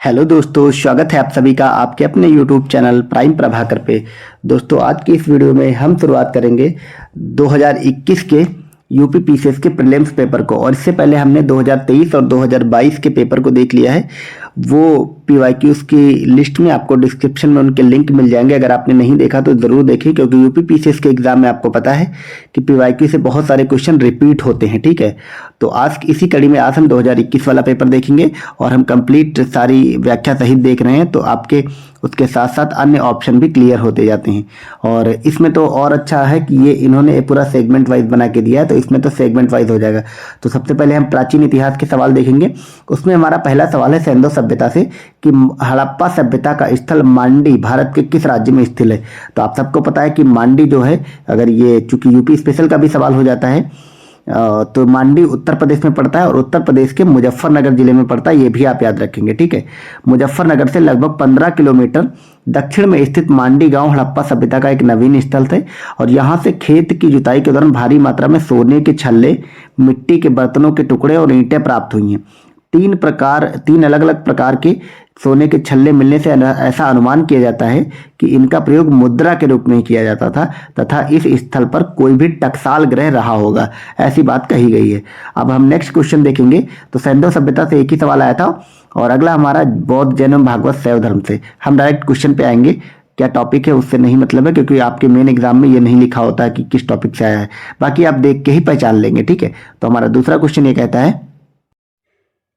Hello दोस्तों, स्वागत है आप सभी का आपके अपने यूट्यूब चैनल प्राइम प्रभाकर पे। दोस्तों, आज की इस वीडियो में हम शुरुआत करेंगे 2021 के यूपी पीसीएस के प्रीलिम्स पेपर को। और इससे पहले हमने 2023 और 2022 के पेपर को देख लिया है। वो पीवाईक्यूज की लिस्ट में आपको डिस्क्रिप्शन में उनके लिंक मिल जाएंगे। अगर आपने नहीं देखा तो ज़रूर देखें, क्योंकि यूपी पीसीएस के एग्जाम में आपको पता है कि पीवाईक्यू से बहुत सारे क्वेश्चन रिपीट होते हैं। ठीक है, तो आज इसी कड़ी में आज हम 2021 वाला पेपर देखेंगे और हम कंप्लीट सारी व्याख्या सहित देख रहे हैं, तो आपके उसके साथ साथ अन्य ऑप्शन भी क्लियर होते जाते हैं। और इसमें तो और अच्छा है कि ये इन्होंने पूरा सेगमेंट वाइज बना के दिया है, तो इसमें तो सेगमेंट वाइज हो जाएगा। तो सबसे पहले हम प्राचीन इतिहास के सवाल देखेंगे। उसमें हमारा पहला सवाल है सेंधो सभ्यता से कि हड़प्पा सभ्यता का स्थल मांडी भारत के किस राज्य में स्थित है। तो आप सबको पता है कि मांडी जो है, अगर ये चूंकि यूपी स्पेशल का भी सवाल हो जाता है, तो मांडी उत्तर प्रदेश में पड़ता है और उत्तर प्रदेश के मुजफ्फरनगर जिले में पड़ता है। ये भी आप याद रखेंगे। ठीक है, मुजफ्फरनगर से लगभग 15 किलोमीटर दक्षिण में स्थित मांडी गांव हड़प्पा सभ्यता का एक नवीन स्थल थे। और यहाँ से खेत की जुताई के दौरान भारी मात्रा में सोने के छल्ले, मिट्टी के बर्तनों के टुकड़े और ईंटें प्राप्त हुई हैं। तीन अलग अलग प्रकार के सोने के छल्ले मिलने से ऐसा अनुमान किया जाता है कि इनका प्रयोग मुद्रा के रूप में किया जाता था तथा इस स्थल पर कोई भी टकसाल ग्रह रहा होगा, ऐसी बात कही गई है। अब हम नेक्स्ट क्वेश्चन देखेंगे। तो सैंधव सभ्यता से एक ही सवाल आया था और अगला हमारा बौद्ध जैन एवं भागवत शैव धर्म से। हम डायरेक्ट क्वेश्चन पे आएंगे। क्या टॉपिक है उससे नहीं मतलब है, क्योंकि आपके मेन एग्जाम में ये नहीं लिखा होता है कि किस टॉपिक से आया है। बाकी आप देख के ही पहचान लेंगे। ठीक है, तो हमारा दूसरा क्वेश्चन ये कहता है,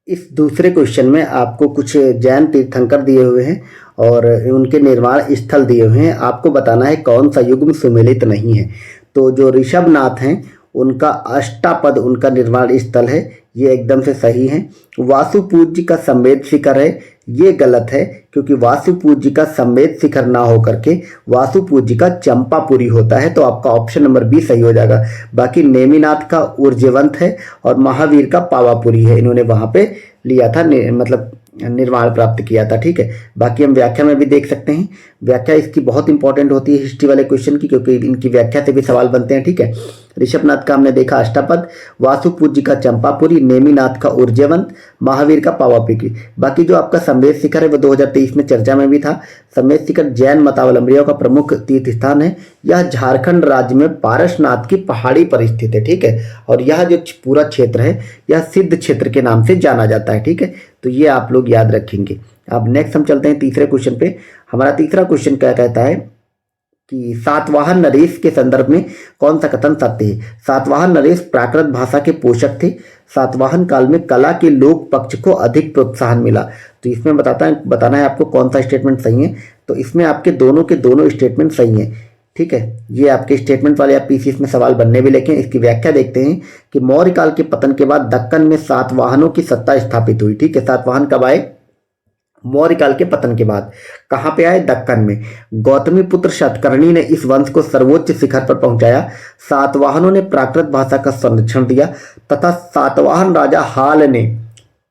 इस दूसरे क्वेश्चन में आपको कुछ जैन तीर्थंकर दिए हुए हैं और उनके निर्माण स्थल दिए हुए हैं। आपको बताना है कौन सा युग्म सुमेलित नहीं है। तो जो ऋषभनाथ हैं उनका अष्टापद उनका निर्माण स्थल है, ये एकदम से सही है। वासुपूज्य का संवेद शिखर है, ये गलत है, क्योंकि वासुपूज्य का संवेद शिखर ना होकर के वासुपूज्य का चंपापुरी होता है। तो आपका ऑप्शन नंबर बी सही हो जाएगा। बाकी नेमिनाथ का ऊर्जेवंत है और महावीर का पावापुरी है, इन्होंने वहां पे लिया था, मतलब निर्माण प्राप्त किया था। ठीक है, बाकी हम व्याख्या में भी देख सकते हैं। व्याख्या इसकी बहुत इंपॉर्टेंट होती है हिस्ट्री वाले क्वेश्चन की, क्योंकि इनकी व्याख्या से भी सवाल बनते हैं। ठीक है, ऋषभनाथ का हमने देखा अष्टापद, वासुपूज्य का चंपापुरी, नेमिनाथ का ऊर्जेवंत, महावीर का पावापुरी। बाकी जो आपका संवेद शिखर है वो 2023 में चर्चा में भी था। संवेद शिखर जैन मतावलंबियों का प्रमुख तीर्थ स्थान है। यह झारखंड राज्य में पारसनाथ की पहाड़ी पर स्थित है। ठीक है, और यह जो पूरा क्षेत्र है यह सिद्ध क्षेत्र के नाम से जाना जाता है। ठीक है, तो ये आप लोग याद रखेंगे। अब नेक्स्ट हम चलते हैं तीसरे क्वेश्चन पे। हमारा तीसरा क्वेश्चन क्या कहता है कि सातवाहन नरेश के संदर्भ में कौन सा कथन सत्य है। सातवाहन नरेश प्राकृत भाषा के पोषक थे। सातवाहन काल में कला के लोक पक्ष को अधिक प्रोत्साहन मिला। तो इसमें बताना है आपको कौन सा स्टेटमेंट सही है। तो इसमें आपके दोनों के दोनों स्टेटमेंट सही हैं। ठीक है, ये आपके स्टेटमेंट वाले आप पीसीएस में सवाल बनने भी, लेकिन इसकी व्याख्या देखते हैं कि मौर्य काल के पतन के बाद दक्कन में सातवाहनों की सत्ता स्थापित हुई। ठीक है, सातवाहन कब आए? मौर्य काल के पतन के बाद। कहां पे आए? दक्कन में। गौतमी पुत्र शतकर्णी ने इस वंश को सर्वोच्च शिखर पर पहुंचाया। सातवाहनों ने प्राकृत भाषा का संरक्षण दिया तथा सातवाहन राजा हाल ने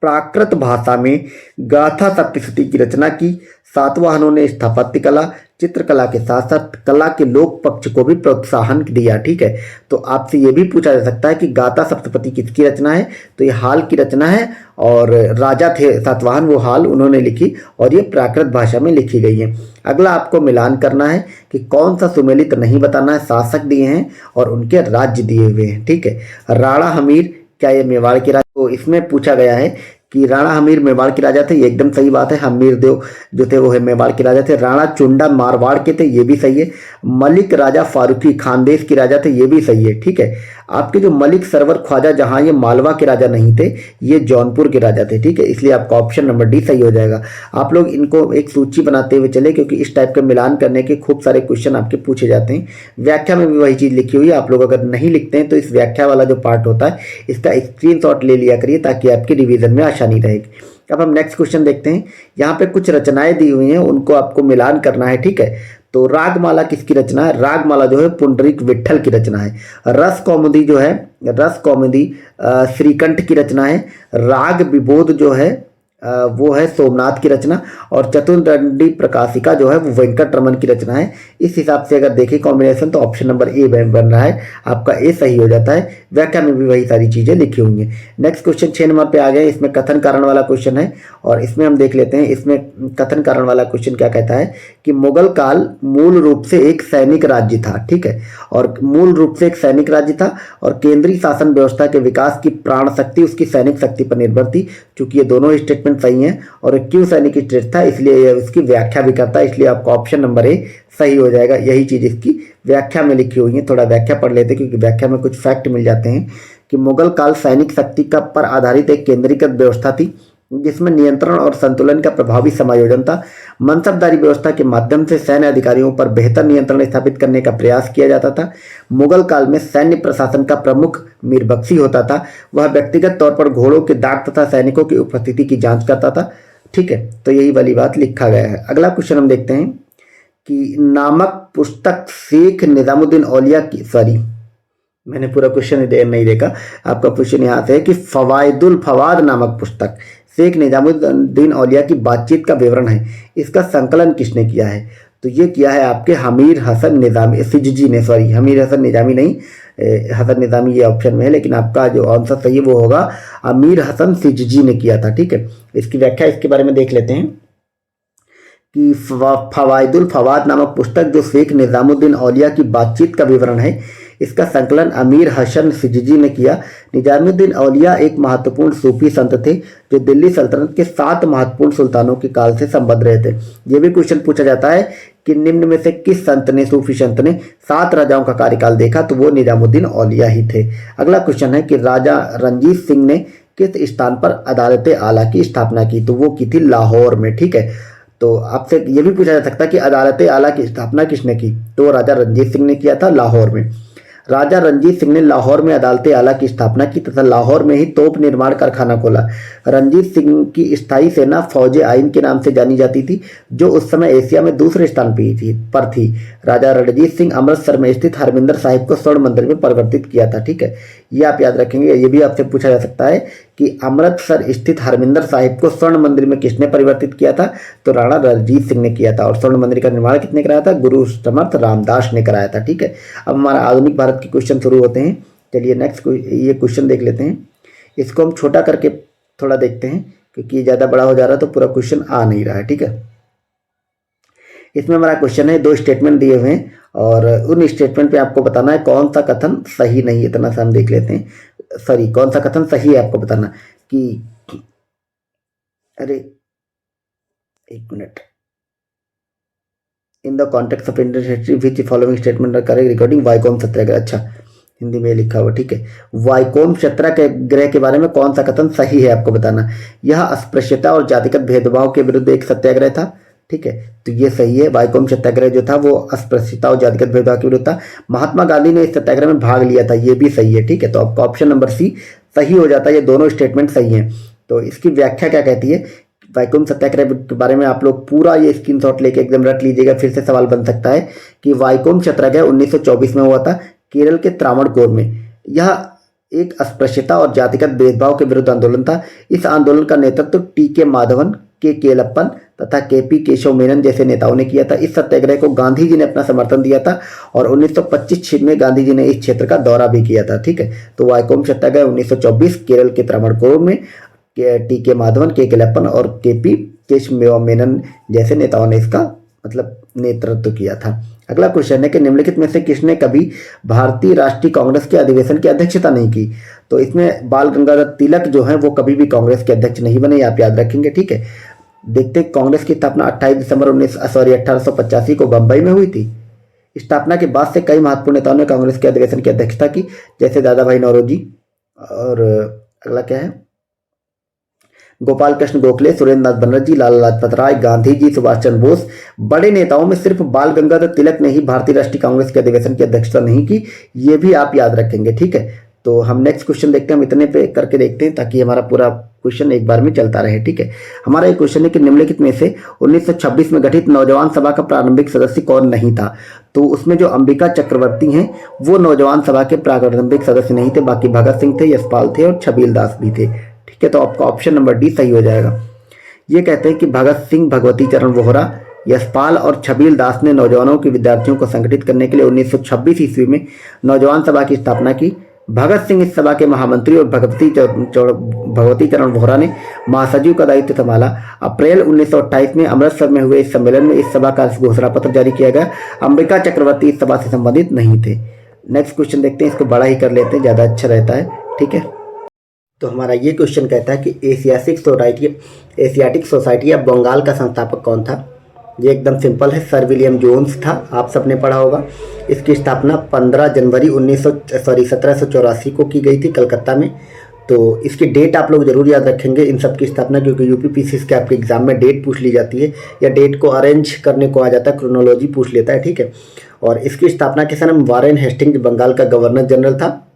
प्राकृत भाषा में गाथा सप्तशती की रचना की। सातवाहनों ने स्थापत्य कला, चित्रकला के साथ साथ कला के लोक पक्ष को भी प्रोत्साहन दिया। ठीक है, तो आपसे ये भी पूछा जा सकता है कि गाथा सप्तशती किसकी रचना है। तो ये हाल की रचना है और राजा थे सातवाहन, वो हाल उन्होंने लिखी और ये प्राकृत भाषा में लिखी गई है। अगला आपको मिलान करना है कि कौन सा सुमेलित नहीं बताना है। शासक दिए हैं और उनके राज्य दिए हुए हैं। ठीक है, राणा हमीर क्या ये मेवाड़ के राजा? तो इसमें पूछा गया है कि राणा हमीर मेवाड़ के राजा थे, ये एकदम सही बात है। हमीर देव जो थे वो है मेवाड़ के राजा थे। राणा चुंडा मारवाड़ के थे, ये भी सही है। मलिक राजा फारूकी खानदेश के राजा थे, ये भी सही है। ठीक है, आपके जो मलिक सरवर ख्वाजा जहां, ये मालवा के राजा नहीं थे, ये जौनपुर के राजा थे। ठीक है, इसलिए आपका ऑप्शन नंबर डी सही हो जाएगा। आप लोग इनको एक सूची बनाते हुए चले, क्योंकि इस टाइप का मिलान करने के खूब सारे क्वेश्चन आपके पूछे जाते हैं। व्याख्या में भी वही चीज लिखी हुई है। आप लोग अगर नहीं लिखते हैं तो इस व्याख्या वाला जो पार्ट होता है इसका स्क्रीनशॉट ले लिया करिए, ताकि आपके रिवीजन में आसानी रहेगी। अब हम नेक्स्ट क्वेश्चन देखते हैं। यहाँ पे कुछ रचनाएं दी हुई हैं, उनको आपको मिलान करना है। ठीक है, तो रागमाला किसकी रचना है? रागमाला जो है पुंडरीक विट्ठल की रचना है। रस कौमुदी जो है, रस कौमुदी श्रीकंठ की रचना है। राग विबोध जो है वो है सोमनाथ की रचना, और चतुर्दंडी प्रकाशिका जो है वो वेंकटरमन की रचना है। इस हिसाब से अगर देखें कॉम्बिनेशन तो ऑप्शन नंबर ए बन रहा है, आपका ए सही हो जाता है। व्याख्या में भी वही सारी चीजें लिखी हुई हैं। नेक्स्ट क्वेश्चन 6 नंबर पे आ गए, इसमें कथन कारण वाला क्वेश्चन है, और इसमें हम देख लेते हैं। इसमें कथन कारण वाला क्वेश्चन क्या कहता है कि मुगल काल मूल रूप से एक सैनिक राज्य था, ठीक है, और मूल रूप से एक सैनिक राज्य था, और केंद्रीय शासन व्यवस्था के विकास की प्राण शक्ति उसकी सैनिक शक्ति पर निर्भर थी। चूंकि ये दोनों स्टेटमेंट सही है, और क्यों सैनिक स्टेट था इसलिए ये उसकी व्याख्या भी करता है, इसलिए आपका ऑप्शन नंबर ए सही हो जाएगा। यही चीज इसकी व्याख्या में लिखी हुई है। थोड़ा व्याख्या पढ़ लेते हैं क्योंकि व्याख्या में कुछ फैक्ट मिल जाते हैं कि मुगल काल सैनिक शक्ति का पर आधारित एक केंद्रीकृत व्यवस्था थी जिसमें नियंत्रण और संतुलन का प्रभावी समायोजन था। मनसबदारी व्यवस्था के माध्यम से सैन्य अधिकारियों पर बेहतर नियंत्रण स्थापित करने का प्रयास किया जाता था। मुगल काल में सैन्य प्रशासन का प्रमुख मीरबख्शी होता था। वह व्यक्तिगत तौर पर घोड़ों के दाग तथा सैनिकों की उपस्थिति की जांच करता था, ठीक है, तो यही वाली बात लिखा गया है। अगला क्वेश्चन हम देखते हैं कि नामक पुस्तक शेख निजामुद्दीन औलिया की, सॉरी मैंने पूरा क्वेश्चन नहीं देखा, आपका क्वेश्चन यहाँ से है कि फवायदुल फवाद नामक पुस्तक शेख निजामुद्दीन औलिया की बातचीत का विवरण है, इसका संकलन किसने किया है? तो ये किया है आपके हमीर हसन निजामी सिजजी ने, सॉरी हमीर हसन निजामी नहीं, हसन निजामी ये ऑप्शन में है, लेकिन आपका जो आंसर सही है वो होगा अमीर हसन सिजजी ने किया था, ठीक है। इसकी व्याख्या इसके बारे में देख लेते हैं कि फवायदुल फवाद नामक पुस्तक जो शेख निजामुद्दीन औलिया की बातचीत का विवरण है, इसका संकलन अमीर हसन सिजजी ने किया। निजामुद्दीन औलिया एक महत्वपूर्ण सूफी संत थे जो दिल्ली सल्तनत के 7 महत्वपूर्ण सुल्तानों के काल से संबद्ध रहे थे। यह भी क्वेश्चन पूछा जाता है कि निम्न में से किस संत ने, सूफी संत ने 7 राजाओं का कार्यकाल देखा? तो वो निजामुद्दीन औलिया ही थे। अगला क्वेश्चन है कि राजा रणजीत सिंह ने किस स्थान पर अदालत आला की स्थापना की? तो वो की थी लाहौर में, ठीक है। तो आपसे ये भी पूछा जा सकता है कि अदालत आला की स्थापना किसने की? तो राजा रणजीत सिंह ने किया था लाहौर में। राजा रणजीत सिंह ने लाहौर में अदालत आला की स्थापना की तथा लाहौर में ही तोप निर्माण कारखाना खोला। रणजीत सिंह की स्थायी सेना फौज आइन के नाम से जानी जाती थी, जो उस समय एशिया में दूसरे स्थान पर थी। राजा रणजीत सिंह अमृतसर में स्थित हरमिंदर साहिब को स्वर्ण मंदिर में परिवर्तित किया था, ठीक है, ये आप याद रखेंगे। ये भी आपसे पूछा जा सकता है कि अमृतसर स्थित हरमिंदर साहिब को स्वर्ण मंदिर में किसने परिवर्तित किया था? तो राणा रणजीत सिंह ने किया था। और स्वर्ण मंदिर का निर्माण किसने कराया था? गुरु समर्थ रामदास ने कराया था, ठीक है। अब हमारा आधुनिक भारत के क्वेश्चन शुरू होते हैं। चलिए नेक्स्ट ये क्वेश्चन देख लेते हैं। इसको हम छोटा करके थोड़ा देखते हैं क्योंकि ये ज़्यादा बड़ा हो जा रहा है तो पूरा क्वेश्चन आ नहीं रहा है, ठीक है। इसमें हमारा क्वेश्चन है, 2 स्टेटमेंट दिए हुए हैं और उन स्टेटमेंट पे आपको बताना है कौन सा कथन सही नहीं है। इतना सा हम देख लेते हैं, सॉरी कौन सा कथन सही है आपको बताना कि, अरे एक minute, in the context of Indian history which following statement are correct regarding Vaikom Satyagraha. अच्छा हिंदी में लिखा हुआ, ठीक है। वाइकोम सत्याग्रह के बारे में कौन सा कथन सही है आपको बताना। यह अस्पृश्यता और जातिगत भेदभाव के विरुद्ध एक सत्याग्रह था, ठीक है, तो ये सही है। वाइकोम सत्याग्रह जो था वो अस्पृश्यता और जातिगत भेदभाव के विरुद्ध था। महात्मा गांधी ने इस सत्याग्रह में भाग लिया था, ये भी सही है, ठीक है। तो आपका ऑप्शन नंबर सी सही हो जाता है। ये दोनों स्टेटमेंट सही हैं। तो इसकी व्याख्या क्या कहती है? वाइकोम सत्याग्रह के बारे में आप लोग पूरा ये स्क्रीनशॉट लेके एकदम रख लीजिएगा, फिर से सवाल बन सकता है कि वाइकोम सत्याग्रह 1924 में हुआ था केरल के त्रावणकोर में। यह एक अस्पृश्यता और जातिगत भेदभाव के विरुद्ध आंदोलन था। इस आंदोलन का नेतृत्व टी.के. माधवन, के केलप्पन तथा के.पी. केशव मेनन जैसे नेताओं ने किया था। इस सत्याग्रह को गांधी जी ने अपना समर्थन दिया था और 1925 में गांधी जी ने इस क्षेत्र का दौरा भी किया था, ठीक है। तो वाइकोम सत्याग्रह 1924 केरल के त्रावणकोर में टी.के. माधवन, के केलप्पन और के.पी. केशव मेनन जैसे नेताओं ने इसका मतलब नेतृत्व किया था। अगला क्वेश्चन है कि निम्नलिखित में से किसने कभी भारतीय राष्ट्रीय कांग्रेस के अधिवेशन की अध्यक्षता नहीं की? तो इसमें बाल गंगाधर तिलक जो है वो कभी भी कांग्रेस के अध्यक्ष नहीं बने, आप याद रखेंगे, ठीक है। देखते हैं, कांग्रेस की स्थापना 28 दिसंबर 1885 को बंबई में हुई थी। स्थापना के बाद से कई महत्वपूर्ण नेताओं ने कांग्रेस के अधिवेशन की अध्यक्षता की, जैसे दादा भाई नौरोजी और अगला क्या है, गोपाल कृष्ण गोखले, सुरेंद्र नाथ बनर्जी, लाला लाजपत राय, गांधी जी, सुभाष चंद्र बोस। बड़े नेताओं में सिर्फ बाल गंगाधर तिलक ने ही भारतीय राष्ट्रीय कांग्रेस के अधिवेशन की अध्यक्षता नहीं की, ये भी आप याद रखेंगे, ठीक है। तो हम नेक्स्ट क्वेश्चन देखते हैं, हम इतने पे करके देखते हैं ताकि हमारा पूरा क्वेश्चन एक बार में चलता रहे, ठीक है। हमारा एक क्वेश्चन है कि निम्नलिखित में से 1926 में गठित नौजवान सभा का प्रारंभिक सदस्य कौन नहीं था? तो उसमें जो अंबिका चक्रवर्ती हैं वो नौजवान सभा के प्रारंभिक सदस्य नहीं थे, बाकी भगत सिंह थे, यशपाल थे और छबील दास भी थे, ठीक है। तो आपका ऑप्शन नंबर डी सही हो जाएगा। ये कहते हैं कि भगत सिंह, भगवती चरण वोहरा, यशपाल और छबील दास ने नौजवानों के विद्यार्थियों को संगठित करने के लिए 1926 ईस्वी में नौजवान सभा की स्थापना की। भगत सिंह इस सभा के महामंत्री और भगवती चरण वोहरा ने महासचिव का दायित्व संभाला। अप्रैल 1928 में अमृतसर में हुए इस सम्मेलन में इस सभा का घोषणा पत्र जारी किया गया। अंबिका चक्रवर्ती इस सभा से संबंधित नहीं थे। नेक्स्ट क्वेश्चन देखते हैं, इसको बड़ा ही कर लेते हैं, ज़्यादा अच्छा रहता है। ठीक है, तो हमारा ये क्वेश्चन कहता है कि एशियाटिक सोसाइटी ऑफ बंगाल का संस्थापक कौन था। ये एकदम सिंपल है, सर विलियम जोन्स था, आप सबने पढ़ा होगा। इसकी स्थापना 15 जनवरी 1784 को की गई थी कलकत्ता में। तो इसकी डेट आप लोग जरूर याद रखेंगे इन सब की स्थापना, क्योंकि यूपीपीसीएस के आपके एग्जाम में डेट पूछ ली जाती है या डेट को अरेंज करने को आ जाता है, क्रोनोलॉजी पूछ लेता है। ठीक है, और इसकी स्थापना के समय वारेन हेस्टिंग्स बंगाल का गवर्नर जनरल था।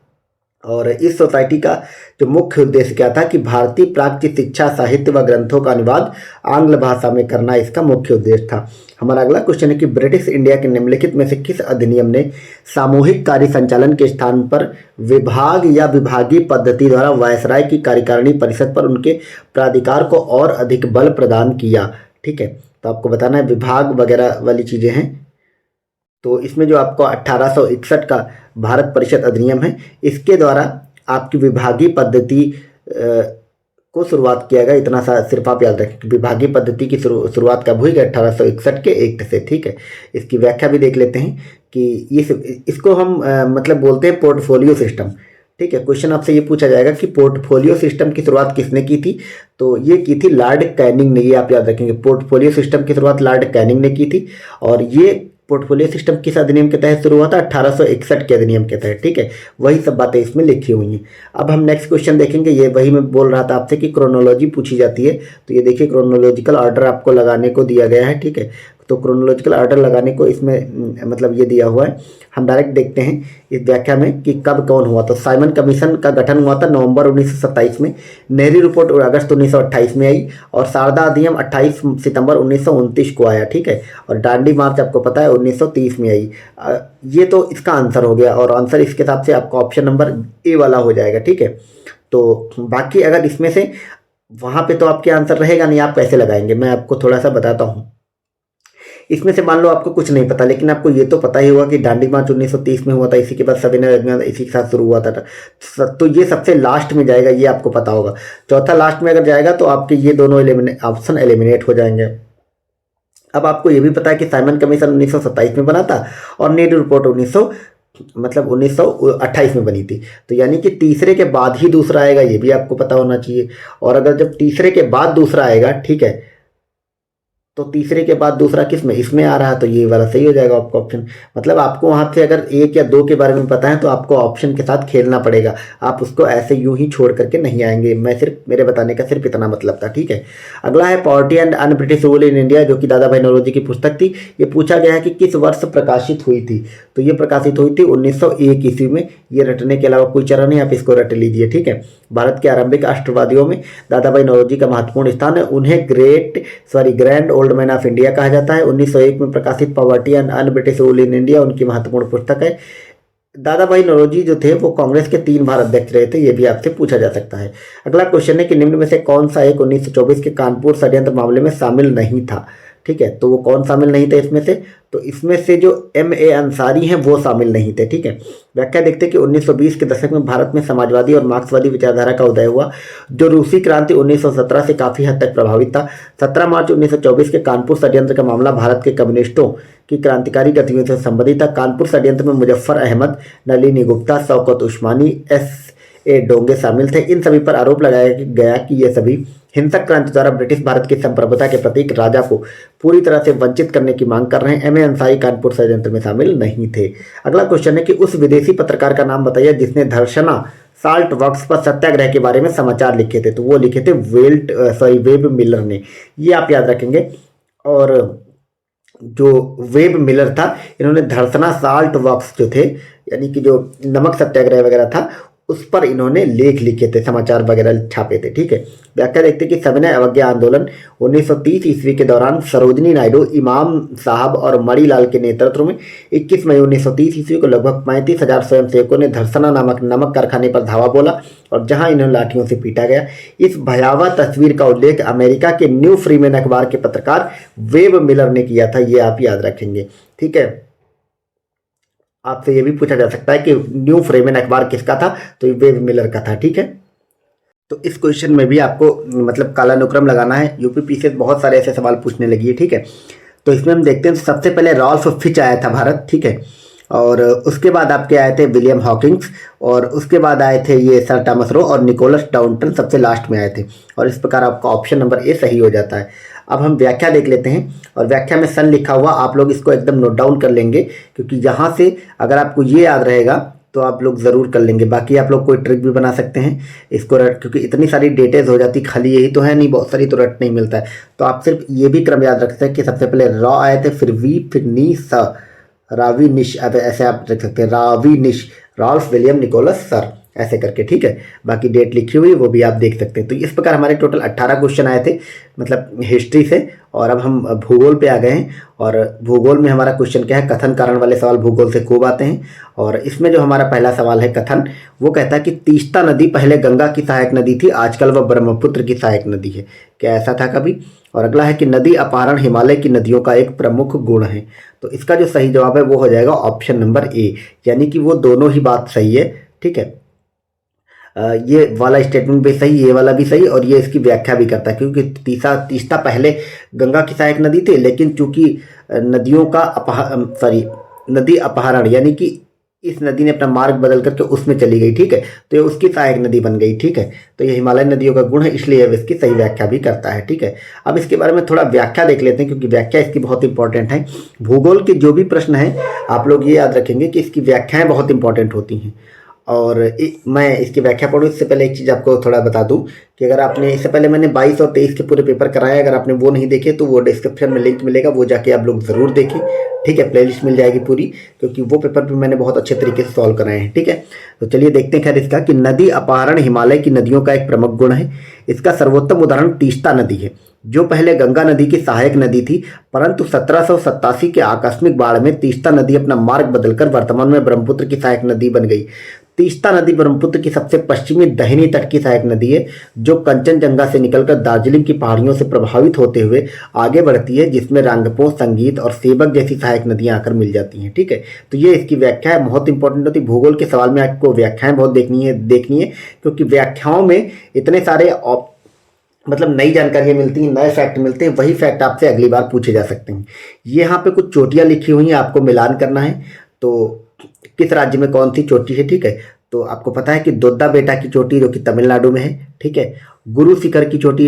और इस सोसाइटी का जो मुख्य उद्देश्य क्या था कि भारतीय प्राच्य शिक्षा, साहित्य व ग्रंथों का अनुवाद आंग्ल भाषा में करना इसका मुख्य उद्देश्य था। हमारा अगला क्वेश्चन है कि ब्रिटिश इंडिया के निम्नलिखित में से किस अधिनियम ने सामूहिक कार्य संचालन के स्थान पर विभाग या विभागीय पद्धति द्वारा वायसराय की कार्यकारिणी परिषद पर उनके प्राधिकार को और अधिक बल प्रदान किया। ठीक है, तो आपको बताना है विभाग वगैरह वाली चीज़ें हैं। तो इसमें जो आपको 1861 का भारत परिषद अधिनियम है, इसके द्वारा आपकी विभागीय पद्धति को शुरुआत किया गया। इतना सा सिर्फ आप याद रखें, विभागीय पद्धति की शुरुआत कब हुई, 1861 के एक्ट से। ठीक है, इसकी व्याख्या भी देख लेते हैं कि इसको हम मतलब बोलते हैं पोर्टफोलियो सिस्टम। ठीक है, क्वेश्चन आपसे ये पूछा जाएगा कि पोर्टफोलियो सिस्टम की शुरुआत किसने की थी, तो ये की थी लॉर्ड कैनिंग ने। ये आप याद रखेंगे, पोर्टफोलियो सिस्टम की शुरुआत लॉर्ड कैनिंग ने की थी। और ये पोर्टफोलियो सिस्टम किस अधिनियम के तहत शुरू हुआ था, 1861 के अधिनियम के तहत। ठीक है, वही सब बातें इसमें लिखी हुई हैं। अब हम नेक्स्ट क्वेश्चन देखेंगे, ये वही मैं बोल रहा था आपसे कि क्रोनोलॉजी पूछी जाती है। तो ये देखिए, क्रोनोलॉजिकल ऑर्डर आपको लगाने को दिया गया है। ठीक है, तो क्रोनोलॉजिकल ऑर्डर लगाने को इसमें मतलब ये दिया हुआ है। हम डायरेक्ट देखते हैं इस व्याख्या में कि कब कौन हुआ। तो साइमन कमीशन का गठन हुआ था नवंबर 1927 में, नेहरू रिपोर्ट अगस्त 1928 में आई, और शारदा अधिनियम 28 सितंबर 1929 को आया। ठीक है, और दांडी मार्च आपको पता है 1930 में आई। ये तो इसका आंसर हो गया, और आंसर इसके हिसाब से आपका ऑप्शन नंबर ए वाला हो जाएगा। ठीक है, तो बाकी अगर इसमें से वहाँ पे तो आपके आंसर रहेगा नहीं, आप कैसे लगाएंगे, मैं आपको थोड़ा सा बताता हूँ। इसमें से मान लो आपको कुछ नहीं पता, लेकिन आपको ये तो पता ही होगा कि दांडी मार्च 1930 में हुआ था, इसी के बाद सविनय अभियान इसी के साथ शुरू हुआ था। तो ये सबसे लास्ट में जाएगा, ये आपको पता होगा। चौथा लास्ट में अगर जाएगा तो आपके ये दोनों ऑप्शन एलिमिनेट हो जाएंगे। अब आपको ये भी पता है कि साइमन कमीशन 1927 में बना था और नेहरू रिपोर्ट 1928 में बनी थी। तो यानी कि तीसरे के बाद ही दूसरा आएगा, ये भी आपको पता होना चाहिए। और अगर जब तीसरे के बाद दूसरा आएगा, ठीक है, तो तीसरे के बाद दूसरा किस में, इसमें आ रहा है, तो ये वाला सही हो जाएगा आपका ऑप्शन। मतलब आपको वहाँ से अगर एक या दो के बारे में पता है तो आपको ऑप्शन के साथ खेलना पड़ेगा, आप उसको ऐसे यूं ही छोड़ करके नहीं आएंगे। मेरे बताने का सिर्फ इतना मतलब था। ठीक है, अगला है poverty and un British rule in India, जो कि दादा भाई नौरोजी की पुस्तक थी। ये पूछा गया है कि किस वर्ष प्रकाशित हुई थी, तो ये प्रकाशित हुई थी 1901 ईस्वी में। ये रटने के अलावा कोई चारा नहीं, आप इसको रट लीजिए। ठीक है, भारत के आरंभिक राष्ट्रवादियों में दादा भाई नौरोजी का महत्वपूर्ण स्थान है। उन्हें grand old man of India कहा जाता है। 1901 में प्रकाशित poverty and un British rule in India उनकी महत्वपूर्ण पुस्तक है। दादा भाई नौरोजी जो थे वो कांग्रेस के 3 बार अध्यक्ष रहे थे, ये भी आपसे पूछा जा सकता है। अगला क्वेश्चन है कि निम्न में से कौन सा एक 1924 के कानपुर षड्यंत्र मामले में शामिल नहीं था। ठीक है, तो वो कौन शामिल नहीं थे इसमें से, तो इसमें से जो M.A. अंसारी हैं वो शामिल नहीं थे। ठीक है, व्याख्या देखते हैं कि 1920 के दशक में भारत में समाजवादी और मार्क्सवादी विचारधारा का उदय हुआ, जो रूसी क्रांति 1917 से काफ़ी हद तक प्रभावित था। 17 मार्च 1924 के कानपुर षड्यंत्र का मामला भारत के कम्युनिस्टों की क्रांतिकारी गतिविधियों से संबंधित था। कानपुर षड्यंत्र में मुजफ्फर अहमद, नलिनी गुप्ता, शौकत उस्मानी, S.A. डोंगे शामिल थे। इन सभी पर आरोप लगाया गया कि ये सभी हिंसक क्रांति द्वारा ब्रिटिश भारत की संप्रभुता के प्रतीक राजा को पूरी तरह से वंचित करने की मांग कर रहे हैं। M.A. अंसारी कानपुर षड्यंत्र में शामिल नहीं थे। अगला क्वेश्चन है कि उस विदेशी पत्रकार का नाम बताइए जिसने धर्षणा साल्ट वर्क्स पर सत्याग्रह के बारे में समाचार लिखे थे। तो वो लिखे थे वेब मिलर ने, ये आप याद रखेंगे। और जो वेब मिलर था, इन्होंने धर्षणा साल्ट वर्क्स जो थे, यानी कि जो नमक सत्याग्रह वगैरह था, उस पर इन्होंने लेख लिखे थे, समाचार वगैरह छापे थे। ठीक है, व्याख्या देखते हैं कि सविनय अवज्ञा आंदोलन 1930 ईस्वी के दौरान सरोजनी नायडू, इमाम साहब और मणिलाल के नेतृत्व में 21 मई 1930 ईस्वी को लगभग 35,000 स्वयंसेवकों ने धरसना नामक नमक कारखाने पर धावा बोला और जहां इन्हें लाठियों से पीटा गया। इस भयावह तस्वीर का उल्लेख अमेरिका के न्यू फ्रीमैन अखबार के पत्रकार वेब मिलर ने किया था, ये आप याद रखेंगे। ठीक है, आपसे ये भी पूछा जा सकता है कि न्यू फ्रीमैन अखबार किसका था, तो ये वेब मिलर का था। ठीक है, तो इस क्वेश्चन में भी आपको मतलब कालानुक्रम लगाना है। यूपीपीसीएस बहुत सारे ऐसे सवाल पूछने लगी है। ठीक है, तो इसमें हम देखते हैं सबसे पहले रॉल्फ फिच आया था भारत। ठीक है, और उसके बाद आपके आए थे विलियम हॉकिंग्स, और उसके बाद आए थे ये सर टॉमस रो, और निकोलस डाउंटन सबसे लास्ट में आए थे। और इस प्रकार आपका ऑप्शन नंबर ए सही हो जाता है। अब हम व्याख्या देख लेते हैं, और व्याख्या में सन लिखा हुआ, आप लोग इसको एकदम नोट डाउन कर लेंगे, क्योंकि यहाँ से अगर आपको ये याद रहेगा तो आप लोग ज़रूर कर लेंगे। बाकी आप लोग कोई ट्रिक भी बना सकते हैं इसको रट, क्योंकि इतनी सारी डिटेल्स हो जाती, खाली यही तो है नहीं, बहुत सारी तो रट नहीं मिलता है। तो आप सिर्फ ये भी क्रम याद रखते हैं कि सबसे पहले रॉ आए थे, फिर वी, फिर नी, स, रावी निश, ऐसे आप रख सकते हैं, रावी निश, रॉल्फ विलियम निकोलस सर, ऐसे करके। ठीक है, बाकी डेट लिखी हुई वो भी आप देख सकते हैं। तो इस प्रकार हमारे टोटल 18 क्वेश्चन आए थे, मतलब हिस्ट्री से। और अब हम भूगोल पे आ गए हैं, और भूगोल में हमारा क्वेश्चन क्या है, कथन कारण वाले सवाल भूगोल से खूब आते हैं। और इसमें जो हमारा पहला सवाल है कथन, वो कहता है कि तीस्ता नदी पहले गंगा की सहायक नदी थी, आजकल वह ब्रह्मपुत्र की सहायक नदी है। क्या ऐसा था कभी? और अगला है कि नदी अपहरण हिमालय की नदियों का एक प्रमुख गुण है। तो इसका जो सही जवाब है वो हो जाएगा ऑप्शन नंबर ए, यानी कि वो दोनों ही बात सही है। ठीक है, ये वाला स्टेटमेंट भी सही, ये वाला भी सही, और ये इसकी व्याख्या भी करता है, क्योंकि तीस्ता पहले गंगा की सहायक नदी थी, लेकिन चूंकि नदियों का नदी अपहरण, यानी कि इस नदी ने अपना मार्ग बदल करके उसमें चली गई। ठीक है, तो ये उसकी सहायक नदी बन गई। ठीक है, तो ये हिमालय नदियों का गुण है, इसलिए अब इसकी सही व्याख्या भी करता है। ठीक है, अब इसके बारे में थोड़ा व्याख्या देख लेते हैं, क्योंकि व्याख्या इसकी बहुत इंपॉर्टेंट है। भूगोल के जो भी प्रश्न हैं आप लोग ये याद रखेंगे कि इसकी व्याख्याएं बहुत इंपॉर्टेंट होती हैं। और मैं इसकी व्याख्या पढ़ूँ इससे पहले एक चीज़ आपको थोड़ा बता दूं कि अगर आपने इससे पहले मैंने 22 और 23 के पूरे पेपर कराए, अगर आपने वो नहीं देखे तो वो डिस्क्रिप्शन में लिंक मिलेगा, वो जाके आप लोग ज़रूर देखें। ठीक है, प्लेलिस्ट मिल जाएगी पूरी, क्योंकि वो पेपर भी मैंने बहुत अच्छे तरीके से सॉल्व कराए हैं। ठीक है, तो चलिए देखते हैं खैर इसका कि नदी अपहरण हिमालय की नदियों का एक प्रमुख गुण है। इसका सर्वोत्तम उदाहरण तीस्ता नदी है, जो पहले गंगा नदी की सहायक नदी थी, परंतु 1787 के आकस्मिक बाढ़ में तीस्ता नदी अपना मार्ग बदलकर वर्तमान में ब्रह्मपुत्र की सहायक नदी बन गई। तीस्ता नदी ब्रह्मपुत्र की सबसे पश्चिमी दाहिनी तट की सहायक नदी है, जो कंचनजंगा से निकलकर दार्जिलिंग की पहाड़ियों से प्रभावित होते हुए आगे बढ़ती है, जिसमें रांगपो, संगीत और सेबक जैसी सहायक नदियां आकर मिल जाती हैं। ठीक है, तो ये इसकी व्याख्या है, बहुत इंपॉर्टेंट होती है। भूगोल के सवाल में आपको व्याख्याएं बहुत देखनी है, क्योंकि व्याख्याओं में इतने सारे मतलब नई जानकारियां मिलती हैं, नए फैक्ट मिलते हैं, वही फैक्ट आपसे अगली बार पूछे जा सकते हैं। ये यहाँ पे कुछ चोटियां लिखी हुई हैं, आपको मिलान करना है, तो किस राज्य में कौन सी चोटी है। ठीक है, तो आपको पता है कि दोद्दा बेटा की चोटी जो कि तमिलनाडु में है। ठीक है, गुरु शिखर की चोटी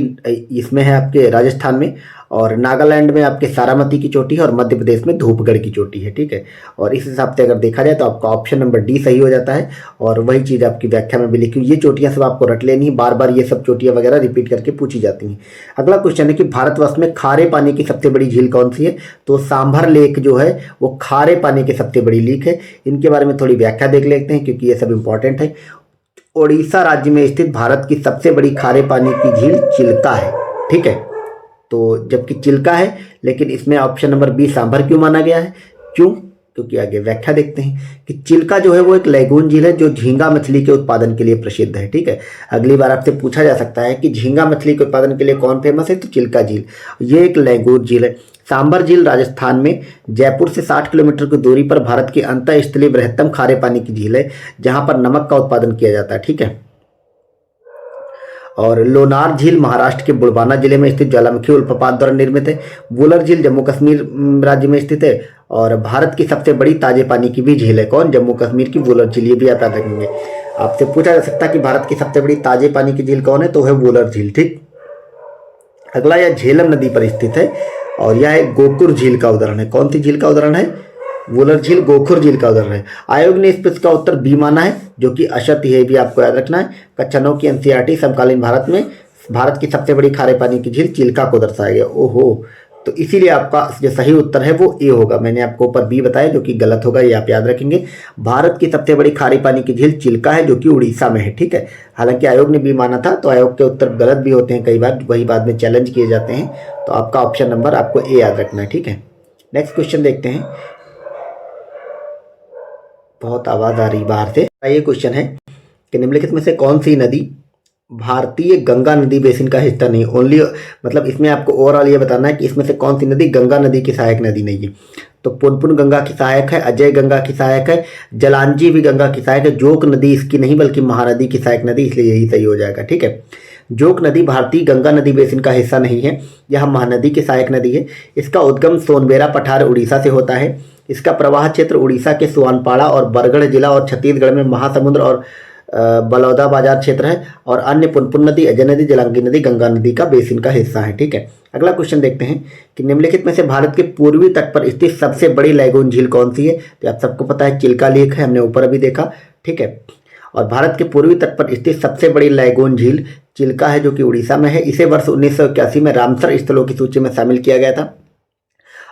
इसमें है आपके राजस्थान में, और नागालैंड में आपके सारामती की चोटी है, और मध्य प्रदेश में धूपगढ़ की चोटी है। ठीक है, और इस हिसाब से अगर देखा जाए तो आपका ऑप्शन नंबर डी सही हो जाता है, और वही चीज़ आपकी व्याख्या में भी लिखी हुई। ये चोटियां सब आपको रट लेनी है, बार बार ये सब चोटियां वगैरह रिपीट करके पूछी जाती हैं। अगला क्वेश्चन है कि भारतवर्ष में खारे पानी की सबसे बड़ी झील कौन सी है? तो सांभर लेक जो है वो खारे पानी की सबसे बड़ी लेक है। इनके बारे में थोड़ी व्याख्या देख लेते हैं, क्योंकि ये सब इंपॉर्टेंट है। ओडिशा राज्य में स्थित भारत की सबसे बड़ी खारे पानी की झील चिल्का है। ठीक है, तो जबकि चिल्का है, लेकिन इसमें ऑप्शन नंबर बी सांभर क्यों माना गया है? क्यों? क्योंकि आगे व्याख्या देखते हैं कि चिल्का जो है वो एक लैगून झील है, जो झींगा मछली के उत्पादन के लिए प्रसिद्ध है। ठीक है, अगली बार आपसे पूछा जा सकता है कि झींगा मछली के उत्पादन के लिए कौन फेमस है, तो चिल्का झील। ये एक लैगून झील है। सांभर झील राजस्थान में जयपुर से 60 किलोमीटर की दूरी पर भारत की अंतःस्थलीय बृहत्तम खारे पानी की झील है, जहां पर नमक का उत्पादन किया जाता है। ठीक है, और लोनार झील महाराष्ट्र के बुलबाना जिले में स्थित ज्वालामुखी उल्कापात द्वारा निर्मित है। वुलर झील जम्मू कश्मीर राज्य में स्थित है, और भारत की सबसे बड़ी ताजे पानी की भी झील है। कौन? जम्मू कश्मीर की वुलर झील। ये भी आप याद रखेंगे। आपसे पूछा जा सकता है कि भारत की सबसे बड़ी ताजे पानी की झील कौन है, तो है वुलर झील। ठीक, अगला यह झेलम नदी पर स्थित है, और यह एक गोकुर झील का उदाहरण है। कौन सी झील का उदाहरण है? वुलर झील गोखुर झील का उदाहरण है। आयोग ने इस प्रश्न का उत्तर बी माना है, जो कि असत्य है, भी आपको याद रखना है। कक्षा 9 की एनसीईआरटी समकालीन भारत में भारत की सबसे बड़ी खारे पानी की झील चिल्का को दर्शाया गया। ओहो, तो इसीलिए आपका जो सही उत्तर है वो ए होगा। मैंने आपको ऊपर बी बताया जो कि गलत होगा, ये आप याद रखेंगे। भारत की सबसे बड़ी खारे पानी की झील चिल्का है जो कि उड़ीसा में है, ठीक है। हालांकि आयोग ने बी माना था, तो आयोग के उत्तर गलत भी होते हैं कई बार, वही बाद में चैलेंज किए जाते हैं। तो आपका ऑप्शन नंबर आपको ए याद रखना है, ठीक है। नेक्स्ट क्वेश्चन देखते हैं। बहुत आवाज आ रही बाहर से। ये क्वेश्चन है कि निम्नलिखित में से कौन सी नदी भारतीय गंगा नदी बेसिन का हिस्सा नहीं। ओनली मतलब इसमें आपको ओवरऑल ये बताना है कि इसमें से कौन सी नदी गंगा नदी की सहायक नदी नहीं है। तो पुनपुन गंगा की सहायक है, अजय गंगा की सहायक है, जलांजी भी गंगा की सहायक है, जोक नदी इसकी नहीं बल्कि महानदी की सहायक नदी, इसलिए यही सही हो जाएगा, ठीक है। जोक नदी भारतीय गंगा नदी बेसिन का हिस्सा नहीं है, यह महानदी की सहायक नदी है। इसका उद्गम सोनबेरा पठार उड़ीसा से होता है। इसका प्रवाह क्षेत्र उड़ीसा के सुआनपाड़ा और बरगढ़ जिला और छत्तीसगढ़ में महासमुंद और बलौदा बाजार क्षेत्र है। और अन्य पुनपुन नदी, अजय नदी, जलांगी नदी गंगा नदी का बेसिन का हिस्सा है, ठीक है। अगला क्वेश्चन देखते हैं कि निम्नलिखित में से भारत के पूर्वी तट पर स्थित सबसे बड़ी लैगून झील कौन सी है। तो आप सबको पता है चिल्का लेक है, हमने ऊपर अभी देखा, ठीक है। और भारत के पूर्वी तट पर स्थित सबसे बड़ी लैगून झील चिल्का है जो कि उड़ीसा में है। इसे वर्ष 1981 में रामसर स्थलों की सूची में शामिल किया गया था।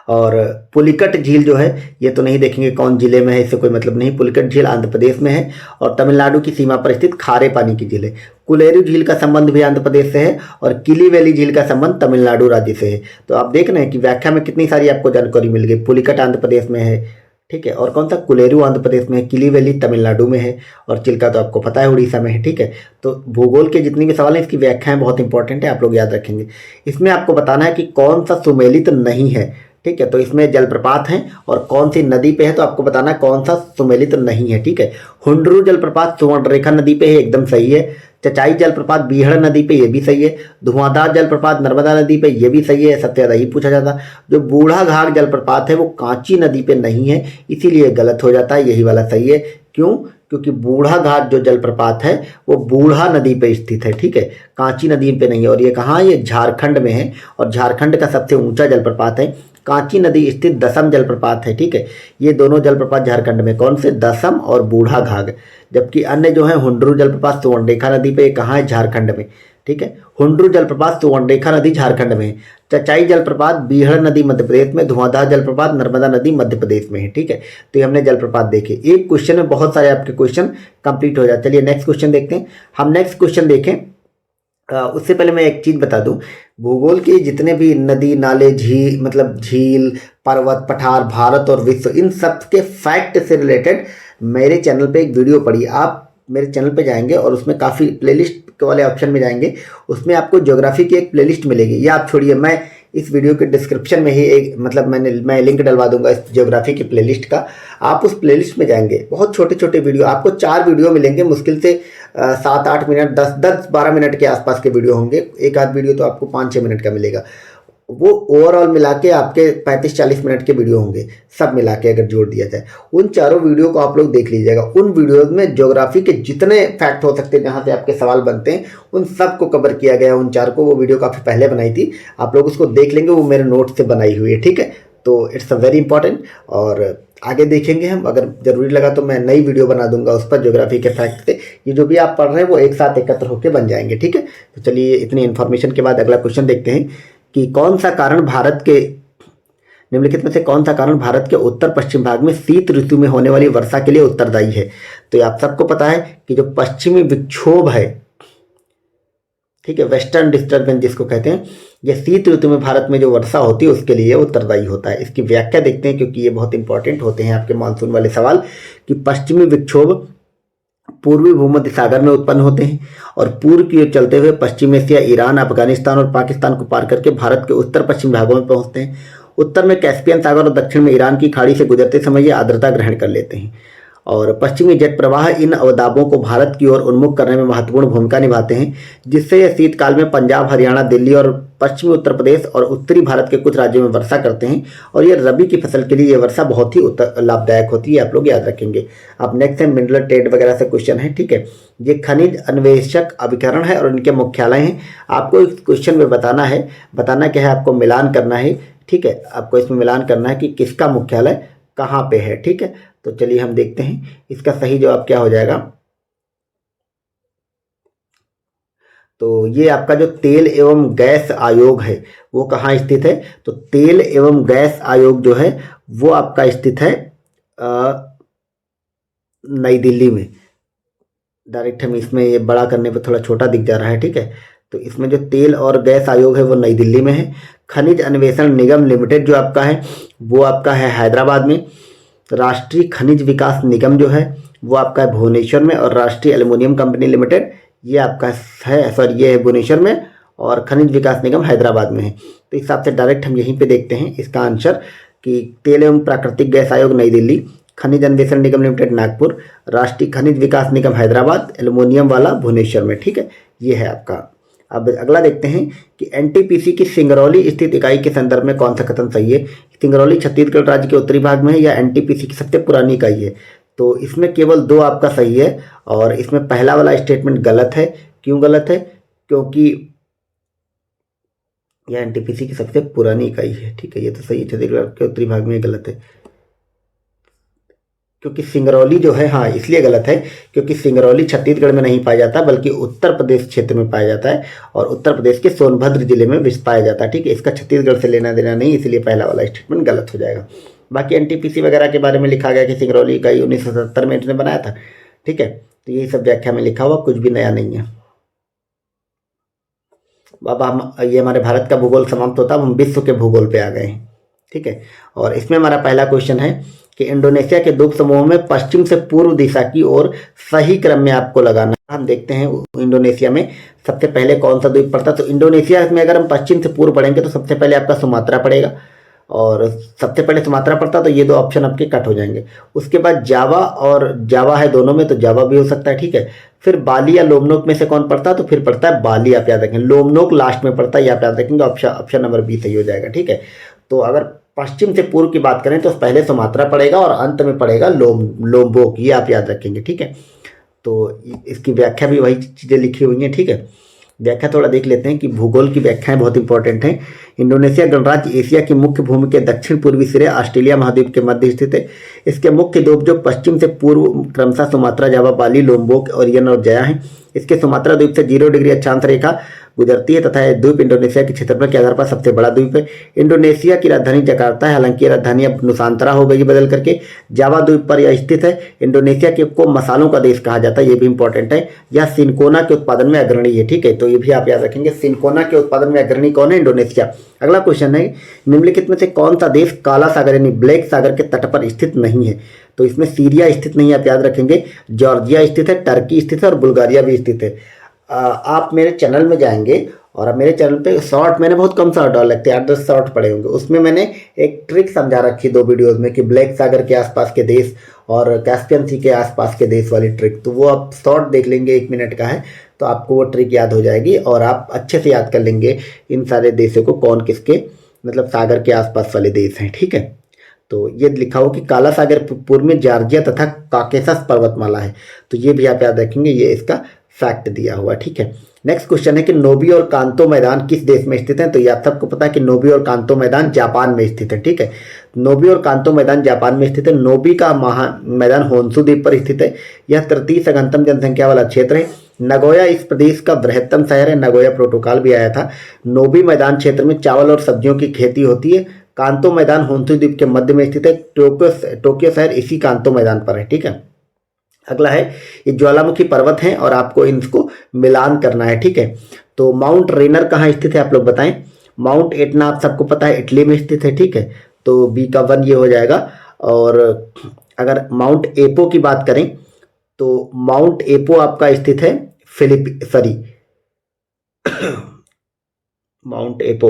और पुलिकट झील जो है ये तो नहीं देखेंगे कौन जिले में है, इससे कोई मतलब नहीं। पुलिकट झील आंध्र प्रदेश में है और तमिलनाडु की सीमा पर स्थित खारे पानी की झील है। कुलेरू झील का संबंध भी आंध्र प्रदेश से है और किली वैली झील का संबंध तमिलनाडु राज्य से है। तो आप देख रहे हैं कि व्याख्या में कितनी सारी आपको जानकारी मिल गई। पुलिकट आंध्र प्रदेश में है, ठीक है। और कौन सा, कुलेरू आंध्र प्रदेश में है, किली वैली तमिलनाडु में है और चिल्का तो आपको पता है उड़ीसा में है, ठीक है। तो भूगोल के जितनी भी सवाल हैं इसकी व्याख्याएं बहुत इंपॉर्टेंट है, आप लोग याद रखेंगे। इसमें आपको बताना है कि कौन सा सुमेलित नहीं है, ठीक है। तो इसमें जलप्रपात हैं और कौन सी नदी पे है, तो आपको बताना है कौन सा सुमेलित नहीं है, ठीक है। हुंडरू जलप्रपात सुवर्णरेखा नदी पे है, एकदम सही है। चचाई जलप्रपात बीहड़ नदी पे, ये भी सही है। धुआंधार जलप्रपात नर्मदा नदी पे, ये भी सही है, सबसे ज़्यादा ही पूछा जाता। जो बूढ़ा घाघ जलप्रपात है वो कांची नदी पे नहीं है, इसीलिए गलत हो जाता है, यही वाला सही है। क्यों? क्योंकि बूढ़ा घाट जो जलप्रपात है वो बूढ़ा नदी पे स्थित है, ठीक है, कांची नदी पे नहीं है। और ये कहाँ है? ये झारखंड में है और झारखंड का सबसे ऊंचा जलप्रपात है। कांची नदी स्थित दसम जलप्रपात है, ठीक है। ये दोनों जलप्रपात झारखंड में, कौन से? दसम और बूढ़ा घाघ। जबकि अन्य जो है हुंडरू जलप्रपात सुवर्णरेखा नदी पे, कहाँ है? झारखंड में, ठीक है। हुंडरू जलप्रपात सुवर्णरेखा नदी झारखंड में है। चचाई जलप्रपात बीहड़ नदी मध्य प्रदेश में, धुआंधार जलप्रपात नर्मदा नदी मध्य प्रदेश में है, ठीक है। तो ये हमने जलप्रपात देखे। एक क्वेश्चन में बहुत सारे आपके क्वेश्चन कंप्लीट हो जाते। चलिए नेक्स्ट क्वेश्चन देखते हैं। हम नेक्स्ट क्वेश्चन देखें उससे पहले मैं एक चीज़ बता दूं, भूगोल के जितने भी नदी नाले झील मतलब झील पर्वत पठार भारत और विश्व, इन सब के फैक्ट से रिलेटेड मेरे चैनल पे एक वीडियो पड़ी। आप मेरे चैनल पे जाएंगे और उसमें काफ़ी प्लेलिस्ट वाले ऑप्शन में जाएंगे, उसमें आपको ज्योग्राफी की एक प्लेलिस्ट मिलेगी। या आप छोड़िए, मैं इस वीडियो के डिस्क्रिप्शन में ही एक मतलब मैं लिंक डलवा दूंगा इस ज्योग्राफी की प्लेलिस्ट का। आप उस प्लेलिस्ट में जाएंगे, बहुत छोटे छोटे वीडियो, आपको 4 वीडियो मिलेंगे, मुश्किल से 7-8 मिनट 10-12 मिनट के आसपास के वीडियो होंगे। एक आध वीडियो तो आपको 5-6 मिनट का मिलेगा। वो ओवरऑल मिला के आपके 35-40 मिनट के वीडियो होंगे, सब मिला के अगर जोड़ दिया जाए। उन चारों वीडियो को आप लोग देख लीजिएगा। उन वीडियोज में ज्योग्राफी के जितने फैक्ट हो सकते हैं जहाँ से आपके सवाल बनते हैं, उन सब को कवर किया गया है। उन 4 को, वो वीडियो काफ़ी पहले बनाई थी, आप लोग उसको देख लेंगे, वो मेरे नोट से बनाई हुई है, ठीक है। तो इट्स अ वेरी इंपॉर्टेंट। और आगे देखेंगे हम, अगर ज़रूरी लगा तो मैं नई वीडियो बना दूंगा उस पर ज्योग्राफी के फैक्ट से। ये जो भी आप पढ़ रहे हैं वो एक साथ एकत्र होकर बन जाएंगे, ठीक है। तो चलिए इतनी इन्फॉर्मेशन के बाद अगला क्वेश्चन देखते हैं कि कौन सा कारण भारत के निम्नलिखित में से कौन सा कारण भारत के उत्तर पश्चिम भाग में शीत ऋतु में होने वाली वर्षा के लिए उत्तरदायी है। तो आप सबको पता है कि जो पश्चिमी विक्षोभ है, ठीक है, वेस्टर्न डिस्टर्बेंस जिसको कहते हैं, ये शीत ऋतु में भारत में जो वर्षा होती है उसके लिए उत्तरदायी होता है। इसकी व्याख्या देखते हैं क्योंकि ये बहुत इंपॉर्टेंट होते हैं आपके मानसून वाले सवाल। कि पश्चिमी विक्षोभ पूर्वी भूमध्य सागर में उत्पन्न होते हैं और पूर्व की ओर चलते हुए पश्चिम एशिया, ईरान, अफगानिस्तान और पाकिस्तान को पार करके भारत के उत्तर पश्चिम भागों में पहुंचते हैं। उत्तर में कैस्पियन सागर और दक्षिण में ईरान की खाड़ी से गुजरते समय ये आर्द्रता ग्रहण कर लेते हैं। और पश्चिमी जेट प्रवाह इन अवदाबों को भारत की ओर उन्मुख करने में महत्वपूर्ण भूमिका निभाते हैं, जिससे यह शीतकाल में पंजाब, हरियाणा, दिल्ली और पश्चिमी उत्तर प्रदेश और उत्तरी भारत के कुछ राज्यों में वर्षा करते हैं। और ये रबी की फसल के लिए ये वर्षा बहुत ही लाभदायक होती है, आप लोग याद रखेंगे। अब नेक्स्ट है मिनरल ट्रेड वगैरह से क्वेश्चन है, ठीक है। ये खनिज अन्वेषक अभिकरण है और इनके मुख्यालय हैं। आपको इस क्वेश्चन में बताना क्या है, आपको मिलान करना है, ठीक है। आपको इसमें मिलान करना है कि किसका मुख्यालय कहाँ पे है, ठीक है। तो चलिए हम देखते हैं इसका सही जवाब क्या हो जाएगा। तो ये आपका जो तेल एवं गैस आयोग है वो कहाँ स्थित है? तो तेल एवं गैस आयोग जो है वो आपका स्थित है नई दिल्ली में। डायरेक्ट हम इसमें ये बड़ा करने पर थोड़ा छोटा दिख जा रहा है, ठीक है। तो इसमें जो तेल और गैस आयोग है वो नई दिल्ली में है। खनिज अन्वेषण निगम लिमिटेड जो आपका है वो आपका है हैदराबाद में। राष्ट्रीय खनिज विकास निगम जो है वो आपका है भुवनेश्वर में। और राष्ट्रीय एल्युमिनियम कंपनी लिमिटेड ये आपका है, सॉरी ये है भुवनेश्वर में, और खनिज विकास निगम हैदराबाद में है। तो इस हिसाब से डायरेक्ट हम यहीं पे देखते हैं इसका आंसर कि तेल एवं प्राकृतिक गैस आयोग नई दिल्ली, खनिज अन्वेषण निगम लिमिटेड नागपुर, राष्ट्रीय खनिज विकास निगम हैदराबाद, एल्युमिनियम वाला भुवनेश्वर में, ठीक है। ये है आपका। अब अगला देखते हैं कि एनटीपीसी की सिंगरौली स्थित इकाई के संदर्भ में कौन सा कथन सही है। सिंगरौली छत्तीसगढ़ राज्य के उत्तरी भाग में है या एनटीपीसी की सबसे पुरानी इकाई है। तो इसमें केवल दो आपका सही है, और इसमें पहला वाला स्टेटमेंट गलत है। क्यों गलत है? क्योंकि यह एनटीपीसी की सबसे पुरानी इकाई है, ठीक है। ये तो सही है, छत्तीसगढ़ के उत्तरी भाग में गलत है। क्योंकि सिंगरौली जो है, हाँ इसलिए गलत है क्योंकि सिंगरौली छत्तीसगढ़ में नहीं पाया जाता बल्कि उत्तर प्रदेश क्षेत्र में पाया जाता है, और उत्तर प्रदेश के सोनभद्र जिले में पाया जाता है, ठीक है। इसका छत्तीसगढ़ से लेना देना नहीं, इसलिए पहला वाला स्टेटमेंट गलत हो जाएगा। बाकी एनटीपीसी वगैरह के बारे में लिखा गया कि सिंगरौली इकाई 1970 में इसने बनाया था, ठीक है। तो यही सब व्याख्या में लिखा हुआ, कुछ भी नया नहीं है। अब हम ये हमारे भारत का भूगोल समाप्त होता है, अब हम विश्व के भूगोल पे आ गए हैं, ठीक है। और इसमें हमारा पहला क्वेश्चन है कि इंडोनेशिया के द्वीप समूह में पश्चिम से पूर्व दिशा की ओर सही क्रम में आपको लगाना है। हम देखते हैं इंडोनेशिया में सबसे पहले कौन सा द्वीप पड़ता है। तो इंडोनेशिया में अगर हम पश्चिम से पूर्व पढ़ेंगे तो सबसे पहले आपका सुमात्रा पड़ेगा, और सबसे पहले सुमात्रा पड़ता तो ये दो ऑप्शन आपके कट हो जाएंगे। उसके बाद जावा, और जावा है दोनों में तो जावा भी हो सकता है, ठीक है। फिर बाली या लोमनोक में से कौन पड़ता है? तो फिर पड़ता है बाली, आप याद रखेंगे। लोमनोक लास्ट में पड़ता है, ये आप याद रखेंगे। ऑप्शन नंबर बी सही हो जाएगा, ठीक है। तो अगर पश्चिम से पूर्व की बात करें तो पहले सुमात्रा पड़ेगा और अंत में पड़ेगा लोम्बोक, ये आप याद रखेंगे, ठीक है। तो इसकी व्याख्या भी वही चीज़ें लिखी हुई हैं, ठीक है। व्याख्या थोड़ा देख लेते हैं कि भूगोल की व्याख्याएं बहुत इंपॉर्टेंट हैं। इंडोनेशिया गणराज्य एशिया की मुख्य भूमि के दक्षिण पूर्वी सिरे ऑस्ट्रेलिया महाद्वीप के मध्य स्थित है। इसके मुख्य द्वीप जो पश्चिम से पूर्व क्रमशः सुमात्रा, जावा, बाली, लोम्बोक, ओरियन और जया हैं। इसके सुमात्रा द्वीप से 0 डिग्री अक्षांश रेखा गुजरती है तथा यह द्वीप इंडोनेशिया के क्षेत्रफल के आधार पर सबसे बड़ा द्वीप है। इंडोनेशिया की राजधानी जकार्ता है, हालांकि राजधानी अब नुसांतरा हो गई बदल करके। जावा द्वीप पर यह स्थित है। इंडोनेशिया के को मसालों का देश कहा जाता है, ये भी इंपॉर्टेंट है। यह सिनकोना के उत्पादन में अग्रणी है, ठीक है। तो ये भी आप याद रखेंगे, सिनकोना के उत्पादन में अग्रणी कौन है? इंडोनेशिया। अगला क्वेश्चन है, निम्नलिखित में से कौन सा देश काला सागर यानी ब्लैक सागर के तट पर स्थित नहीं है? तो इसमें सीरिया स्थित नहीं है, आप याद रखेंगे। जॉर्जिया स्थित है, टर्की स्थित है और बुल्गारिया भी स्थित है। आप मेरे चैनल में जाएंगे और अब मेरे चैनल पे शॉर्ट मैंने बहुत कम शॉर्ट डाल लगते हैं, 8-10 शॉर्ट पड़े होंगे। उसमें मैंने एक ट्रिक समझा रखी 2 वीडियोस में कि ब्लैक सागर के आसपास के देश और कैस्पियन सी के आसपास के देश वाली ट्रिक। तो वो आप शॉर्ट देख लेंगे, 1 मिनट का है, तो आपको वो ट्रिक याद हो जाएगी और आप अच्छे से याद कर लेंगे इन सारे देशों को, कौन किसके मतलब सागर के आसपास वाले देश हैं, ठीक है। तो ये लिखा हो कि काला सागर पूर्व में जॉर्जिया तथा काकेशस पर्वतमाला है, तो ये भी आप याद रखेंगे, ये इसका फैक्ट दिया हुआ, ठीक है। नेक्स्ट क्वेश्चन है कि नोबी और कांतो मैदान किस देश में स्थित हैं? तो ये आप सबको पता है कि नोबी और कांतो मैदान जापान में स्थित है, ठीक है। नोबी और कांतो मैदान जापान में स्थित है। नोबी का मैदान होन्शु द्वीप पर स्थित है। यह तृतीय सघनतम जनसंख्या वाला क्षेत्र है। नगोया इस प्रदेश का बृहत्तम शहर है, नगोया प्रोटोकॉल भी आया था। नोबी मैदान क्षेत्र में चावल और सब्जियों की खेती होती है। कांतो मैदान होन्शु द्वीप के मध्य में स्थित है। टोक्यो शहर इसी कांतो मैदान पर है, ठीक है। अगला है, ये ज्वालामुखी पर्वत हैं और आपको इनको मिलान करना है, ठीक है। तो माउंट रेनर कहाँ स्थित है आप लोग बताएं। माउंट एटना आप सबको पता है इटली में स्थित है, ठीक है। तो बी का 1 ये हो जाएगा। और अगर माउंट एपो की बात करें तो माउंट एपो आपका स्थित है माउंट एपो,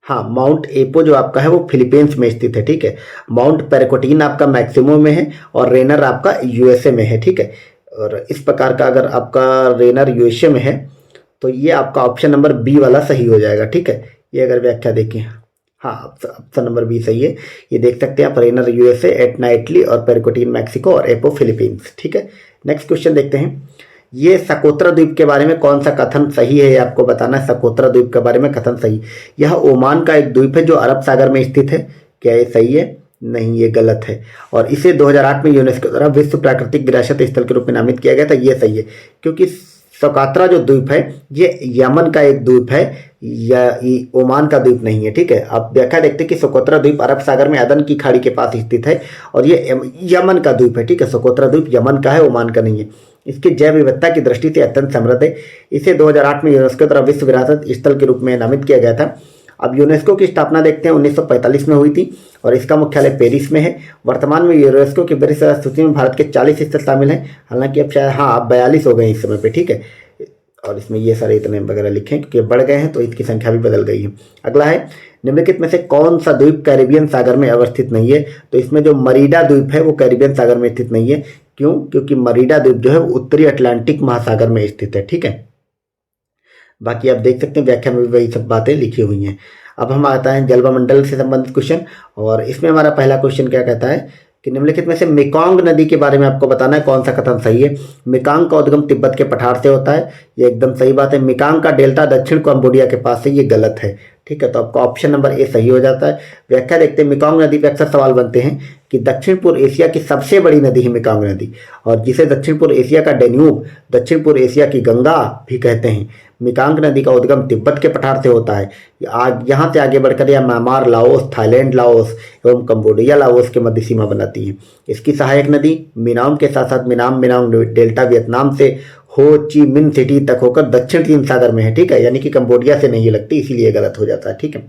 हाँ माउंट एपो जो आपका है वो फिलीपींस में स्थित है, ठीक है। माउंट पेरिकोटीन आपका मैक्सिमो में है और रेनर आपका यूएसए में है, ठीक है। और इस प्रकार का अगर आपका रेनर यूएसए में है तो ये आपका ऑप्शन नंबर बी वाला सही हो जाएगा, ठीक है। ये अगर व्याख्या देखें, हाँ ऑप्शन नंबर बी सही है। ये देख सकते हैं आप, रेनर यूएसए, एटना इटली और पेरिकोटीन मैक्सिको और एपो फिलीपींस, ठीक है। नेक्स्ट क्वेश्चन देखते हैं, ये सकोत्रा द्वीप के बारे में कौन सा कथन सही है, ये आपको बताना है। सकोत्रा द्वीप के बारे में कथन सही, यह ओमान का एक द्वीप है जो अरब सागर में स्थित है। क्या ये सही है? नहीं, ये गलत है। और इसे 2008 में यूनेस्को द्वारा विश्व प्राकृतिक विरासत स्थल के रूप में नामित किया गया था, ये सही है। क्योंकि सोकोत्रा जो द्वीप है ये यमन का एक द्वीप है, या ये ओमान का द्वीप नहीं है। ठीक है, आप व्याख्या देखते हैं कि सोकोत्रा द्वीप अरब सागर में अदन की खाड़ी के पास स्थित है और ये यमन का द्वीप है। ठीक है, सोकोत्रा द्वीप यमन का है, ओमान का नहीं है। इसकी जैव विविधता की दृष्टि से अत्यंत समृद्ध है। इसे 2008 में यूनेस्को द्वारा विश्व विरासत स्थल के रूप में नामित किया गया था। अब यूनेस्को की स्थापना देखते हैं 1945 में हुई थी और इसका मुख्यालय पेरिस में है। वर्तमान में यूनेस्को की बड़ी सूची में भारत के 40 स्थल शामिल हैं, हालांकि अब शायद अब 42 हो गए इस समय पे। ठीक है, और इसमें ये सारे इतने वगैरह लिखे हैं क्योंकि बढ़ गए हैं तो इसकी संख्या भी बदल गई है। अगला है, निम्नलिखित में से कौन सा द्वीप कैरिबियन सागर में अवस्थित नहीं है? तो इसमें जो मरीडा द्वीप है वो कैरिबियन सागर में स्थित नहीं है। क्यों? क्योंकि मरीडा द्वीप जो है उत्तरी अटलांटिक महासागर में स्थित है। ठीक है, बाकी आप देख सकते हैं व्याख्या में भी वही सब बातें लिखी हुई हैं। अब हम आता है जलवायुमंडल से संबंधित क्वेश्चन, और इसमें हमारा पहला क्वेश्चन क्या कहता है कि निम्नलिखित में से मेकोंग नदी के बारे में आपको बताना है कौन सा कथन सही है। मेकोंग का उद्गम तिब्बत के पठार से होता है, ये एकदम सही बात है। मेकोंग का डेल्टा दक्षिण कंबोडिया के पास है, ये गलत है। ठीक है, तो आपका ऑप्शन नंबर ए सही हो जाता है। व्याख्या देखते हैं, मेकोंग नदी पर अक्सर सवाल बनते हैं कि दक्षिण पूर्व एशिया की सबसे बड़ी नदी है मेकोंग नदी, और जिसे दक्षिण पूर्व एशिया का डेन्यूब, दक्षिण पूर्व एशिया की गंगा भी कहते हैं। मेकोंग नदी का उद्गम तिब्बत के पठार से होता है। यहाँ से आगे बढ़कर यह म्यांमार, लाओस, थाईलैंड, लाओस एवं कंबोडिया, लाओस के मध्य सीमा बनाती है। इसकी सहायक नदी मिनाम के साथ साथ मिनाम डेल्टा वियतनाम से हो ची मिन सिटी तक होकर दक्षिण चीन सागर में है। ठीक है, यानी कि कंबोडिया से नहीं लगती, इसीलिए गलत हो जाता है। ठीक है,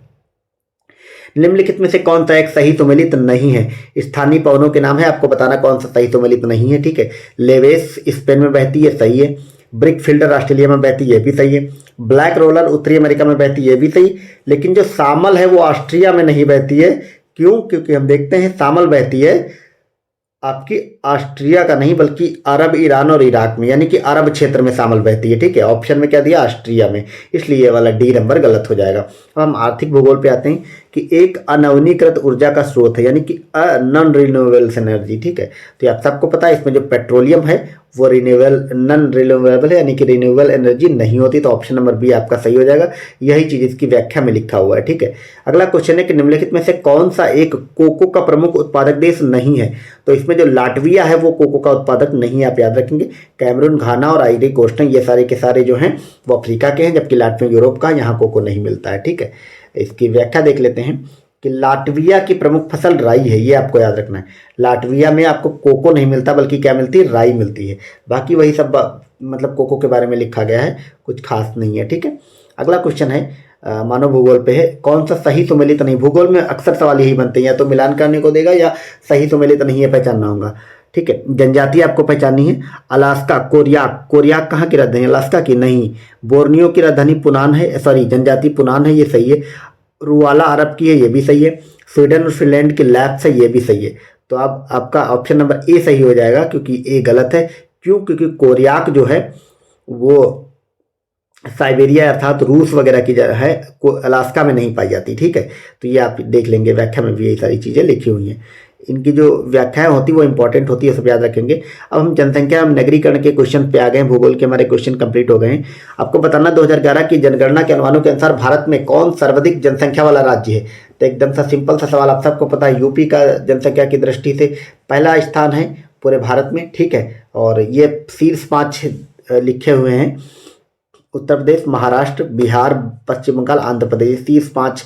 निम्नलिखित में से कौन सा एक सही सुमेलित नहीं है? स्थानीय पवनों के नाम है, आपको बताना कौन सा सही सुमेलित नहीं है। ठीक है, लेवेस स्पेन में बहती है, सही है। ब्रिक फिल्डर ऑस्ट्रेलिया में बहती है, ये भी सही है। ब्लैक रोलर उत्तरी अमेरिका में बहती है, ये भी सही। लेकिन जो सामल है वो ऑस्ट्रिया में नहीं बहती है। क्यों? क्योंकि हम देखते हैं सामल बहती है आपकी ऑस्ट्रिया का नहीं बल्कि अरब, ईरान और इराक में, यानी कि अरब क्षेत्र में सामल बहती है। ठीक है, ऑप्शन में क्या दिया? ऑस्ट्रिया में, इसलिए ये वाला डी नंबर गलत हो जाएगा। अब हम आर्थिक भूगोल पे आते हैं कि एक अनवनीकृत ऊर्जा का स्रोत है, यानी कि नॉन रिन्यूएबल एनर्जी। ठीक है, तो ये आप सबको पता है, इसमें जो पेट्रोलियम है वो नॉन रिन्यूएबल है, यानी कि रिन्यूएबल एनर्जी नहीं होती, तो ऑप्शन नंबर बी आपका सही हो जाएगा। यही चीज इसकी व्याख्या में लिखा हुआ है। ठीक है, अगला क्वेश्चन है कि निम्नलिखित में से कौन सा एक कोको का प्रमुख उत्पादक देश नहीं है? तो इसमें जो लाटविया है वो कोको का उत्पादक नहीं है, आप याद रखेंगे। कैमरून, घाना और आइवरी कोस्ट ये सारे के सारे जो हैं वो अफ्रीका के हैं, जबकि लाटविया यूरोप का, यहाँ कोको नहीं मिलता है। ठीक है, इसकी व्याख्या देख लेते हैं कि लाटविया की प्रमुख फसल राई है, ये आपको याद रखना है। लाटविया में आपको कोको नहीं मिलता बल्कि क्या मिलती है? राई मिलती है। बाकी वही सब मतलब कोको के बारे में लिखा गया है, कुछ खास नहीं है। ठीक है, अगला क्वेश्चन है मानव भूगोल पे है, कौन सा सही सुमेलित नहीं? भूगोल में अक्सर सवाल यही बनते हैं, या तो मिलान करने को देगा या सही सुमेलित नहीं है पहचानना होगा। ठीक है, जनजाति आपको पहचाननी है। अलास्का, कोरियाक कहाँ की राजधानी? अलास्का की नहीं, बोर्नियो की राजधानी पुनान है, सॉरी जनजाति पुनान है, ये सही है। रुवाला अरब की है, ये भी सही है। स्वीडन और फिनलैंड की लैप्स है, ये भी सही है। तो अब आपका ऑप्शन नंबर ए सही हो जाएगा, क्योंकि ए गलत है। क्यों? क्योंकि कोरियाक जो है वो साइबेरिया अर्थात रूस वगैरह की जगह है, अलास्का में नहीं पाई जाती। ठीक है, तो ये आप देख लेंगे, व्याख्या में भी यही सारी चीज़ें लिखी हुई हैं। इनकी जो व्याख्याएं होती वो इंपॉर्टेंट होती है, सब याद रखेंगे। अब हम जनसंख्या एवं नगरीकरण के क्वेश्चन पे आ गए हैं। भूगोल के हमारे क्वेश्चन कंप्लीट हो गए हैं। आपको बताना 2011 की जनगणना के अनुमानों के अनुसार भारत में कौन सर्वाधिक जनसंख्या वाला राज्य है? तो एकदम सा सिंपल सा सवाल, आप सबको पता है, यूपी का जनसंख्या की दृष्टि से पहला स्थान है पूरे भारत में। ठीक है, और ये शीर्ष 5 लिखे हुए हैं, उत्तर प्रदेश, महाराष्ट्र, बिहार, पश्चिम बंगाल, आंध्र प्रदेश, 5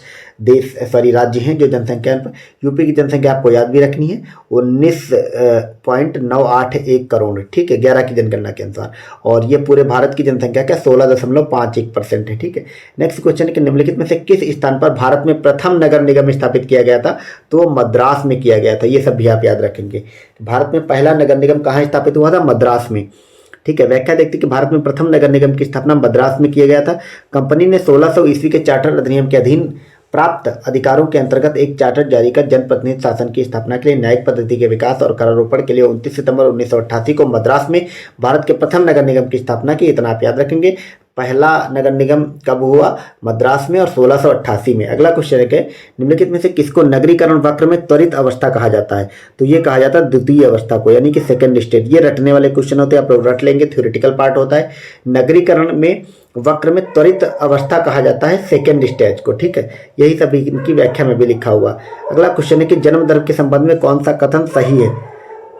राज्य हैं जो जनसंख्या। यूपी की जनसंख्या आपको याद भी रखनी है, 19.981 करोड़। ठीक है, 11 की जनगणना के अनुसार, और ये पूरे भारत की जनसंख्या का 16.51% है। ठीक है, नेक्स्ट क्वेश्चन है कि निम्नलिखित में से किस स्थान पर भारत में प्रथम नगर निगम स्थापित किया गया था? तो वो मद्रास में किया गया था, ये सब भी आप याद रखेंगे। भारत में पहला नगर निगम कहाँ स्थापित हुआ था? मद्रास में। ठीक है, व्याख्या देखते कि भारत में प्रथम नगर निगम की स्थापना मद्रास में किया गया था। कंपनी ने 1600 ईस्वी के चार्टर अधिनियम के अधीन प्राप्त अधिकारों के अंतर्गत एक चार्टर जारी कर जनप्रतिनिधि शासन की स्थापना के लिए न्यायिक पद्धति के विकास और करारोपण के लिए 29 सितंबर 1988 को मद्रास में भारत के प्रथम नगर निगम की स्थापना की। इतना आप याद रखेंगे। पहला नगर निगम कब हुआ? मद्रास में, और 1688 में। अगला क्वेश्चन है कि निम्नलिखित में से किसको नगरीकरण वक्र में त्वरित अवस्था कहा जाता है? तो ये कहा जाता है द्वितीय अवस्था को, यानी कि सेकंड स्टेज। ये रटने वाले क्वेश्चन होते हैं, आप लोग रट लेंगे, थ्योरेटिकल पार्ट होता है। नगरीकरण में वक्र में त्वरित अवस्था कहा जाता है सेकेंड स्टेज को। ठीक है, यही सब इनकी व्याख्या में भी लिखा हुआ। अगला क्वेश्चन है कि जन्म दर के संबंध में कौन सा कथन सही है?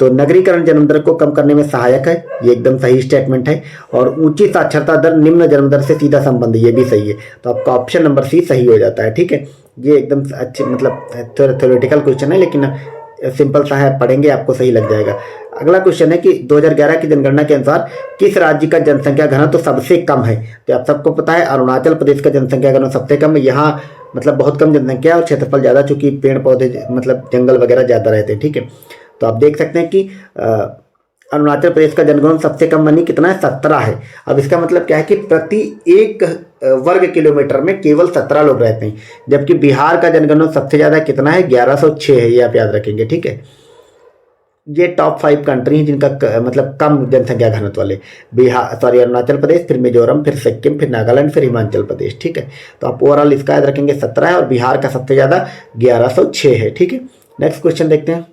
तो नगरीकरण जन्म दर को कम करने में सहायक है, ये एकदम सही स्टेटमेंट है। और ऊंची साक्षरता दर निम्न जन्म दर से सीधा संबंध, ये भी सही है। तो आपका ऑप्शन नंबर सी सही हो जाता है, ठीक है। ये एकदम अच्छे मतलब थ्योरेटिकल क्वेश्चन है, लेकिन सिंपल सा है, पढ़ेंगे आपको सही लग जाएगा। अगला क्वेश्चन है कि 2011 की जनगणना के अनुसार किस राज्य का जनसंख्या घनत्व तो सबसे कम है? तो आप सबको पता है अरुणाचल प्रदेश का जनसंख्या घनत्व सबसे कम है। यहाँ मतलब बहुत कम जनसंख्या और क्षेत्रफल ज़्यादा, चूंकि पेड़ पौधे मतलब जंगल वगैरह ज़्यादा रहते हैं, ठीक है। तो आप देख सकते हैं कि अरुणाचल प्रदेश का जनगणना सबसे कम मनी कितना है, 17 है। अब इसका मतलब क्या है कि प्रति 1 वर्ग किलोमीटर में केवल 17 लोग रहते हैं, जबकि बिहार का जनगणना सबसे ज़्यादा कितना है, 1106 है। ये आप याद रखेंगे, ठीक है। ये टॉप 5 कंट्री हैं जिनका मतलब कम जनसंख्या घनत्व वाले, अरुणाचल प्रदेश, फिर मिजोरम, फिर सिक्किम, फिर नागालैंड, फिर हिमाचल प्रदेश, ठीक है। तो आप ओवरऑल इसका याद रखेंगे 17 है, और बिहार का सबसे ज़्यादा 1106 है, ठीक है। नेक्स्ट क्वेश्चन देखते हैं।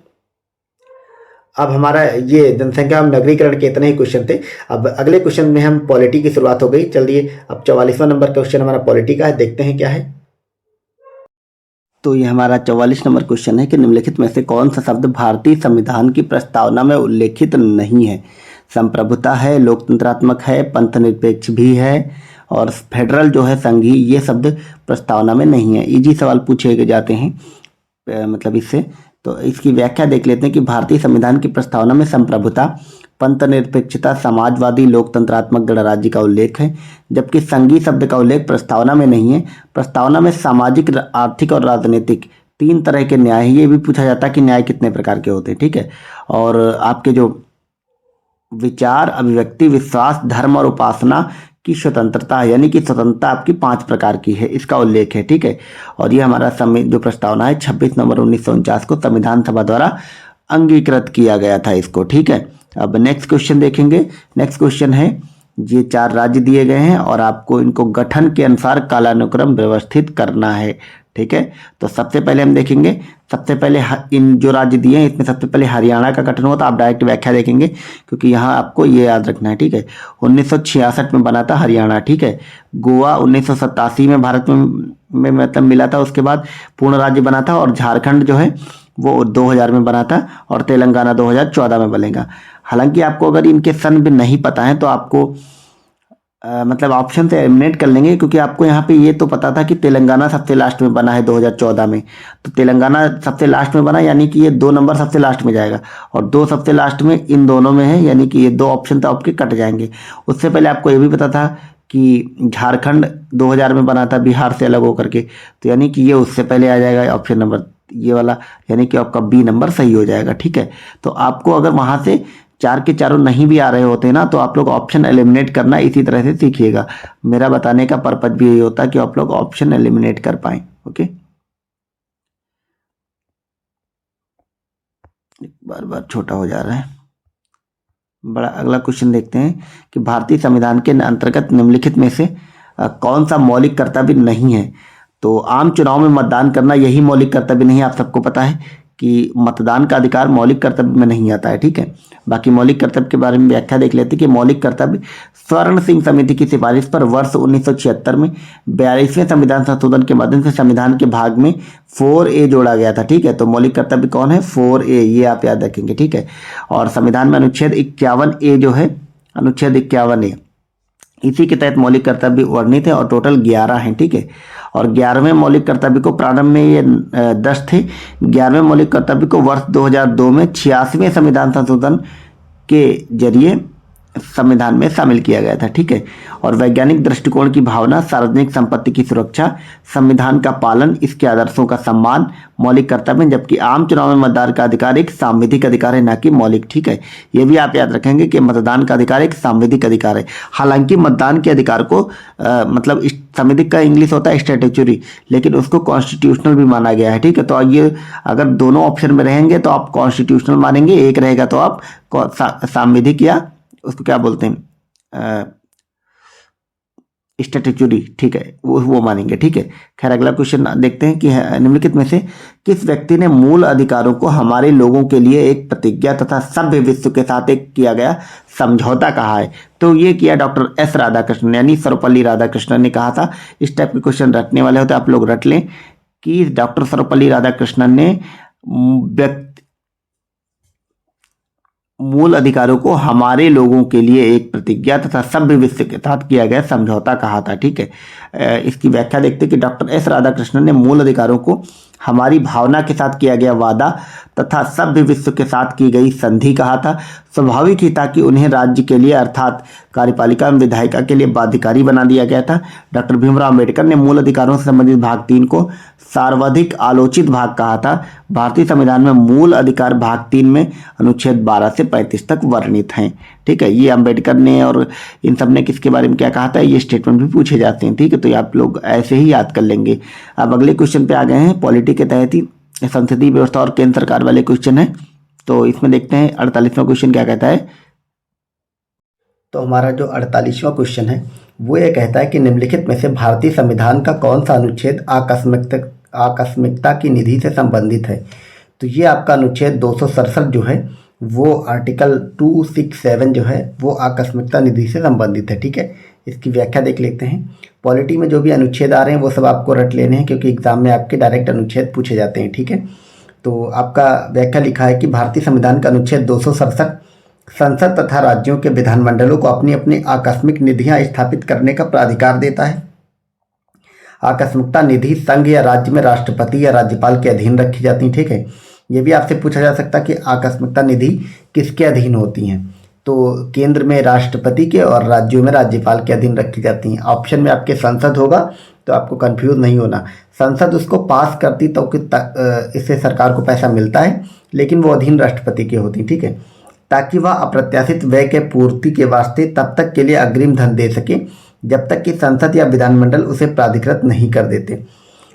अब हमारा ये जनसंख्या और नगरीकरण के इतने ही क्वेश्चन थे। अब अगले क्वेश्चन में हम पॉलिटी की शुरुआत हो गई। चलिए अब 44वां नंबर क्वेश्चन हमारा पॉलिटी का है, देखते हैं क्या है। तो ये हमारा 44 नंबर क्वेश्चन है कि निम्नलिखित में से कौन सा शब्द भारतीय संविधान की प्रस्तावना में उल्लेखित नहीं है? संप्रभुता है, लोकतंत्रात्मक है, पंथ निरपेक्ष भी है, और फेडरल जो है संघीय, ये शब्द प्रस्तावना में नहीं है। इजी सवाल पूछे जाते हैं मतलब इससे। तो इसकी व्याख्या देख लेते हैं कि भारतीय संविधान की प्रस्तावना में संप्रभुता, पंथ निरपेक्षता, समाजवादी, लोकतंत्रात्मक गणराज्य का उल्लेख है, जबकि संघीय शब्द का उल्लेख प्रस्तावना में नहीं है। प्रस्तावना में सामाजिक, आर्थिक और राजनीतिक 3 तरह के न्याय है। ये भी पूछा जाता है कि न्याय कितने प्रकार के होते हैं, ठीक है। और आपके जो विचार, अभिव्यक्ति, विश्वास, धर्म और उपासना की स्वतंत्रता है, यानी कि स्वतंत्रता आपकी 5 प्रकार की है, इसका उल्लेख है, ठीक है। और ये हमारा जो प्रस्तावना है 26 नवंबर 1949 को संविधान सभा द्वारा अंगीकृत किया गया था इसको, ठीक है। अब नेक्स्ट क्वेश्चन देखेंगे। नेक्स्ट क्वेश्चन है, ये 4 राज्य दिए गए हैं और आपको इनको गठन के अनुसार कालानुक्रम व्यवस्थित करना है, ठीक है। तो सबसे पहले हम देखेंगे, सबसे पहले इन जो राज्य दिए हैं इसमें सबसे पहले हरियाणा का गठन हुआ था। आप डायरेक्ट व्याख्या देखेंगे क्योंकि यहाँ आपको ये याद रखना है, ठीक है। 1966 में बना था हरियाणा, ठीक है। गोवा 1987 में भारत में मतलब मिला था, उसके बाद पूर्ण राज्य बना था। और झारखंड जो है वो 2000 में बना था, और तेलंगाना 2014 में बनेगा। हालांकि आपको अगर इनके सन भी नहीं पता है तो आपको मतलब ऑप्शन से एलिमिनेट कर लेंगे, क्योंकि आपको यहाँ पे ये तो पता था कि तेलंगाना सबसे लास्ट में बना है 2014 में। तो तेलंगाना सबसे लास्ट में बना, यानी कि ये 2 नंबर सबसे लास्ट में जाएगा, और 2 सबसे लास्ट में इन दोनों में है, यानी कि ये 2 ऑप्शन तो आपके कट जाएंगे। उससे पहले आपको ये भी पता था कि झारखंड 2000 में बना था बिहार से अलग होकर के, तो यानी कि ये उससे पहले आ जाएगा ऑप्शन नंबर ये वाला, यानी कि आपका बी नंबर सही हो जाएगा, ठीक है। तो आपको अगर वहां से 4 के चारों नहीं भी आ रहे होते ना, तो आप लोग ऑप्शन एलिमिनेट करना इसी तरह से सीखिएगा। मेरा बताने का पर्पज भी यही होता है कि आप लोग ऑप्शन एलिमिनेट कर पाए, ओके। बार बार छोटा हो जा रहा है बड़ा। अगला क्वेश्चन देखते हैं कि भारतीय संविधान के अंतर्गत निम्नलिखित में से कौन सा मौलिक कर्तव्य नहीं है? तो आम चुनाव में मतदान करना, यही मौलिक कर्तव्य नहीं है। आप सबको पता है कि मतदान का अधिकार मौलिक कर्तव्य में नहीं आता है, ठीक है। बाकी मौलिक कर्तव्य के बारे में व्याख्या देख लेते हैं कि मौलिक कर्तव्य स्वर्ण सिंह समिति की सिफारिश पर वर्ष 1976 में 42वें संविधान संशोधन के माध्यम से संविधान के भाग में 4A जोड़ा गया था, ठीक है। तो मौलिक कर्तव्य कौन है? 4A, ये आप याद रखेंगे, ठीक है। और संविधान में अनुच्छेद 51A जो है, अनुच्छेद 51A, इसी के तहत मौलिक कर्तव्य वर्णित है, और टोटल 11 हैं, ठीक है। और 11वें मौलिक कर्तव्य को प्रारंभ में ये 10 थे। 11वें मौलिक कर्तव्य को वर्ष 2002 में 86वें संविधान संशोधन के जरिए संविधान में शामिल किया गया था, ठीक है। और वैज्ञानिक दृष्टिकोण की भावना, सार्वजनिक संपत्ति की सुरक्षा, संविधान का पालन, इसके आदर्शों का सम्मान मौलिक कर्तव्य, जबकि आम चुनाव में मतदान का अधिकार एक सांविधिक अधिकार है, ना कि मौलिक, ठीक है। ये भी आप याद रखेंगे कि मतदान का अधिकार एक सांविधिक अधिकार है। हालांकि मतदान के अधिकार को मतलब सांविधिक का इंग्लिश होता है स्टैट्यूटरी, लेकिन उसको कॉन्स्टिट्यूशनल भी माना गया है, ठीक है। तो ये अगर दोनों ऑप्शन में रहेंगे तो आप कॉन्स्टिट्यूशनल मानेंगे, एक रहेगा तो आप सांविधिक या उसको क्या बोलते हैं स्टैट्यूटरी, ठीक है, वो मानेंगे, ठीक है। खैर अगला क्वेश्चन देखते हैं कि निम्नलिखित में से किस व्यक्ति ने मूल अधिकारों को हमारे लोगों के लिए एक प्रतिज्ञा तथा सभ्य विश्व के साथ एक किया गया समझौता कहा है? तो ये किया डॉक्टर एस राधाकृष्णन, यानी सर्वपल्ली राधाकृष्णन ने कहा था। इस टाइप के क्वेश्चन रटने वाले होते, आप लोग रट लें कि डॉक्टर सर्वपल्ली राधाकृष्णन ने मूल अधिकारों को हमारे लोगों के लिए एक प्रतिज्ञा तथा सभ्य विश्व के साथ किया गया समझौता कहा था। ठीक है, इसकी व्याख्या देखते हैं कि डॉक्टर एस राधाकृष्णन ने मूल अधिकारों को हमारी भावना के साथ किया गया वादा तथा सभ्य विश्व के साथ की गई संधि कहा था। स्वाभाविक ही था कि उन्हें राज्य के लिए अर्थात कार्यपालिका एवं विधायिका के लिए बाध्यकारी बना दिया गया था। डॉक्टर भीमराव अम्बेडकर ने मूल अधिकारों से संबंधित भाग 3 को सर्वाधिक आलोचित भाग कहा था। भारतीय संविधान में मूल अधिकार भाग 3 में अनुच्छेद 12 से 35 तक वर्णित हैं। ठीक है, ये अम्बेडकर ने और इन सब ने किसके बारे में क्या कहा था, ये स्टेटमेंट भी पूछे जाते हैं। ठीक है, तो ये आप लोग ऐसे ही याद कर लेंगे। अब अगले क्वेश्चन पे आ गए हैं। पॉलिटी के तहत ही संसदीय व्यवस्था और केंद्र सरकार वाले क्वेश्चन है। तो इसमें देखते हैं 48वां क्वेश्चन क्या कहता है। तो हमारा जो 48वां क्वेश्चन है वो ये कहता है कि निम्नलिखित में से भारतीय संविधान का कौन सा अनुच्छेद आकस्मिकता की निधि से संबंधित है। तो ये आपका अनुच्छेद 267 जो है वो आर्टिकल 267 जो है वो आकस्मिकता निधि से संबंधित है। ठीक है, इसकी व्याख्या देख लेते हैं। पॉलिटी में जो भी अनुच्छेद आ रहे हैं वो सब आपको रट लेने हैं, क्योंकि एग्जाम में आपके डायरेक्ट अनुच्छेद पूछे जाते हैं। ठीक है, तो आपका व्याख्या लिखा है कि भारतीय संविधान का अनुच्छेद 267 संसद तथा राज्यों के विधानमंडलों को अपनी अपनी आकस्मिक निधियां स्थापित करने का प्राधिकार देता है। आकस्मिकता निधि संघ या राज्य में राष्ट्रपति या राज्यपाल के अधीन रखी जाती है। ठीक है, ये भी आपसे पूछा जा सकता है कि आकस्मिकता निधि किसके अधीन होती हैं। तो केंद्र में राष्ट्रपति के और राज्यों में राज्यपाल के अधीन रखी जाती हैं। ऑप्शन में आपके संसद होगा, तो आपको कंफ्यूज नहीं होना। संसद उसको पास करती तो इससे सरकार को पैसा मिलता है, लेकिन वो अधीन राष्ट्रपति की होती। ठीक है, ताकि वह अप्रत्याशित व्यय के पूर्ति के वास्ते तब तक के लिए अग्रिम धन दे सके जब तक कि संसद या विधानमंडल उसे प्राधिकृत नहीं कर देते।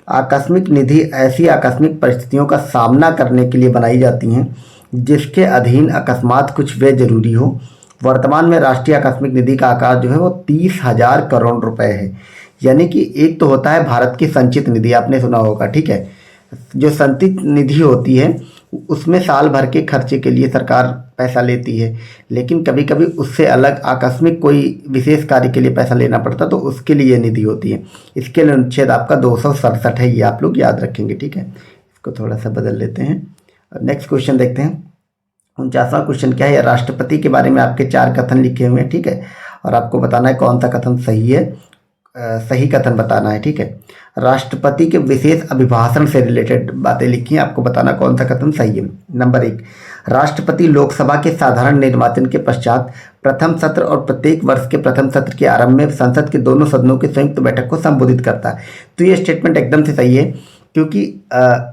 आकस्मिक निधि ऐसी आकस्मिक परिस्थितियों का सामना करने के लिए बनाई जाती हैं जिसके अधीन अकस्मात कुछ व्यय जरूरी हो। वर्तमान में राष्ट्रीय आकस्मिक निधि का आकार जो है वो 30,000 करोड़ रुपए है। यानी कि एक तो होता है भारत की संचित निधि, आपने सुना होगा। ठीक है, जो संचित निधि होती है उसमें साल भर के खर्चे के लिए सरकार पैसा लेती है, लेकिन कभी कभी उससे अलग आकस्मिक कोई विशेष कार्य के लिए पैसा लेना पड़ता तो उसके लिए ये निधि होती है। इसके लिए अनुच्छेद आपका 267 है, ये आप लोग याद रखेंगे। ठीक है, इसको थोड़ा सा बदल लेते हैं। नेक्स्ट क्वेश्चन देखते हैं। 49वां क्वेश्चन क्या है। राष्ट्रपति के बारे में आपके 4 कथन लिखे हुए हैं। ठीक है, और आपको बताना है कौन सा कथन सही है, सही कथन बताना है। ठीक है, राष्ट्रपति के विशेष अभिभाषण से रिलेटेड बातें लिखी हैं, आपको बताना कौन सा कथन सही है। नंबर 1, राष्ट्रपति लोकसभा के साधारण निर्वाचन के पश्चात प्रथम सत्र और प्रत्येक वर्ष के प्रथम सत्र के आरंभ में संसद के दोनों सदनों की संयुक्त बैठक को संबोधित करता है। तो ये स्टेटमेंट एकदम से सही है, क्योंकि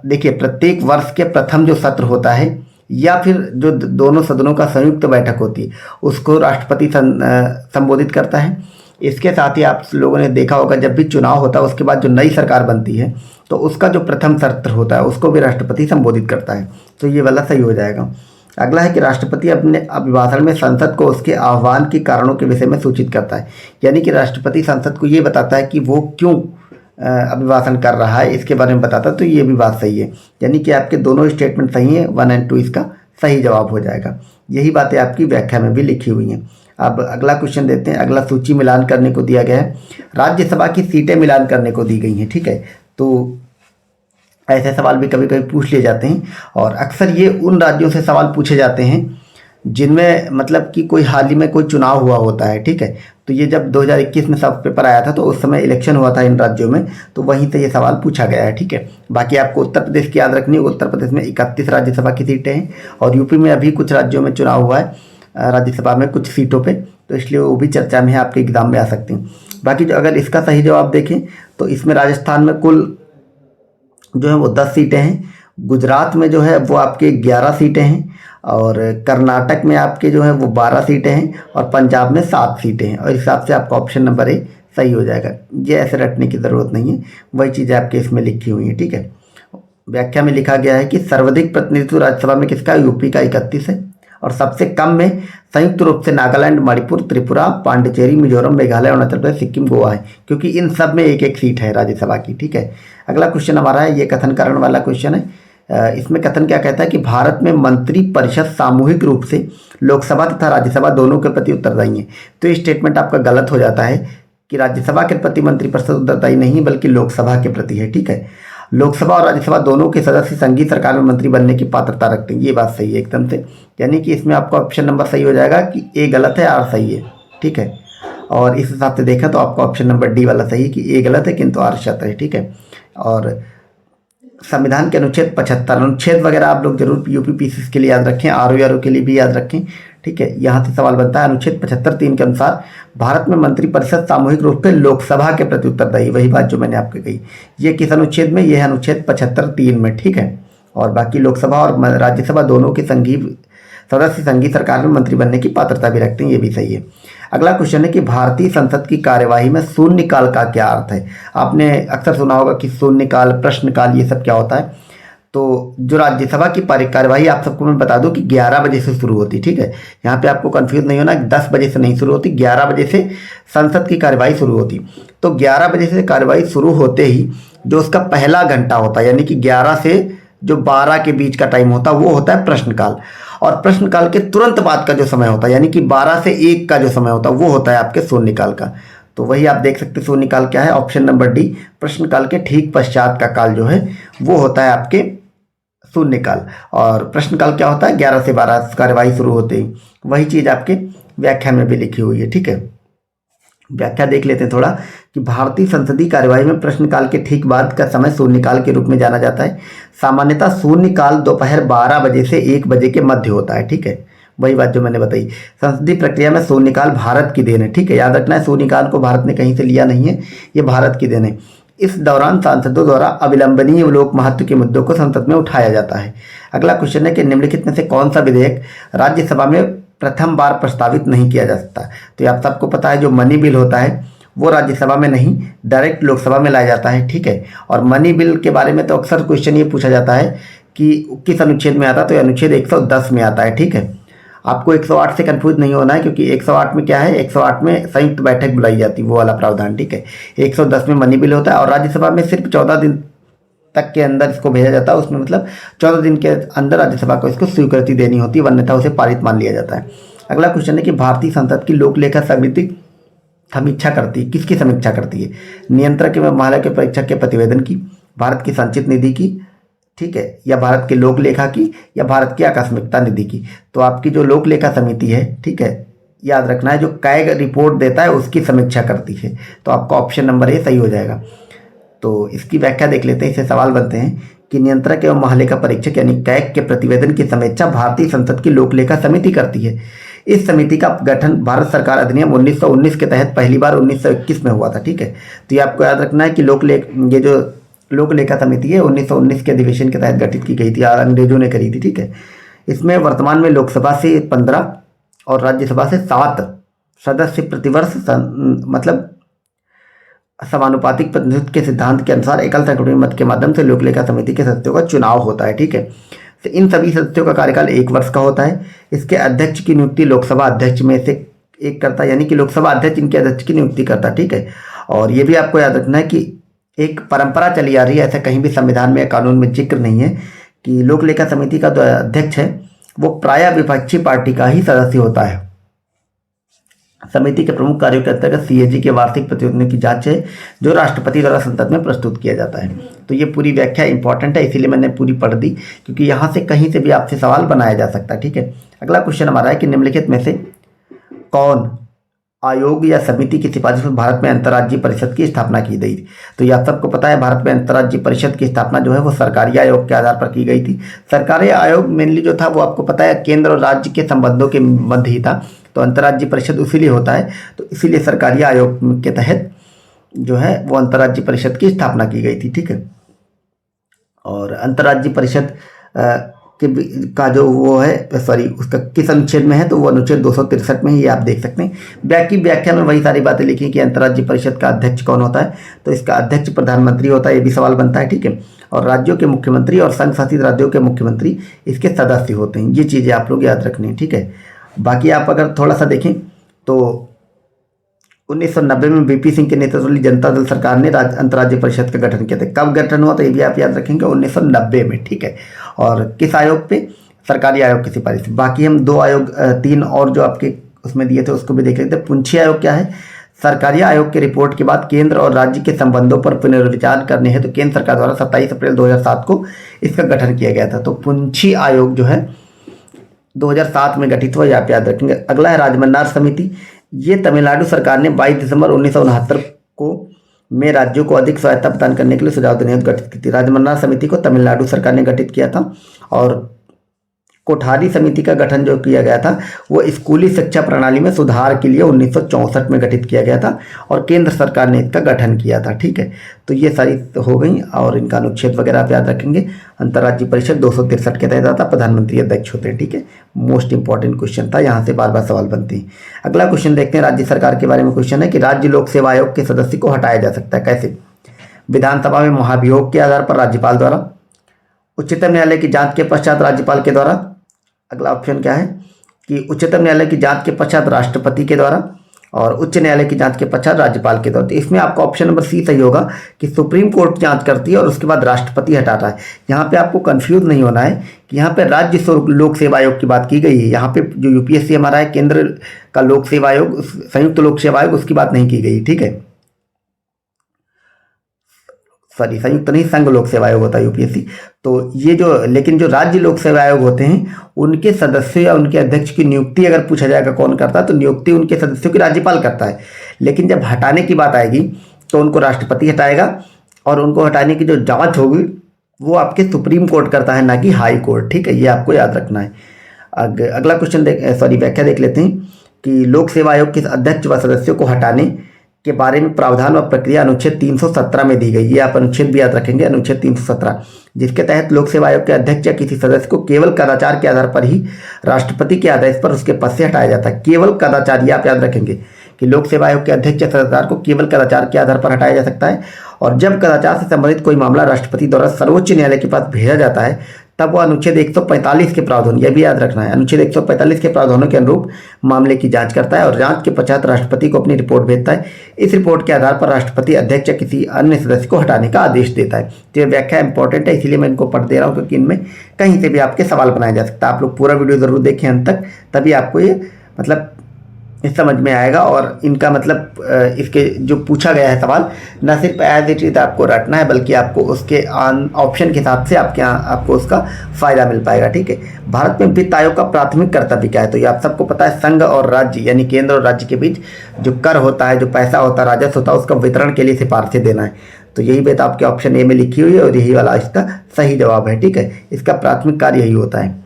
देखिए प्रत्येक वर्ष के प्रथम जो सत्र होता है या फिर जो दोनों सदनों का संयुक्त बैठक होती है उसको राष्ट्रपति संबोधित करता है। इसके साथ ही आप लोगों ने देखा होगा जब भी चुनाव होता है उसके बाद जो नई सरकार बनती है तो उसका जो प्रथम सत्र होता है उसको भी राष्ट्रपति संबोधित करता है। तो ये वाला सही हो जाएगा। अगला है कि राष्ट्रपति अपने अभिभाषण में संसद को उसके आह्वान के कारणों के विषय में सूचित करता है। यानी कि राष्ट्रपति संसद को ये बताता है कि वो क्यों अभिभाषण कर रहा है, इसके बारे में बताता है। तो ये भी बात सही है, यानी कि आपके दोनों स्टेटमेंट सही है। 1 और 2 इसका सही जवाब हो जाएगा। यही बातें आपकी व्याख्या में भी लिखी हुई हैं। अब अगला क्वेश्चन देते हैं। अगला सूची मिलान करने को दिया गया है, राज्यसभा की सीटें मिलान करने को दी गई हैं। ठीक है, तो ऐसे सवाल भी कभी कभी पूछ लिए जाते हैं और अक्सर ये उन राज्यों से सवाल पूछे जाते हैं जिनमें मतलब कि कोई हाल ही में कोई चुनाव हुआ होता है। ठीक है, तो ये जब 2021 में सब पेपर आया था तो उस समय इलेक्शन हुआ था इन राज्यों में, तो वहीं से ये सवाल पूछा गया है। ठीक है, बाकी आपको उत्तर प्रदेश की याद रखनी है। उत्तर प्रदेश में 31 राज्यसभा की सीटें हैं और यूपी में अभी कुछ राज्यों में चुनाव हुआ है राज्यसभा में कुछ सीटों पे, तो इसलिए वो भी चर्चा में है, आपके एग्जाम में आ सकती हैं। बाकी जो अगर इसका सही जवाब देखें तो इसमें राजस्थान में कुल जो है वो 10 सीटें हैं, गुजरात में जो है वो आपके 11 सीटें हैं और कर्नाटक में आपके जो है वो 12 सीटें हैं और पंजाब में 7 सीटें हैं। और इस हिसाब से आपका ऑप्शन नंबर ए सही हो जाएगा। ये ऐसे रटने की ज़रूरत नहीं है, वही चीज़ें आपके इसमें लिखी हुई हैं। ठीक है, व्याख्या में लिखा गया है कि सर्वाधिक प्रतिनिधित्व राज्यसभा में किसका, यूपी का 31 है और सबसे कम में संयुक्त रूप से नागालैंड, मणिपुर, त्रिपुरा, पांडिचेरी, मिजोरम, मेघालय, अरुणाचल प्रदेश, सिक्किम, गोवा है, क्योंकि इन सब में एक एक सीट है राज्यसभा की। ठीक है, अगला क्वेश्चन हमारा है, ये कथन करण वाला क्वेश्चन है। इसमें कथन क्या कहता है कि भारत में मंत्री परिषद सामूहिक रूप से लोकसभा तथा राज्यसभा दोनों के प्रति उत्तरदायी है। तो ये स्टेटमेंट आपका गलत हो जाता है कि राज्यसभा के प्रति मंत्री परिषद उत्तरदायी नहीं बल्कि लोकसभा के प्रति है। ठीक है, लोकसभा और राज्यसभा दोनों के सदस्य संघीय सरकार में मंत्री बनने की पात्रता रखते हैं। ये बात सही है एकदम से, यानी कि इसमें आपका ऑप्शन नंबर सही हो जाएगा कि ए गलत है आर सही है, ठीक है। और इस हिसाब से देखा तो आपका ऑप्शन नंबर डी वाला सही है कि ए गलत है किंतु आर सत्य है, ठीक है। और संविधान के अनुच्छेद 75 अनुच्छेद वगैरह आप लोग जरूर यूपीपीसीएस के लिए याद रखें, आरओ के लिए भी याद रखें, ठीक है। यहाँ से सवाल बनता है अनुच्छेद 75(3) के अनुसार भारत में मंत्रिपरिषद सामूहिक रूप से लोकसभा के प्रति उत्तरदायी, वही बात जो मैंने आपको कही। ये किस अनुच्छेद में, ये है अनुच्छेद 75(3) में, ठीक है। और बाकी लोकसभा और राज्यसभा दोनों के संघीय सदस्य संघीय सरकार में मंत्री बनने की पात्रता भी रखते हैं, ये भी सही है। अगला क्वेश्चन है कि भारतीय संसद की कार्यवाही में शून्यकाल का क्या अर्थ है। आपने अक्सर सुना होगा कि शून्यकाल, प्रश्नकाल, ये सब क्या होता है। तो जो राज्यसभा की कार्यवाही आप सबको मैं बता दूं कि 11 बजे से शुरू होती, ठीक है। यहाँ पे आपको कंफ्यूज नहीं होना, 10 बजे से नहीं शुरू होती, 11 बजे से संसद की कार्यवाही शुरू होती। तो 11 बजे से कार्यवाही शुरू होते ही जो उसका पहला घंटा होता है, यानी कि 11 से जो 12 के बीच का टाइम होता है, वो होता है प्रश्नकाल। और प्रश्नकाल के तुरंत बाद का जो समय होता है, यानी कि 12 से 1 का जो समय होता है, वो होता है आपके शून्यकाल का। तो वही आप देख सकते हैं शून्यकाल क्या है, ऑप्शन नंबर डी। प्रश्नकाल के ठीक पश्चात का काल जो है वो होता है आपके शून्यकाल। और प्रश्नकाल क्या होता है, 11 से 12 कार्यवाही शुरू होते ही। वही चीज़ आपके व्याख्या में भी लिखी हुई है, ठीक है। व्याख्या देख लेते हैं थोड़ा कि भारतीय संसदीय कार्यवाही में प्रश्नकाल के ठीक बाद का समय शून्यकाल के रूप में जाना जाता है। सामान्यतः शून्यकाल दोपहर 12 बजे से 1 बजे के मध्य होता है, ठीक है। वही बात जो मैंने बताई, संसदीय प्रक्रिया में शून्यकाल भारत की देन है, ठीक है। याद रखना है, शून्यकाल को भारत ने कहीं से लिया नहीं है, ये भारत की देन है। इस दौरान सांसदों द्वारा अविलंबनीय लोक महत्व के मुद्दों को संसद में उठाया जाता है। अगला क्वेश्चन है कि निम्नलिखित में से कौन सा विधेयक राज्यसभा में प्रथम बार प्रस्तावित नहीं किया जा सकता। तो ये आप सबको पता है, जो मनी बिल होता है वो राज्यसभा में नहीं, डायरेक्ट लोकसभा में लाया जाता है, ठीक है। और मनी बिल के बारे में तो अक्सर क्वेश्चन ये पूछा जाता है कि किस अनुच्छेद में आता है, तो अनुच्छेद 110 में आता है, ठीक है। आपको 108 से कंफ्यूज नहीं होना है, क्योंकि 108 में क्या है, 108 में संयुक्त बैठक बुलाई जाती है, वो वाला प्रावधान, ठीक है। 110 में मनी बिल होता है और राज्यसभा में सिर्फ 14 दिन तक के अंदर इसको भेजा जाता है। उसमें मतलब 14 दिन के अंदर राज्यसभा को इसको स्वीकृति देनी होती है, वन्यथा उसे पारित मान लिया जाता है। अगला क्वेश्चन है कि भारतीय संसद की लोक लेखा समिति समीक्षा करती है, किसकी समीक्षा करती है, नियंत्रक एवं महालेखा परीक्षक के प्रतिवेदन की, भारत की संचित निधि की, ठीक है, या भारत के लोक लेखा की, या भारत की आकस्मिकता निधि की। तो आपकी जो लोक लेखा समिति है, ठीक है, याद रखना है, जो कैग रिपोर्ट देता है उसकी समीक्षा करती है। तो आपका ऑप्शन नंबर ए सही हो जाएगा। तो इसकी व्याख्या देख लेते हैं। इससे सवाल बनते हैं कि नियंत्रक एवं महालेखा परीक्षक यानी कैग के प्रतिवेदन की समीक्षा भारतीय संसद की लोक लेखा समिति करती है। इस समिति का गठन भारत सरकार अधिनियम 1919 के तहत पहली बार 1921 में हुआ था, ठीक है। तो ये आपको याद रखना है कि ये जो लोक लेखा समिति है 1919 के अधिवेशन के तहत गठित की गई थी, अंग्रेजों ने करी थी, ठीक है। इसमें वर्तमान में लोकसभा से 15 और राज्यसभा से 7 सदस्य प्रतिवर्ष मतलब समानुपातिक प्रतिनिधित्व के सिद्धांत के अनुसार एकल सर्वसम्मति मत के माध्यम से लोक लेखा समिति के सदस्यों का चुनाव होता है, ठीक है। तो इन सभी सदस्यों का कार्यकाल 1 वर्ष का होता है। इसके अध्यक्ष की नियुक्ति लोकसभा अध्यक्ष में से एक करता है, यानी कि लोकसभा अध्यक्ष इनके अध्यक्ष की नियुक्ति करता है, ठीक है। और ये भी आपको याद रखना है कि एक परंपरा चली आ रही है, ऐसा कहीं भी संविधान में कानून में जिक्र नहीं है कि लोक लेखा समिति का जो अध्यक्ष है वो प्रायः विपक्षी पार्टी का ही सदस्य होता है। समिति के प्रमुख कार्यों के अंतर्गत सीएजी के वार्षिक प्रतिवेदन की जांच है, जो राष्ट्रपति द्वारा संसद में प्रस्तुत किया जाता है। तो ये पूरी व्याख्या इंपॉर्टेंट है, इसीलिए मैंने पूरी पढ़ दी, क्योंकि यहाँ से कहीं से भी आपसे सवाल बनाया जा सकता है, ठीक है। अगला क्वेश्चन हमारा है कि निम्नलिखित में से कौन आयोग या समिति की सिफारिश पर भारत में अंतर्राज्यीय परिषद की स्थापना की गई थी। तो ये आप सबको पता है, भारत में अंतर्राज्यीय परिषद की स्थापना जो है वो सरकारी आयोग के आधार पर की गई थी। सरकारी आयोग मेनली जो था वो आपको पता है केंद्र और राज्य के संबंधों के मध्य ही था। तो अंतर्राज्यीय परिषद इसीलिए होता है, तो इसीलिए सरकारी आयोग के तहत जो है वो अंतर्राज्यीय परिषद की स्थापना की गई थी, ठीक है। और अंतर्राज्यीय परिषद का जो वो है उसका किस अनुच्छेद में है, तो वो अनुच्छेद 263 में ही आप देख सकते हैं। व्याख्या में वही सारी बातें लिखी कि अंतर्राज्यीय परिषद का अध्यक्ष कौन होता है, तो इसका अध्यक्ष प्रधानमंत्री होता है, ये भी सवाल बनता है, ठीक है। और राज्यों के मुख्यमंत्री और संघ शासित राज्यों के मुख्यमंत्री इसके सदस्य होते हैं। ये चीज़ें आप लोग याद रखनी है, ठीक है। बाकी आप अगर थोड़ा सा देखें तो 1990 में वीपी सिंह के नेतृत्व वाली जनता दल सरकार ने अंतर्राज्यीय परिषद का गठन किया था। कब गठन हुआ, तो ये भी आप याद रखेंगे 1990 में, ठीक है। और किस आयोग पे, सरकारी आयोग की सिफारिश। बाकी हम 2 आयोग 3 और जो आपके उसमें दिए थे उसको भी देख लेते हैं। पुंछी आयोग क्या है, सरकारी आयोग की रिपोर्ट के बाद केंद्र और राज्य के संबंधों पर पुनर्विचार करने हेतु केंद्र सरकार द्वारा 27 अप्रैल 2007 को इसका गठन किया गया था। तो पुंछी आयोग जो है 2007 में गठित हुआ, आप याद रखेंगे। अगला है राजमन्नार समिति। ये तमिलनाडु सरकार ने 22 दिसंबर 1969 को में राज्यों को अधिक स्वायत्ता प्रदान करने के लिए सुझाव देने हेतु गठित की थी। राजमन्नार समिति को तमिलनाडु सरकार ने गठित किया था। और कोठारी समिति का गठन जो किया गया था वो स्कूली शिक्षा प्रणाली में सुधार के लिए 1964 में गठित किया गया था और केंद्र सरकार ने इसका गठन किया था। ठीक है, तो ये सारी हो गई और इनका अनुच्छेद वगैरह आप याद रखेंगे। अंतर्राज्यीय परिषद 263 के तहत आता, प्रधानमंत्री अध्यक्ष होते हैं। ठीक है, मोस्ट इंपॉर्टेंट क्वेश्चन था, यहाँ से बार बार सवाल बनते हैं। अगला क्वेश्चन देखते हैं, राज्य सरकार के बारे में क्वेश्चन है कि राज्य लोक सेवा आयोग के सदस्य को हटाया जा सकता है, कैसे? विधानसभा में महाभियोग के आधार पर, राज्यपाल द्वारा, उच्चतम न्यायालय की जांच के पश्चात राज्यपाल के द्वारा। अगला ऑप्शन क्या है कि उच्चतम न्यायालय की जांच के पश्चात राष्ट्रपति के द्वारा और उच्च न्यायालय की जांच के पश्चात राज्यपाल के द्वारा। तो इसमें आपका ऑप्शन नंबर सी सही होगा कि सुप्रीम कोर्ट जांच करती है और उसके बाद राष्ट्रपति हटाता है। यहाँ पे आपको कंफ्यूज नहीं होना है कि यहाँ पे राज्य लोक सेवा आयोग की बात की गई है। यहाँ पे जो यूपीएससी हमारा है, केंद्र का लोक सेवा आयोग, संयुक्त लोक सेवा आयोग, उसकी बात नहीं की गई। ठीक है, सॉरी, संयुक्त नहीं, संघ लोक सेवा आयोग होता है यूपीएससी। तो ये जो, लेकिन जो राज्य लोक सेवा आयोग होते हैं उनके सदस्यों या उनके अध्यक्ष की नियुक्ति अगर पूछा जाएगा कौन करता है, तो नियुक्ति उनके सदस्यों की राज्यपाल करता है। लेकिन जब हटाने की बात आएगी तो उनको राष्ट्रपति हटाएगा और उनको हटाने की जो जांच होगी वो आपके सुप्रीम कोर्ट करता है, ना कि हाई कोर्ट। ठीक है, ये आपको याद रखना है। अगला क्वेश्चन व्याख्या देख लेते हैं कि लोक सेवा आयोग के अध्यक्ष व सदस्यों को हटाने के बारे में प्रावधान व प्रक्रिया अनुच्छेद 317 में दी गई। ये आप अनुच्छेद भी याद रखेंगे, अनुच्छेद 317, जिसके तहत लोक सेवा आयोग के अध्यक्ष या किसी सदस्य को केवल कदाचार के आधार पर ही राष्ट्रपति के आदेश पर उसके पद से हटाया जाता है। केवल कदाचार, ये आप याद रखेंगे कि लोक सेवा आयोग के अध्यक्ष या सदस्य को केवल कदाचार के आधार पर हटाया जा सकता है। और जब कदाचार से संबंधित कोई मामला राष्ट्रपति द्वारा सर्वोच्च न्यायालय के पास भेजा जाता है तब वो अनुच्छेद 145 के प्रावधान, यह भी याद रखना है, अनुच्छेद 145 के प्रावधानों के अनुरूप मामले की जांच करता है और जांच के पश्चात राष्ट्रपति को अपनी रिपोर्ट भेजता है। इस रिपोर्ट के आधार पर राष्ट्रपति अध्यक्ष या किसी अन्य सदस्य को हटाने का आदेश देता है। तो ये व्याख्या इंपॉर्टेंट है, इसीलिए मैं इनको पढ़ दे रहा हूँ क्योंकि इनमें कहीं से भी आपके सवाल बनाया जा सकता है। आप लोग पूरा वीडियो जरूर देखें अंत तक, तभी आपको ये मतलब समझ में आएगा। और इनका मतलब इसके जो पूछा गया है सवाल, न सिर्फ एज इट इज आपको रटना है बल्कि आपको उसके ऑप्शन के हिसाब से आपको उसका फायदा मिल पाएगा। ठीक है, भारत में वित्त आयोग का प्राथमिक कर्तव्य क्या है? तो ये आप सबको पता है, संघ और राज्य यानी केंद्र और राज्य के बीच जो कर होता है, जो पैसा होता है, राजस्व होता है, उसका वितरण के लिए सिफारिशें देना है। तो यही बात आपके ऑप्शन ए में लिखी हुई है और यही वाला इसका सही जवाब है। ठीक है, इसका प्राथमिक कार्य यही होता है।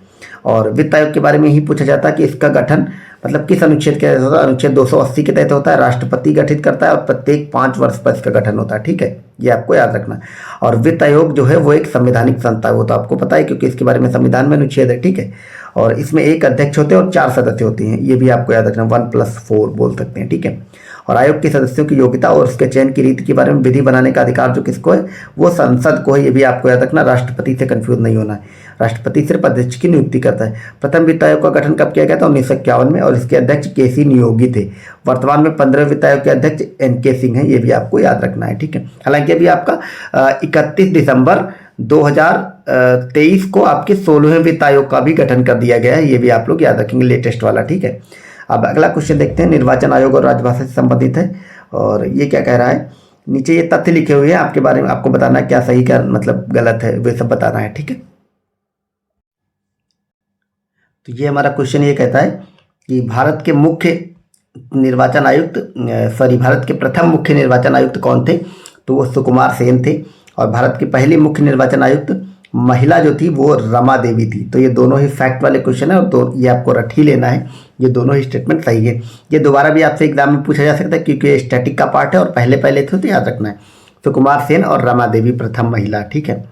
और वित्त आयोग के बारे में ही पूछा जाता है कि इसका गठन मतलब किस अनुच्छेद के तहत होता है? अनुच्छेद 280 के तहत होता है। राष्ट्रपति गठित करता है और प्रत्येक 5 वर्ष पर इसका गठन होता है। ठीक है, ये आपको याद रखना है। और वित्त आयोग जो है वो एक संवैधानिक संस्था है, वो तो आपको पता है क्योंकि इसके बारे में संविधान में अनुच्छेद है। ठीक है, और इसमें एक अध्यक्ष होते हैं और 4 सदस्य होते हैं, ये भी आपको याद रखना, 1+4 बोल सकते हैं। ठीक है, और आयोग के सदस्यों की योग्यता और उसके चयन की रीति के बारे में विधि बनाने का अधिकार जो किसको है? वो संसद को है, ये भी आपको याद रखना, राष्ट्रपति से कंफ्यूज नहीं होना है। राष्ट्रपति सिर्फ अध्यक्ष की नियुक्ति करता है। प्रथम वित्त आयोग का गठन कब किया गया था? 1951 में, और इसके अध्यक्ष केसी नियोगी थे। वर्तमान में 15वें वित्त आयोग के अध्यक्ष एन.के. सिंह हैं, ये भी आपको याद रखना है। ठीक है, हालांकि अभी आपका 31 दिसंबर 2023 को आपके 16वें वित्त आयोग का भी गठन कर दिया गया है, ये भी आप लोग याद रखेंगे, लेटेस्ट वाला। ठीक है, अब अगला क्वेश्चन देखते हैं, निर्वाचन आयोग और राजभाषा से संबंधित है। और ये क्या कह रहा है, नीचे ये तथ्य लिखे हुए हैं, आपके बारे में आपको बताना है क्या सही क्या मतलब गलत है, वे सब बताना है। ठीक है, तो ये हमारा क्वेश्चन ये कहता है कि भारत के भारत के प्रथम मुख्य निर्वाचन आयुक्त कौन थे? तो वो सुकुमार सेन थे। और भारत की पहली मुख्य निर्वाचन आयुक्त महिला जो थी वो रमा देवी थी। तो ये दोनों ही फैक्ट वाले क्वेश्चन है और ये आपको रट ही लेना है, ये दोनों ही स्टेटमेंट सही है। ये दोबारा भी आपसे एग्जाम में पूछा जा सकता है क्योंकि ये स्टैटिक का पार्ट है और पहले थे, तो याद रखना है, सुकुमार सेन और रमा देवी प्रथम महिला। ठीक है,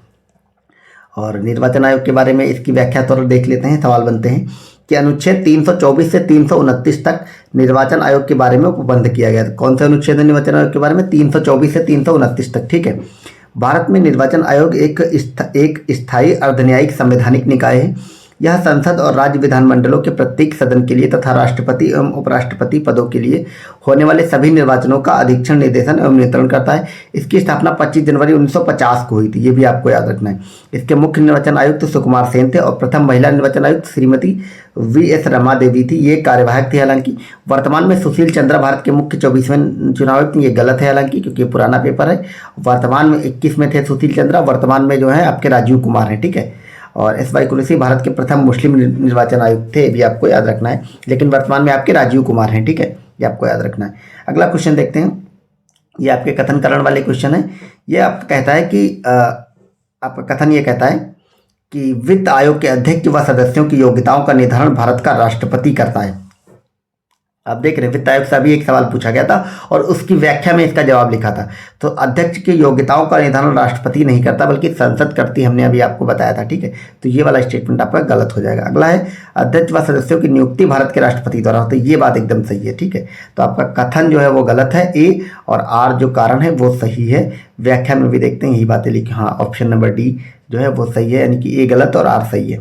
और निर्वाचन आयोग के बारे में इसकी व्याख्या तो देख लेते हैं। सवाल बनते हैं कि अनुच्छेद 324 से 329 तक निर्वाचन आयोग के बारे में उपबंध किया गया था। कौन सा अनुच्छेद है निर्वाचन आयोग के बारे में? 324 से 329 तक। ठीक है, भारत में निर्वाचन आयोग एक स्थायी अर्धन्यायिक संवैधानिक निकाय है यह संसद और राज्य विधानमंडलों के प्रत्येक सदन के लिए तथा राष्ट्रपति एवं उपराष्ट्रपति पदों के लिए होने वाले सभी निर्वाचनों का अधीक्षण, निर्देशन एवं नियंत्रण करता है। इसकी स्थापना 25 जनवरी 1950 को हुई थी, ये भी आपको याद रखना है। इसके मुख्य निर्वाचन आयुक्त सुकुमार सेन थे और प्रथम महिला निर्वाचन आयुक्त श्रीमती वी.एस. रमा देवी थी, ये कार्यवाहक थी। हालांकि वर्तमान में सुशील चंद्रा भारत के मुख्य 24वें चुनाव आयुक्त, ये गलत है हालांकि, क्योंकि पुराना पेपर है। वर्तमान में 21 में थे सुशील चंद्रा, वर्तमान में जो है आपके राजीव कुमार हैं, ठीक है। और S.Y. कुरैशी भारत के प्रथम मुस्लिम निर्वाचन आयुक्त थे, ये भी आपको याद रखना है, लेकिन वर्तमान में आपके राजीव कुमार हैं, ठीक है, ये आपको याद रखना है। अगला क्वेश्चन देखते हैं, ये आपके कथनकरण वाले क्वेश्चन है। ये आपका कहता है कि आपका कथन ये कहता है कि वित्त आयोग के अध्यक्ष व सदस्यों की योग्यताओं का निर्धारण भारत का राष्ट्रपति करता है। आप देख रहे हैं वित्त आयोग से अभी एक सवाल पूछा गया था और उसकी व्याख्या में इसका जवाब लिखा था। तो अध्यक्ष की योग्यताओं का निर्धारण राष्ट्रपति नहीं करता बल्कि संसद करती, हमने अभी आपको बताया था, ठीक है। तो ये वाला स्टेटमेंट आपका गलत हो जाएगा। अगला है अध्यक्ष व सदस्यों की नियुक्ति भारत के राष्ट्रपति द्वारा होती है, ये बात एकदम सही है, ठीक है। तो आपका कथन जो है वो गलत है, ए और आर जो कारण है वो सही है। व्याख्या में भी देखते हैं यही बातें लिखी, हाँ ऑप्शन नंबर डी जो है वो सही है, यानी कि ए गलत और आर सही है,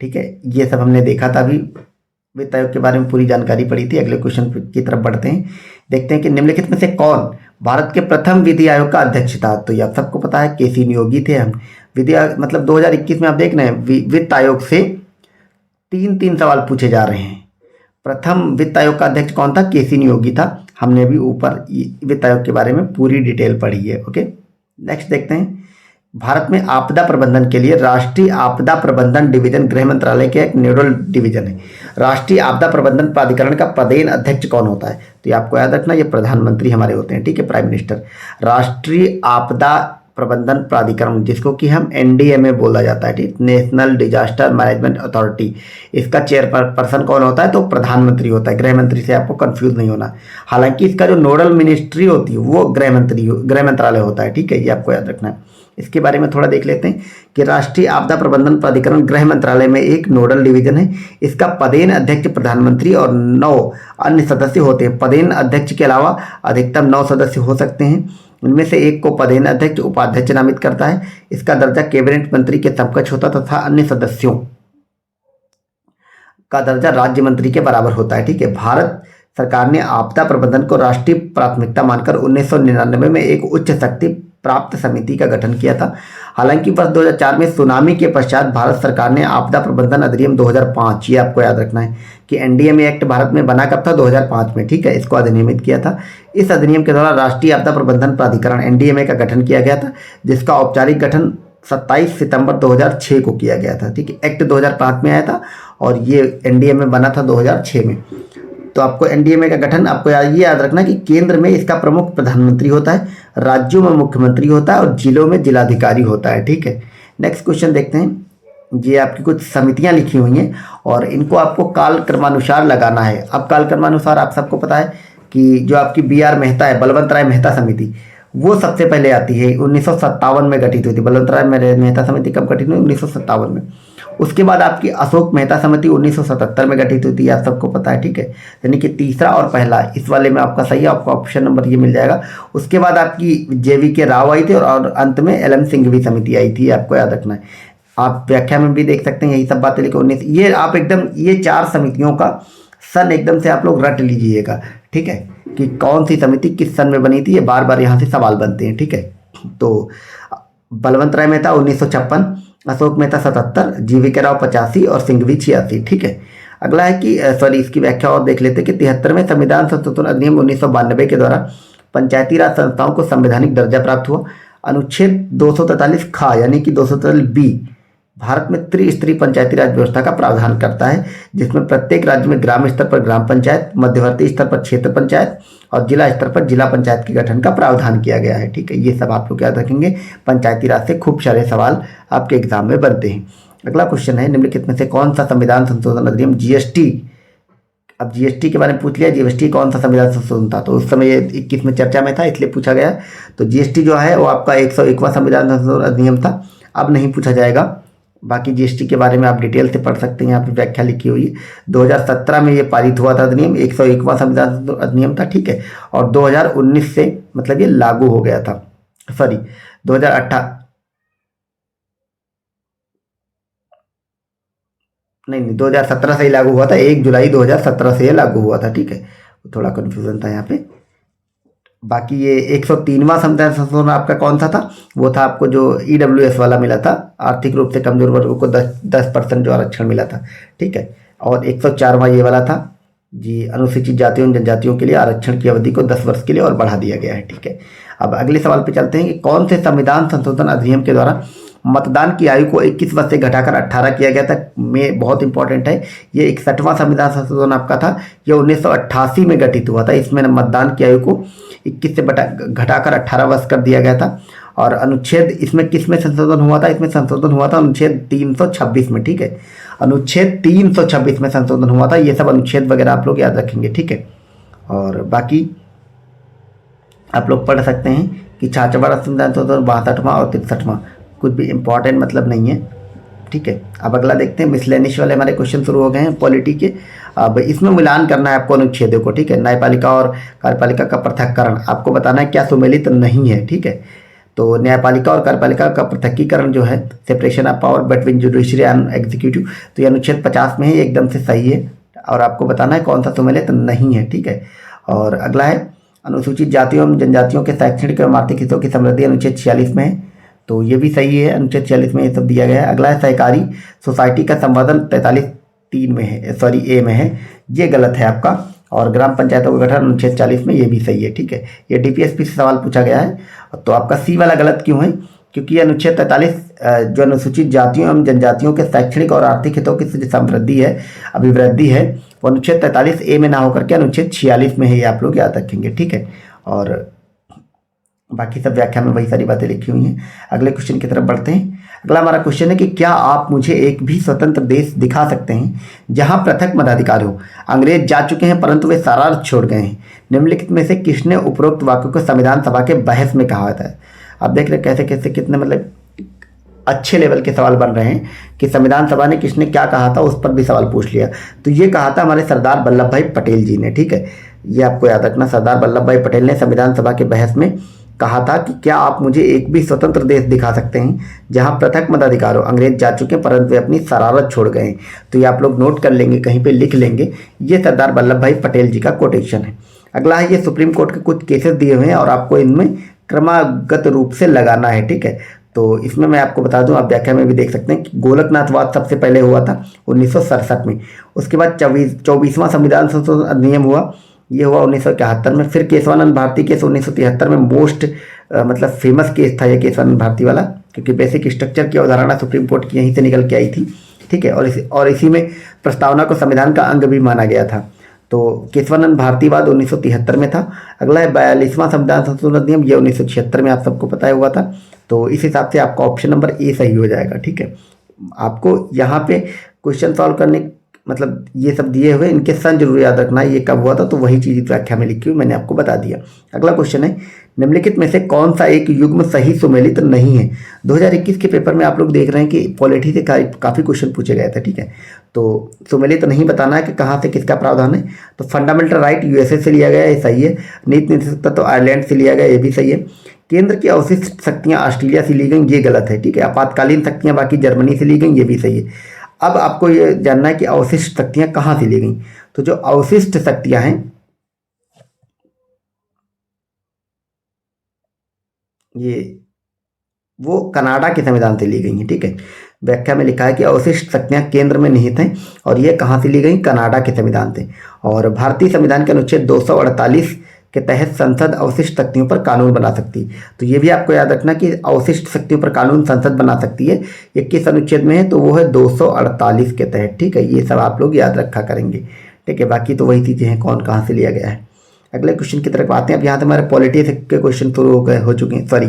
ठीक है। ये सब हमने देखा था अभी, वित्त आयोग के बारे में पूरी जानकारी पड़ी थी। अगले क्वेश्चन की तरफ बढ़ते हैं, देखते हैं कि निम्नलिखित में से कौन भारत के प्रथम विधि आयोग का अध्यक्ष था। तो ये आप सबको पता है के.सी. नियोगी थे। हम विधि आयोग मतलब 2021 में आप देख रहे हैं वित्त आयोग से 3 सवाल पूछे जा रहे हैं। प्रथम वित्त आयोग का अध्यक्ष कौन था? के.सी. नियोगी था। हमने अभी ऊपर वित्त आयोग के बारे में पूरी डिटेल पढ़ी है। ओके, नेक्स्ट देखते हैं, भारत में आपदा प्रबंधन के लिए राष्ट्रीय आपदा प्रबंधन डिवीजन गृह मंत्रालय के एक नोडल डिवीजन है। राष्ट्रीय आपदा प्रबंधन प्राधिकरण का पदेन अध्यक्ष कौन होता है? तो ये आपको याद रखना, ये प्रधानमंत्री हमारे होते हैं, ठीक है, प्राइम मिनिस्टर। राष्ट्रीय आपदा प्रबंधन प्राधिकरण जिसको कि हम NDMA बोला जाता है, ठीक, नेशनल डिजास्टर मैनेजमेंट अथॉरिटी, इसका चेयरपर्सन कौन होता है? तो प्रधानमंत्री होता है। गृह मंत्री से आपको कंफ्यूज नहीं होना। हालांकि इसका जो नोडल मिनिस्ट्री होती है वो गृह मंत्रालय होता है, ठीक है, ये आपको याद रखना है। इसके बारे में थोड़ा देख लेते हैं कि राष्ट्रीय आपदा प्रबंधन प्राधिकरण गृह मंत्रालय में एक नोडल डिवीजन है। इसका पदेन अध्यक्ष प्रधानमंत्री और 9 अन्य सदस्य होते हैं। पदेन अध्यक्ष के अलावा अधिकतम 9 सदस्य हो सकते हैं। इनमें से एक को पदेन अध्यक्ष उपाध्यक्ष नामित करता है। इसका दर्जा कैबिनेट मंत्री के समकक्ष होता तथा अन्य सदस्यों का दर्जा राज्य मंत्री के बराबर होता है, ठीक है। भारत सरकार ने आपदा प्रबंधन को राष्ट्रीय प्राथमिकता मानकर 1999 में एक उच्च शक्ति प्राप्त समिति का गठन किया था। हालांकि वर्ष 2004 में सुनामी के पश्चात भारत सरकार ने आपदा प्रबंधन अधिनियम 2005, ये आपको याद रखना है कि NDMA एक्ट भारत में बना कब था? 2005 में, ठीक है, इसको अधिनियमित किया था। इस अधिनियम के द्वारा राष्ट्रीय आपदा प्रबंधन प्राधिकरण NDMA का गठन किया गया था, जिसका औपचारिक गठन 27 सितंबर 2006 को किया गया था, ठीक है। एक्ट 2005 में आया था और ये NDMA बना था 2006 में। तो आपको NDMA का गठन आपको ये याद रखना कि केंद्र में इसका प्रमुख प्रधानमंत्री होता है, राज्यों में मुख्यमंत्री होता है और जिलों में जिलाधिकारी होता है, ठीक है। नेक्स्ट क्वेश्चन देखते हैं, ये आपकी कुछ समितियां लिखी हुई हैं और इनको आपको काल क्रमानुसार लगाना है। अब काल क्रमानुसार आप सबको पता है कि जो आपकी BR मेहता है, बलवंत राय मेहता समिति, वो सबसे पहले आती है। 1957 में गठित हुई थी बलवंत राय मेहता समिति। कब गठित हुई? 1957 में। उसके बाद आपकी अशोक मेहता समिति 1977 में गठित हुई थी, आप सबको पता है, ठीक है। यानी कि तीसरा और पहला इस वाले में आपका सही है, आपको ऑप्शन नंबर ये मिल जाएगा। उसके बाद आपकी JVK राव आई थी और अंत में LM सिंघवी समिति आई थी, आपको याद रखना है। आप व्याख्या में भी देख सकते हैं यही सब बातें लिखो। 19 ये आप एकदम ये 4 समितियों का सन एकदम से आप लोग रट लीजिएगा, ठीक है, कि कौन सी समिति किस सन में बनी थी। ये बार बार यहाँ से सवाल बनते हैं, ठीक है। तो बलवंत राय मेहता 1956, अशोक मेहता 77, JVK राव 85 और सिंघवी 86, ठीक है। अगला है कि इसकी व्याख्या और देख लेते हैं कि 73वें संविधान संशोधन अधिनियम 1992 के द्वारा पंचायती राज संस्थाओं को संवैधानिक दर्जा प्राप्त हुआ। अनुच्छेद 243 खा यानी कि 243 बी भारत में त्रिस्तरीय पंचायती राज व्यवस्था का प्रावधान करता है, जिसमें प्रत्येक राज्य में ग्राम स्तर पर ग्राम पंचायत, मध्यवर्ती स्तर पर क्षेत्र पंचायत और जिला स्तर पर जिला पंचायत के गठन का प्रावधान किया गया है, ठीक है। ये सब आप लोग याद रखेंगे। पंचायती राज से खूब सारे सवाल आपके एग्जाम में बनते हैं। अगला क्वेश्चन है, निम्नलिखित में से कौन सा संविधान संशोधन अधिनियम GST, अब GST के बारे में पूछ लिया, GST कौन सा संविधान संशोधन था? तो उस समय ये 21 में चर्चा में था, इसलिए पूछा गया। तो GST जो है वो आपका 101वां संविधान संशोधन अधिनियम था, अब नहीं पूछा जाएगा। बाकी GST के बारे में आप डिटेल से पढ़ सकते हैं, यहाँ पे व्याख्या लिखी हुई है। 2017 में ये पारित हुआ था अधिनियम, 101वां संविधान अधिनियम था, ठीक है। और 2019 से मतलब ये लागू हो गया था, सॉरी 2018 नहीं नहीं, 2017 से ही लागू हुआ था, 1 जुलाई 2017 से ये लागू हुआ था, ठीक है। थोड़ा कन्फ्यूजन था यहाँ पे। बाकी ये 103वां संविधान संशोधन आपका कौन सा था? वो था आपको जो EWS वाला मिला था, आर्थिक रूप से कमजोर वर्गों को 10% जो आरक्षण मिला था, ठीक है। और 104वां ये वाला था जी, अनुसूचित जातियों और जनजातियों के लिए आरक्षण की अवधि को 10 वर्ष के लिए और बढ़ा दिया गया है, ठीक है। अब अगले सवाल पे चलते हैं कि कौन से संविधान संशोधन अधिनियम के द्वारा मतदान की आयु को 21 वर्ष से घटाकर 18 किया गया था? में बहुत इंपॉर्टेंट है, ये 61वां संविधान संशोधन आपका था, ये 1988 में गठित हुआ था। इसमें मतदान की आयु को 21 से घटाकर 18 वर्ष कर दिया गया था। और अनुच्छेद इसमें किस में संशोधन हुआ था? इसमें संशोधन हुआ था अनुच्छेद 326 में, ठीक है। अनुच्छेद 326 में संशोधन हुआ था। ये सब अनुच्छेद वगैरह आप लोग याद रखेंगे, ठीक है। और बाकी आप लोग पढ़ सकते हैं कि 66वां संविधान संशोधन, 62वां और 63वां कुछ भी इंपॉर्टेंट मतलब नहीं है, ठीक है। अब अगला देखते हैं, मिसलेनियस वाले हमारे क्वेश्चन शुरू हो गए हैं पॉलिटी के। अब इसमें मिलान करना है आपको अनुच्छेदों को, ठीक है। न्यायपालिका और कार्यपालिका का पृथक्करण आपको बताना है क्या सुमेलित नहीं है, ठीक है। तो न्यायपालिका और कार्यपालिका का पृथकीकरण जो है, separation of power between judiciary and executive, तो ये अनुच्छेद 50 में ही एकदम से सही है। और आपको बताना है कौन सा सुमेलित नहीं है, ठीक है। और अगला है, अनुसूचित जातियों एवं जनजातियों के शैक्षणिक एवं आर्थिक हितों की समृद्धि अनुच्छेद 46 में है, तो ये भी सही है, अनुच्छेद 46 में ये सब दिया गया है। अगला है, सहकारी सोसाइटी का संवर्धन 43(3) में है, सॉरी ए में है, ये गलत है आपका। और ग्राम पंचायतों का गठन अनुच्छेद 40 में, ये भी सही है, ठीक है। ये DPSP से सवाल पूछा गया है, तो आपका सी वाला गलत क्यों है? क्योंकि अनुच्छेद 43 जो अनुसूचित जातियों एवं जनजातियों के शैक्षणिक और आर्थिक हितों की जो समृद्धि है, अभिवृद्धि है, वो अनुच्छेद 43A में ना होकर के अनुच्छेद 46 में है, ये आप लोग याद रखेंगे, ठीक है। और बाकी सब व्याख्या में वही सारी बातें लिखी हुई हैं। अगले क्वेश्चन की तरफ बढ़ते हैं। अगला हमारा क्वेश्चन है कि क्या आप मुझे एक भी स्वतंत्र देश दिखा सकते हैं जहां पृथक मताधिकार हो? अंग्रेज जा चुके हैं परंतु वे सारा अर्थ छोड़ गए हैं। निम्नलिखित में से किसने उपरोक्त वाक्यों को संविधान सभा के बहस में कहा था? आप देख रहे कैसे कैसे कितने मतलब अच्छे लेवल के सवाल बन रहे हैं कि संविधान सभा ने किसने क्या कहा था, उस पर भी सवाल पूछ लिया। तो ये कहा था हमारे सरदार वल्लभ भाई पटेल जी ने, ठीक है। ये आपको याद रखना, सरदार वल्लभ भाई पटेल ने संविधान सभा के बहस में कहा था कि क्या आप मुझे एक भी स्वतंत्र देश दिखा सकते हैं जहां पृथक मताधिकार हो? अंग्रेज जा चुके हैं परंतु वे अपनी शरारत छोड़ गए हैं। तो ये आप लोग नोट कर लेंगे, कहीं पे लिख लेंगे, ये सरदार वल्लभ भाई पटेल जी का कोटेशन है। अगला है, ये सुप्रीम कोर्ट के कुछ केसेस दिए हुए हैं और आपको इनमें क्रमागत रूप से लगाना है, ठीक है। तो इसमें मैं आपको बता दूं, आप व्याख्या में भी देख सकते हैं कि गोलकनाथवाद सबसे पहले हुआ था 1967 में। उसके बाद 24वां संविधान संशोधन अधिनियम हुआ, ये हुआ 1971 में। फिर केशवानंद भारती केस 1973 में मोस्ट मतलब फेमस केस था ये केशवानंद भारती वाला, क्योंकि बेसिक स्ट्रक्चर की अवधारणा सुप्रीम कोर्ट की यहीं से निकल के आई थी, ठीक है। और इसी में प्रस्तावना को संविधान का अंग भी माना गया था। तो केशवानंद भारतीवाद 1973 में था। अगला है 42वां संविधान संशोधन अधिनियम, ये 1976 में आप सबको पता हुआ था। तो इस हिसाब से आपका ऑप्शन नंबर ए सही हो जाएगा, ठीक है। आपको यहाँ पे क्वेश्चन सॉल्व करने मतलब ये सब दिए हुए, इनके सन जरूर याद रखना है, ये कब हुआ था, तो वही चीज़ व्याख्या में लिखी हुई मैंने आपको बता दिया। अगला क्वेश्चन है, निम्नलिखित में से कौन सा एक युग्म सही सुमेलित नहीं है? 2021 के पेपर में आप लोग देख रहे हैं कि पॉलिटी से काफ़ी क्वेश्चन पूछे गए थे, ठीक है। तो सुमेलित नहीं बताना है कि कहाँ से किसका प्रावधान है। तो फंडामेंटल राइट USA से लिया गया, ये सही है। नीति निर्देशकता तो आयरलैंड से लिया गया, ये भी सही है। केंद्र की अवशिष्ट शक्तियाँ ऑस्ट्रेलिया से ली गई, ये गलत है, ठीक है। आपातकालीन शक्तियाँ बाकी जर्मनी से ली गई, ये भी सही है। अब आपको ये जानना है कि अवशिष्ट शक्तियां कहाँ से ली गई। तो जो अवशिष्ट शक्तियां हैं ये वो कनाडा के संविधान से ली गई हैं, ठीक है। व्याख्या में लिखा है कि अवशिष्ट शक्तियां केंद्र में निहित हैं और ये कहाँ से ली गई? कनाडा के संविधान से। और भारतीय संविधान के अनुच्छेद 248 के तहत संसद अवशिष्ट शक्तियों पर कानून बना सकती है। तो ये भी आपको याद रखना कि अवशिष्ट शक्तियों पर कानून संसद बना सकती है, ये किस अनुच्छेद में है? तो वो है 248 के तहत, ठीक है। ये सब आप लोग याद रखा करेंगे, ठीक है। बाकी तो वही चीज़ें हैं, कौन कहाँ से लिया गया है। अगले क्वेश्चन की तरफ आते हैं। अब यहाँ से हमारे पॉलिटी के क्वेश्चन शुरू हो चुके हैं, सॉरी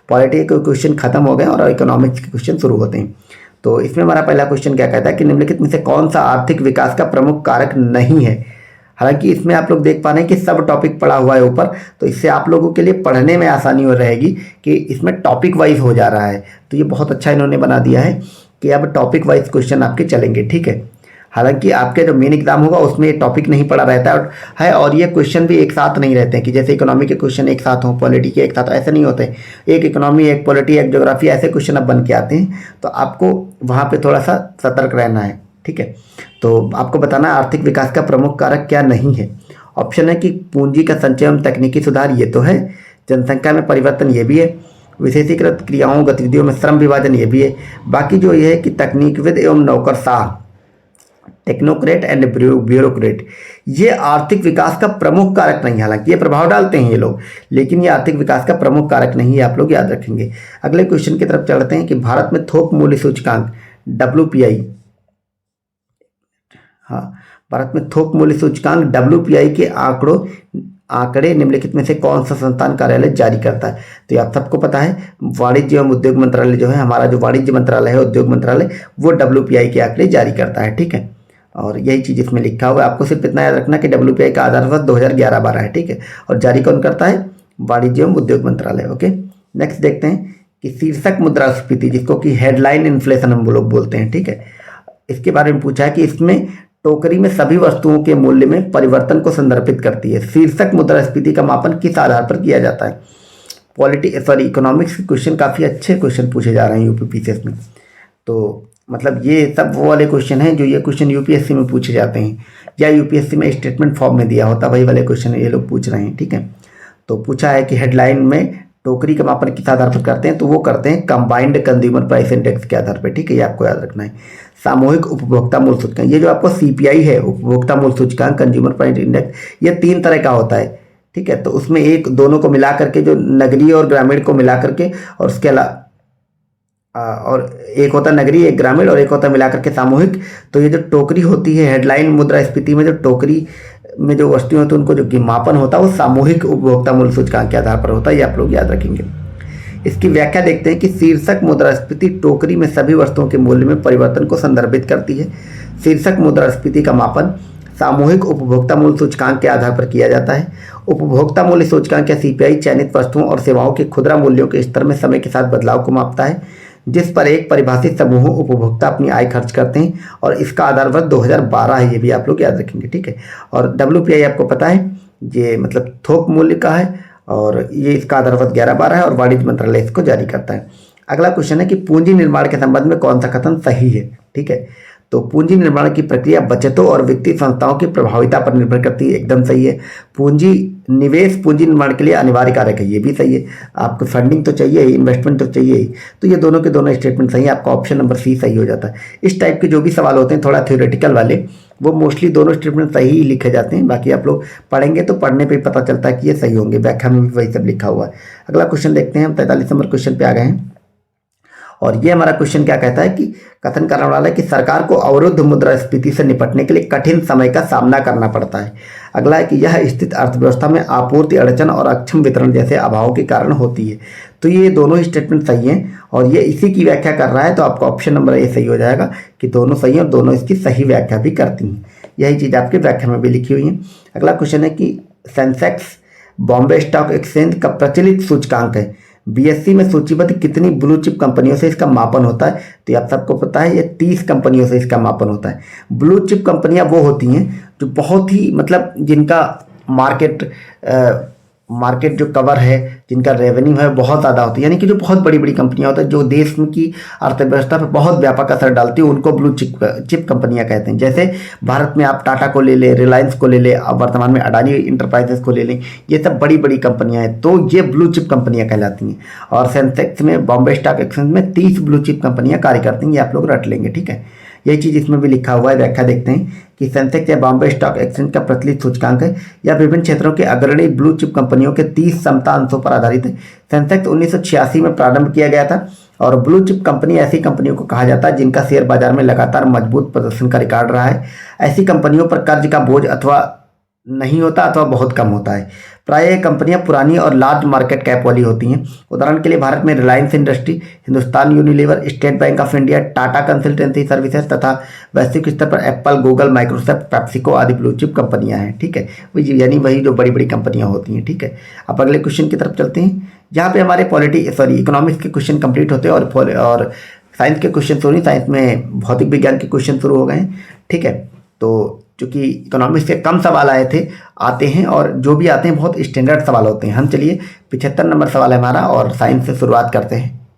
पॉलिटी के क्वेश्चन खत्म हो गए और इकोनॉमिक्स के क्वेश्चन शुरू होते हैं। तो इसमें हमारा पहला क्वेश्चन क्या कहता है कि निम्नलिखित में से कौन सा आर्थिक विकास का प्रमुख कारक नहीं है? हालांकि इसमें आप लोग देख पा रहे हैं कि सब टॉपिक पढ़ा हुआ है ऊपर, तो इससे आप लोगों के लिए पढ़ने में आसानी हो रहेगी कि इसमें टॉपिक वाइज हो जा रहा है। तो ये बहुत अच्छा इन्होंने बना दिया है कि अब टॉपिक वाइज क्वेश्चन आपके चलेंगे, ठीक है। हालांकि आपके जो मेन एग्जाम होगा उसमें ये टॉपिक नहीं पढ़ा रहता है और ये क्वेश्चन भी एक साथ नहीं रहते हैं कि जैसे इकोनॉमी के क्वेश्चन एक साथ हों, पॉलिटी के एक साथ, ऐसे नहीं होते। एक इकोनॉमी, एक पॉलिटी, एक ज्योग्राफी, ऐसे क्वेश्चन अब बन के आते हैं। तो आपको वहाँ पे थोड़ा सा सतर्क रहना है, ठीक है। तो आपको बताना है आर्थिक विकास का प्रमुख कारक क्या नहीं है। ऑप्शन है कि पूंजी का संचय एवं तकनीकी सुधार, ये तो है। जनसंख्या में परिवर्तन, ये भी है। विशेषीकृत क्रियाओं गतिविधियों में श्रम विभाजन, ये भी है। बाकी जो ये है कि तकनीकविद एवं नौकरशाह, टेक्नोक्रेट एंड ब्यूरोक्रेट, ये आर्थिक विकास का प्रमुख कारक नहीं है। हालांकि ये प्रभाव डालते हैं ये लोग, लेकिन ये आर्थिक विकास का प्रमुख कारक नहीं है, आप लोग याद रखेंगे। अगले क्वेश्चन की तरफ चलते हैं कि भारत में थोक मूल्य सूचकांक WPI, हाँ, भारत में थोक मूल्य सूचकांक WPI के आंकड़े निम्नलिखित में से कौन सा संस्थान कार्यालय जारी करता है। तो ये आप सबको पता है, वाणिज्य एवं उद्योग मंत्रालय जो है, हमारा जो वाणिज्य मंत्रालय है, उद्योग मंत्रालय, वो WPI के आंकड़े जारी करता है, ठीक है। और यही चीज़ इसमें लिखा हुआ है, आपको सिर्फ इतना याद रखना कि WPI का आधार वर्ष 2011-12 है, ठीक है। और जारी कौन करता है? वाणिज्य एवं उद्योग मंत्रालय। ओके, नेक्स्ट देखते हैं कि शीर्षक मुद्रास्फीति, जिसको कि हेडलाइन इन्फ्लेशन हम लोग बोलते हैं, ठीक है, इसके बारे में पूछा है कि इसमें टोकरी में सभी वस्तुओं के मूल्य में परिवर्तन को संदर्भित करती है। शीर्षक मुद्रास्फीति का मापन किस आधार पर किया जाता है? इकोनॉमिक्स के क्वेश्चन काफ़ी अच्छे क्वेश्चन पूछे जा रहे हैं यूपीपीसीएस में। तो मतलब ये सब वो वाले क्वेश्चन हैं जो ये क्वेश्चन यूपीएससी में पूछे जाते हैं, या यूपीएससी में स्टेटमेंट फॉर्म में दिया होता, वही वाले क्वेश्चन ये लोग पूछ रहे हैं, ठीक है। तो पूछा है कि हेडलाइन में टोकरी का मापन किस आधार पर करते हैं, तो वो करते हैं कंबाइंड कंज्यूमर प्राइस इंडेक्स के आधार पर, ठीक है, ये आपको याद रखना है। सामूहिक उपभोक्ता मूल्य सूचकांक, ये जो आपको CPI है, उपभोक्ता मूल्य सूचकांक, कंज्यूमर प्राइस इंडेक्स, ये 3 तरह का होता है, ठीक है। तो उसमें एक दोनों को मिला करके, जो नगरीय और ग्रामीण को मिला करके, और उसके अलावा और एक होता है नगरीय, एक ग्रामीण, और एक होता है मिलाकर के सामूहिक। तो ये जो टोकरी होती है हेडलाइन मुद्रास्फीति में, जो टोकरी में जो वस्तुएं होती है उनको जो मापन होता है वो सामूहिक उपभोक्ता मूल्य सूचकांक के आधार पर होता है, ये आप लोग याद रखेंगे। इसकी व्याख्या देखते हैं कि शीर्षक मुद्रास्फीति टोकरी में सभी वस्तुओं के मूल्य में परिवर्तन को संदर्भित करती है। शीर्षक मुद्रास्फीति का मापन सामूहिक उपभोक्ता मूल्य सूचकांक के आधार पर किया जाता है। उपभोक्ता मूल्य सूचकांक या CPI चयनित वस्तुओं और सेवाओं के खुदरा मूल्यों के स्तर में समय के साथ बदलाव को मापता है, जिस पर एक परिभाषित समूह उपभोक्ता अपनी आय खर्च करते हैं, और इसका आधार वर्ष 2012 है, ये भी आप लोग याद रखेंगे, ठीक है। और WPI आपको पता है, ये मतलब थोक मूल्य का है, और ये इसका आधार वर्ष 11-12 है, और वाणिज्य मंत्रालय इसको जारी करता है। अगला क्वेश्चन है कि पूंजी निर्माण के संबंध में कौन सा कथन सही है, ठीक है। तो पूंजी निर्माण की प्रक्रिया बचतों और वित्तीय संस्थाओं की प्रभाविता पर निर्भर करती है, एकदम सही है। निवेश पूंजी निर्माण के लिए अनिवार्य कारक है, ये भी सही है। आपको फंडिंग तो चाहिए ही, इन्वेस्टमेंट तो चाहिए ही, तो ये दोनों के दोनों स्टेटमेंट सही है, आपका ऑप्शन नंबर C सही हो जाता है। इस टाइप के जो भी सवाल होते हैं थोड़ा थ्योरेटिकल वाले, वो मोस्टली दोनों स्टेटमेंट सही ही लिखे जाते हैं। बाकी आप लोग पढ़ेंगे तो पढ़ने पर पता चलता है कि ये सही होंगे, व्याख्या में भी वही सब लिखा हुआ है। अगला क्वेश्चन देखते हैं, हम 43 नंबर क्वेश्चन पे आ गए हैं, और ये हमारा क्वेश्चन क्या कहता है कि कथन करने वाला है कि सरकार को अवरुद्ध मुद्रास्फीति से निपटने के लिए कठिन समय का सामना करना पड़ता है। अगला है कि यह स्थिति अर्थव्यवस्था में आपूर्ति अड़चन और अक्षम वितरण जैसे अभाव के कारण होती है। तो ये दोनों ही स्टेटमेंट सही हैं, और ये इसी की व्याख्या कर रहा है, तो आपका ऑप्शन नंबर A सही हो जाएगा कि दोनों सही हैं और दोनों इसकी सही व्याख्या भी करती हैं। यही चीज़ आपकी व्याख्या में भी लिखी हुई है। अगला क्वेश्चन है कि सेंसेक्स बॉम्बे स्टॉक एक्सचेंज का प्रचलित सूचकांक है, BSE में सूचीबद्ध कितनी ब्लू चिप कंपनियों से इसका मापन होता है? तो आप सबको पता है ये 30 कंपनियों से इसका मापन होता है। ब्लू चिप कंपनियां वो होती हैं जो बहुत ही मतलब जिनका मार्केट जो कवर है, जिनका रेवेन्यू है बहुत ज़्यादा होती है, यानी कि जो बहुत बड़ी बड़ी कंपनियां होती हैं जो देश की अर्थव्यवस्था पर बहुत व्यापक असर डालती है, उनको ब्लू चिप कंपनियां कहते हैं। जैसे भारत में आप टाटा को ले लें, रिलायंस को ले लें, अब वर्तमान में अडानी इंटरप्राइजेस को ले लें, ये सब बड़ी बड़ी कंपनियां हैं, तो ये ब्लू चिप कंपनियां कहलाती हैं। और सेंसेक्स में, बॉम्बे स्टॉक एक्सचेंज में 30 ब्लू चिप कंपनियां कार्य करती हैं, ये आप लोग रट लेंगे, ठीक है। यही चीज़ इसमें भी लिखा हुआ है। व्याख्या देखते हैं कि सेंसेक्स या बॉम्बे स्टॉक एक्सचेंज का प्रचलित सूचकांक है, या विभिन्न क्षेत्रों के अग्रणी ब्लू चिप कंपनियों के 30 समता अंशों पर आधारित है। सेंसेक्स 1986 में प्रारंभ किया गया था, और ब्लू चिप कंपनी ऐसी कंपनियों को कहा जाता है जिनका शेयर बाजार में लगातार मजबूत प्रदर्शन का रिकॉर्ड रहा है। ऐसी कंपनियों पर कर्ज का बोझ अथवा नहीं होता अथवा बहुत कम होता है। प्रायः ये कंपनियां पुरानी और लार्ज मार्केट कैप वाली होती हैं। उदाहरण के लिए भारत में Reliance industry, Hindustan Unilever, state bank of India, Tata consultancy services तथा वैश्विक स्तर पर एप्पल, गूगल, माइक्रोसॉफ्ट, पेप्सिको आदि ब्लू चिप कंपनियां हैं, ठीक है। यानी वही जो बड़ी बड़ी कंपनियां होती हैं, ठीक है। अब अगले क्वेश्चन की तरफ चलते हैं, जहाँ पे हमारे इकोनॉमिक्स के क्वेश्चन कंप्लीट होते हैं और साइंस के क्वेश्चन शुरू नहीं, साइंस में भौतिक विज्ञान के क्वेश्चन शुरू हो गए हैं, ठीक है। तो चूँकि इकोनॉमिक्स के कम सवाल आते हैं और जो भी आते हैं बहुत स्टैंडर्ड सवाल होते हैं। हम चलिए 75 नंबर सवाल है हमारा, और साइंस से शुरुआत करते हैं।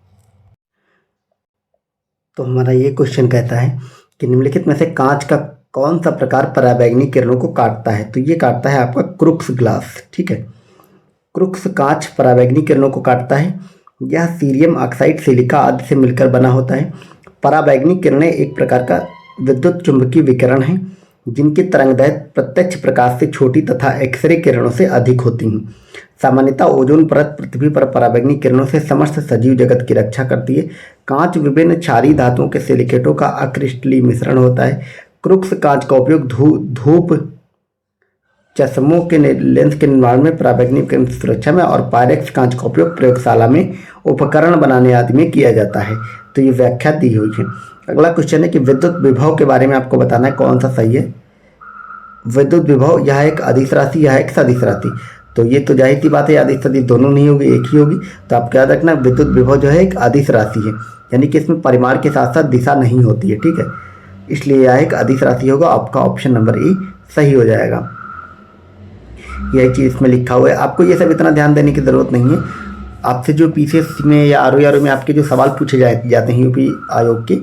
तो हमारा ये क्वेश्चन कहता है कि निम्नलिखित में से कांच का कौन सा प्रकार पराबैंगनी किरणों को काटता है? तो ये काटता है आपका क्रुक्स ग्लास। ठीक है, क्रुक्स कांच पराबैंगनी किरणों को काटता है। यह सीरियम ऑक्साइड, सिलिका आदि से मिलकर बना होता है। पराबैंगनी किरणें एक प्रकार का विद्युत चुंबकीय विकिरण है जिनकी तरंगदैर्घ्य प्रत्यक्ष प्रकाश से छोटी तथा एक्सरे किरणों से अधिक होती हैं। सामान्यतः ओजोन परत पृथ्वी पर पराबैंगनी किरणों से समस्त सजीव जगत की रक्षा करती है। कांच विभिन्न क्षारीय धातुओं के सिलिकेटों का अक्रिस्टलीय मिश्रण होता है। क्रुक्स कांच का उपयोग धूप चश्मों के लेंस के निर्माण में, पराबैंगनी किरण की सुरक्षा में और पायरेक्स कांच का उपयोग प्रयोगशाला में उपकरण बनाने आदि में किया जाता है। तो ये व्याख्या दी हुई है। अगला क्वेश्चन है कि विद्युत विभव के बारे में आपको बताना है कौन सा सही है। विद्युत विभव, यह एक अदिश राशि, यह एक सदिश राशि। तो ये तो जाहिर सी बात है, अदिश सदिश दोनों नहीं होगी, एक ही होगी। तो आपको याद रखना विद्युत विभव जो है एक अदिश राशि है, यानी कि इसमें परिमाण के साथ साथ दिशा नहीं होती है। ठीक है, इसलिए यह एक अदिश राशि होगा। आपका ऑप्शन नंबर ई सही हो जाएगा। यह चीज़ इसमें लिखा हुआ है, आपको ये सब इतना ध्यान देने की ज़रूरत नहीं है। आपसे जो पीसीएस में या आरओ में आपके जो सवाल पूछे जाते हैं यूपी आयोग के,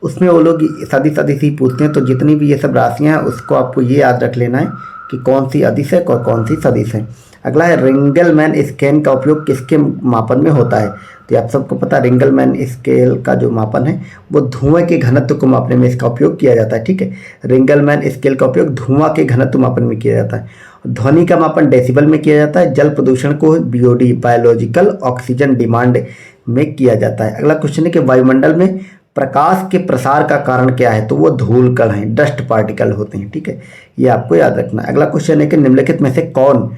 उसमें वो लोग सदिश ही पूछते हैं। तो जितनी भी ये सब राशियाँ हैं उसको आपको ये याद रख लेना है कि कौन सी अदिश है और कौन सी सदिश है। अगला है रिंगलमैन स्केल का उपयोग किसके मापन में होता है? तो आप सबको पता है रिंगलमैन स्केल का जो मापन है वो धुएं के घनत्व को मापने में इसका उपयोग किया जाता है। ठीक है, रिंगलमैन स्केल का उपयोग धुआं के घनत्व मापन में किया जाता है। ध्वनि का मापन डेसिबल में किया जाता है। जल प्रदूषण को बीओडी, बायोलॉजिकल ऑक्सीजन डिमांड में किया जाता है। अगला क्वेश्चन है कि वायुमंडल में प्रकाश के प्रसार का कारण क्या है? तो वो धूल कण हैं, डस्ट पार्टिकल होते हैं। ठीक है, ये आपको याद रखना है। अगला क्वेश्चन है कि निम्नलिखित में से कौन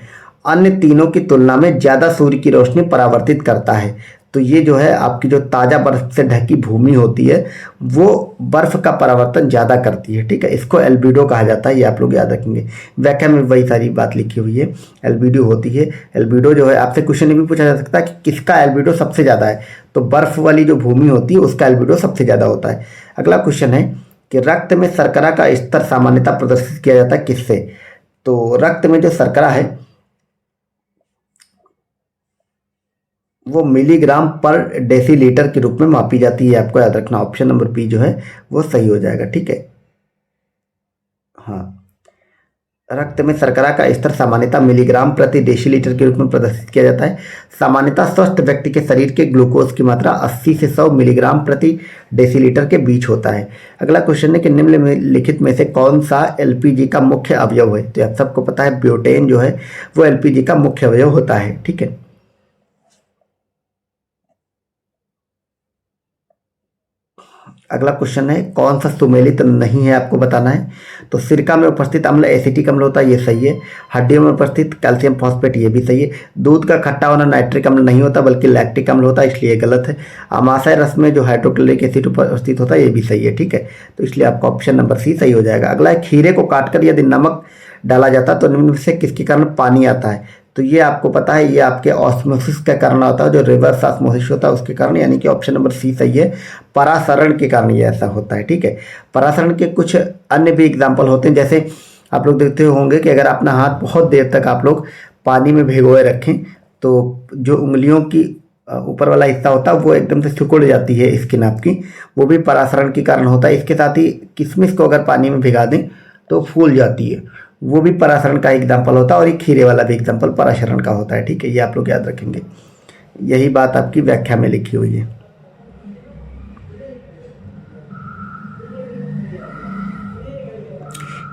अन्य तीनों की तुलना में ज़्यादा सूर्य की रोशनी परावर्तित करता है? तो ये जो है आपकी जो ताज़ा बर्फ से ढकी भूमि होती है वो बर्फ का परावर्तन ज़्यादा करती है। ठीक है, इसको एल्बिडो कहा जाता है, ये आप लोग याद रखेंगे। व्याख्या में वही सारी बात लिखी हुई है, एल्बिडो होती है। एल्बिडो जो है आपसे क्वेश्चन ये भी पूछा जा सकता है कि किसका एल्बिडो सबसे ज़्यादा है? तो बर्फ वाली जो भूमि होती है उसका एल्बिडो सबसे ज़्यादा होता है। अगला क्वेश्चन है कि रक्त में शर्करा का स्तर सामान्यतः प्रदर्शित किया जाता है किससे? तो रक्त में जो शर्करा है वो मिलीग्राम पर डेसीलीटर के रूप में मापी जाती है, आपको याद रखना। ऑप्शन नंबर बी जो है वो सही हो जाएगा। ठीक है, हाँ, रक्त में शर्करा का स्तर सामान्यतः मिलीग्राम प्रति डेसीलीटर के रूप में प्रदर्शित किया जाता है। सामान्यतः स्वस्थ व्यक्ति के शरीर के ग्लूकोज की मात्रा 80 से 100 मिलीग्राम प्रति डेसीलीटर के बीच होता है। अगला क्वेश्चन है कि निम्नलिखित में से कौन सा एलपीजी का मुख्य अवयव है? तो आप सबको पता है ब्यूटेन जो है वो एलपीजी का मुख्य अवयव होता है। ठीक है, अगला क्वेश्चन है कौन सा सुमेलित नहीं है, आपको बताना है। तो सिरका में उपस्थित अम्ल एसिटिक अम्ल होता है, ये सही है। हड्डियों में उपस्थित कैल्शियम फॉस्फेट, ये भी सही है। दूध का खट्टा होना नाइट्रिक अम्ल नहीं होता बल्कि लैक्टिक अम्ल होता है, इसलिए गलत है। अमाशय रस में जो हाइड्रोक्लोरिक एसिड उपस्थित होता है ये भी सही है। ठीक है, तो इसलिए आपका ऑप्शन नंबर सी सही हो जाएगा। अगला है खीरे को काटकर यदि नमक डाला जाता तो निम्न में से किसके कारण पानी आता है? तो ये आपको पता है, ये आपके ऑस्मोसिस का कारण होता है, जो रिवर्स ऑस्मोसिस होता है उसके कारण, यानी कि ऑप्शन नंबर सी सही है। परासरण के कारण ये ऐसा होता है। ठीक है, परासरण के कुछ अन्य भी एग्जाम्पल होते हैं, जैसे आप लोग देखते होंगे कि अगर अपना हाथ बहुत देर तक आप लोग पानी में भिगोए रखें तो जो उंगलियों की ऊपर वाला हिस्सा होता है वो एकदम से सिकुड़ जाती है स्किन आपकी, वो भी परासरण के कारण होता है। इसके साथ ही किशमिश को अगर पानी में भिगा दें तो फूल जाती है, वो भी परासरण का एग्जाम्पल होता है। और ये खीरे वाला भी एग्जाम्पल परासरण का होता है। ठीक है, ये आप लोग याद रखेंगे, यही बात आपकी व्याख्या में लिखी हुई है।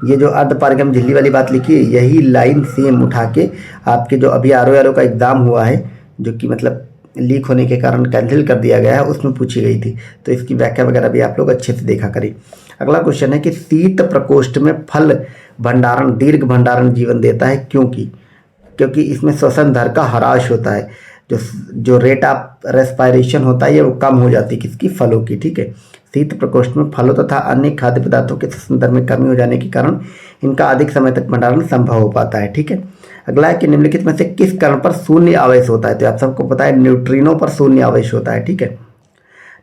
ये जो अर्धपारगम झिल्ली वाली बात लिखी है, यही लाइन सेम उठा के आपके जो अभी आरओ का एग्जाम हुआ है, जो कि मतलब लीक होने के कारण कैंसिल कर दिया गया है, उसमें पूछी गई थी। तो इसकी व्याख्या वगैरह भी आप लोग अच्छे से देखा करें। अगला क्वेश्चन है कि शीत प्रकोष्ठ में फल भंडारण दीर्घ भंडारण जीवन देता है, क्योंकि इसमें श्वसन दर का ह्रास होता है, जो रेट ऑफ रेस्पायरेशन होता है ये वो कम हो जाती है किसकी? फलों की। ठीक है, शीत प्रकोष्ठ में फलों तथा अन्य खाद्य पदार्थों के श्वसन दर में कमी हो जाने के कारण इनका अधिक समय तक भंडारण संभव हो पाता है। ठीक है, अगला है कि निम्नलिखित में से किस कण पर शून्य आवेश होता है? तो आप सबको पता है न्यूट्रिनो पर शून्य आवेश होता है। ठीक है,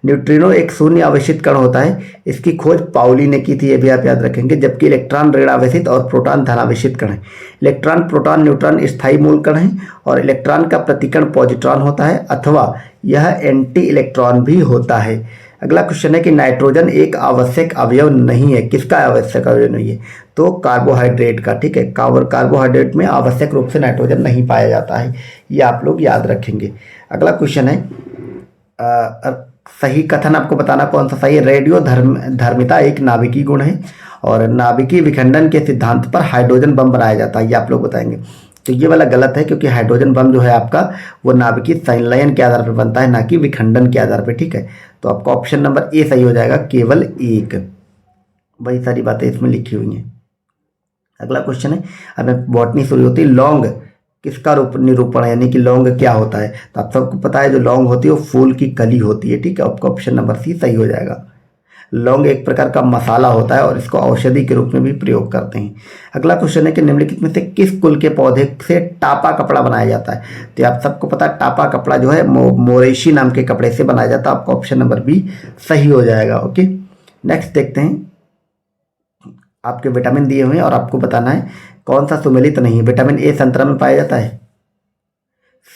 न्यूट्रिनो एक शून्य आवेशित कण होता है, इसकी खोज पाउली ने की थी, ये भी आप याद रखेंगे। जबकि इलेक्ट्रॉन ऋणावेशित और प्रोटॉन धनावेशित कण है। इलेक्ट्रॉन, प्रोटॉन, न्यूट्रॉन स्थायी मूल कण है और इलेक्ट्रॉन का प्रतिकण पॉजिट्रॉन होता है, अथवा यह एंटी इलेक्ट्रॉन भी होता है। अगला क्वेश्चन है कि नाइट्रोजन एक आवश्यक अवयव नहीं है, किसका आवश्यक अवयव नहीं है? तो कार्बोहाइड्रेट का। ठीक है, कार्बोहाइड्रेट में आवश्यक रूप से नाइट्रोजन नहीं पाया जाता है, ये आप लोग याद रखेंगे। अगला क्वेश्चन है सही कथन आपको बताना कौन सा सही है। रेडियो धर्मिता एक नाभिकीय गुण है और नाभिकीय विखंडन के सिद्धांत पर हाइड्रोजन बम बनाया जाता है, ये आप लोग बताएंगे। तो ये वाला गलत है, क्योंकि हाइड्रोजन बम जो है आपका वो नाभिकीय संलयन के आधार पर बनता है, ना कि विखंडन के आधार पर। ठीक है, तो आपका ऑप्शन नंबर ए सही हो जाएगा, केवल एक। वही सारी बातें इसमें लिखी हुई हैं। अगला क्वेश्चन है, हमें बॉटनी शुरू होती है, लौंग किसका रूप निरूपण है, यानी कि लौंग क्या होता है? तो आप सबको पता है जो लौंग होती है वो फूल की कली होती है। ठीक है, आपका ऑप्शन नंबर सी सही हो जाएगा। लौंग एक प्रकार का मसाला होता है और इसको औषधि के रूप में भी प्रयोग करते हैं। अगला क्वेश्चन है कि निम्नलिखित में से किस कुल के पौधे से टापा कपड़ा बनाया जाता है? तो आप सबको पता है टापा कपड़ा जो है मोरेशी नाम के कपड़े से बनाया जाता है, आपका ऑप्शन नंबर बी सही हो जाएगा। ओके, नेक्स्ट देखते हैं। आपके विटामिन दिए हुए हैं और आपको बताना है कौन सा सुमेलित नहीं है। विटामिन ए संतरा में पाया जाता है,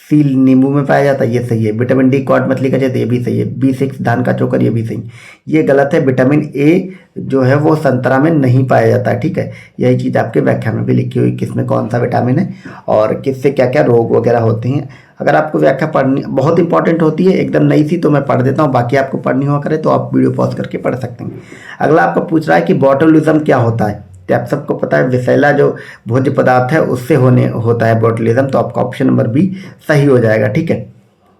सी नींबू में पाया जाता है, ये सही है। विटामिन डी कॉड मछली का जैसे, ये भी सही है। B6 धान का चोकर, ये भी सही। ये गलत है, विटामिन ए जो है वो संतरा में नहीं पाया जाता है। ठीक है, यही चीज़ आपके व्याख्या में भी लिखी हुई, किसमें कौन सा विटामिन है और किससे क्या क्या रोग वगैरह होते हैं। अगर आपको व्याख्या पढ़नी बहुत इंपॉर्टेंट होती है, एकदम नई सी, तो मैं पढ़ देता हूँ, बाकी आपको पढ़नी हुआ करे तो आप वीडियो पॉज करके पढ़ सकते हैं। अगला आपको पूछ रहा है कि बॉटुलिज्म क्या होता है? तो आप सबको पता है विषैला जो भोज्य पदार्थ है उससे होता है बॉटुलिज्म, तो आपका ऑप्शन नंबर बी सही हो जाएगा। ठीक है,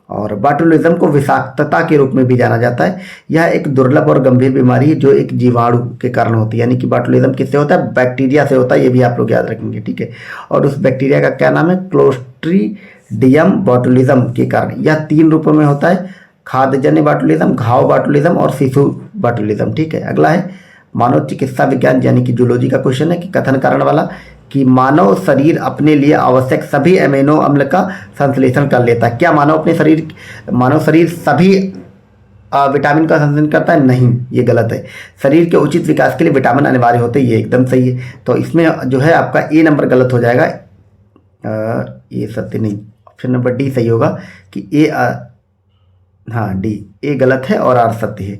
और बॉटुलिज्म को विषाक्तता के रूप में भी जाना जाता है। यह एक दुर्लभ और गंभीर बीमारी है जो एक जीवाणु के कारण होती है, यानी कि बॉटुलिज्म किससे होता है? बैक्टीरिया से होता है, ये भी आप लोग याद रखेंगे। ठीक है, और उस बैक्टीरिया का क्या नाम है? क्लोस्ट्रीडियम बॉटुलिज्म के कारण। यह 3 रूपों में होता है, खाद्यजन्य बॉटुलिज्म, घाव बॉटुलिज्म और शिशु बॉटुलिज्म। ठीक है, अगला है मानव चिकित्सा विज्ञान यानी कि जूलॉजी का क्वेश्चन है कि कथन कारण वाला कि मानव शरीर अपने लिए आवश्यक सभी अमीनो अम्ल का संश्लेषण कर लेता है। क्या मानव शरीर सभी विटामिन का संश्लेषण करता है? नहीं, ये गलत है। शरीर के उचित विकास के लिए विटामिन अनिवार्य होते हैं, ये एकदम सही है। तो इसमें जो है आपका ए नंबर गलत हो जाएगा, ये सत्य नहीं, ऑप्शन नंबर डी सही होगा कि ए, हाँ डी, ए गलत है और आर सत्य है,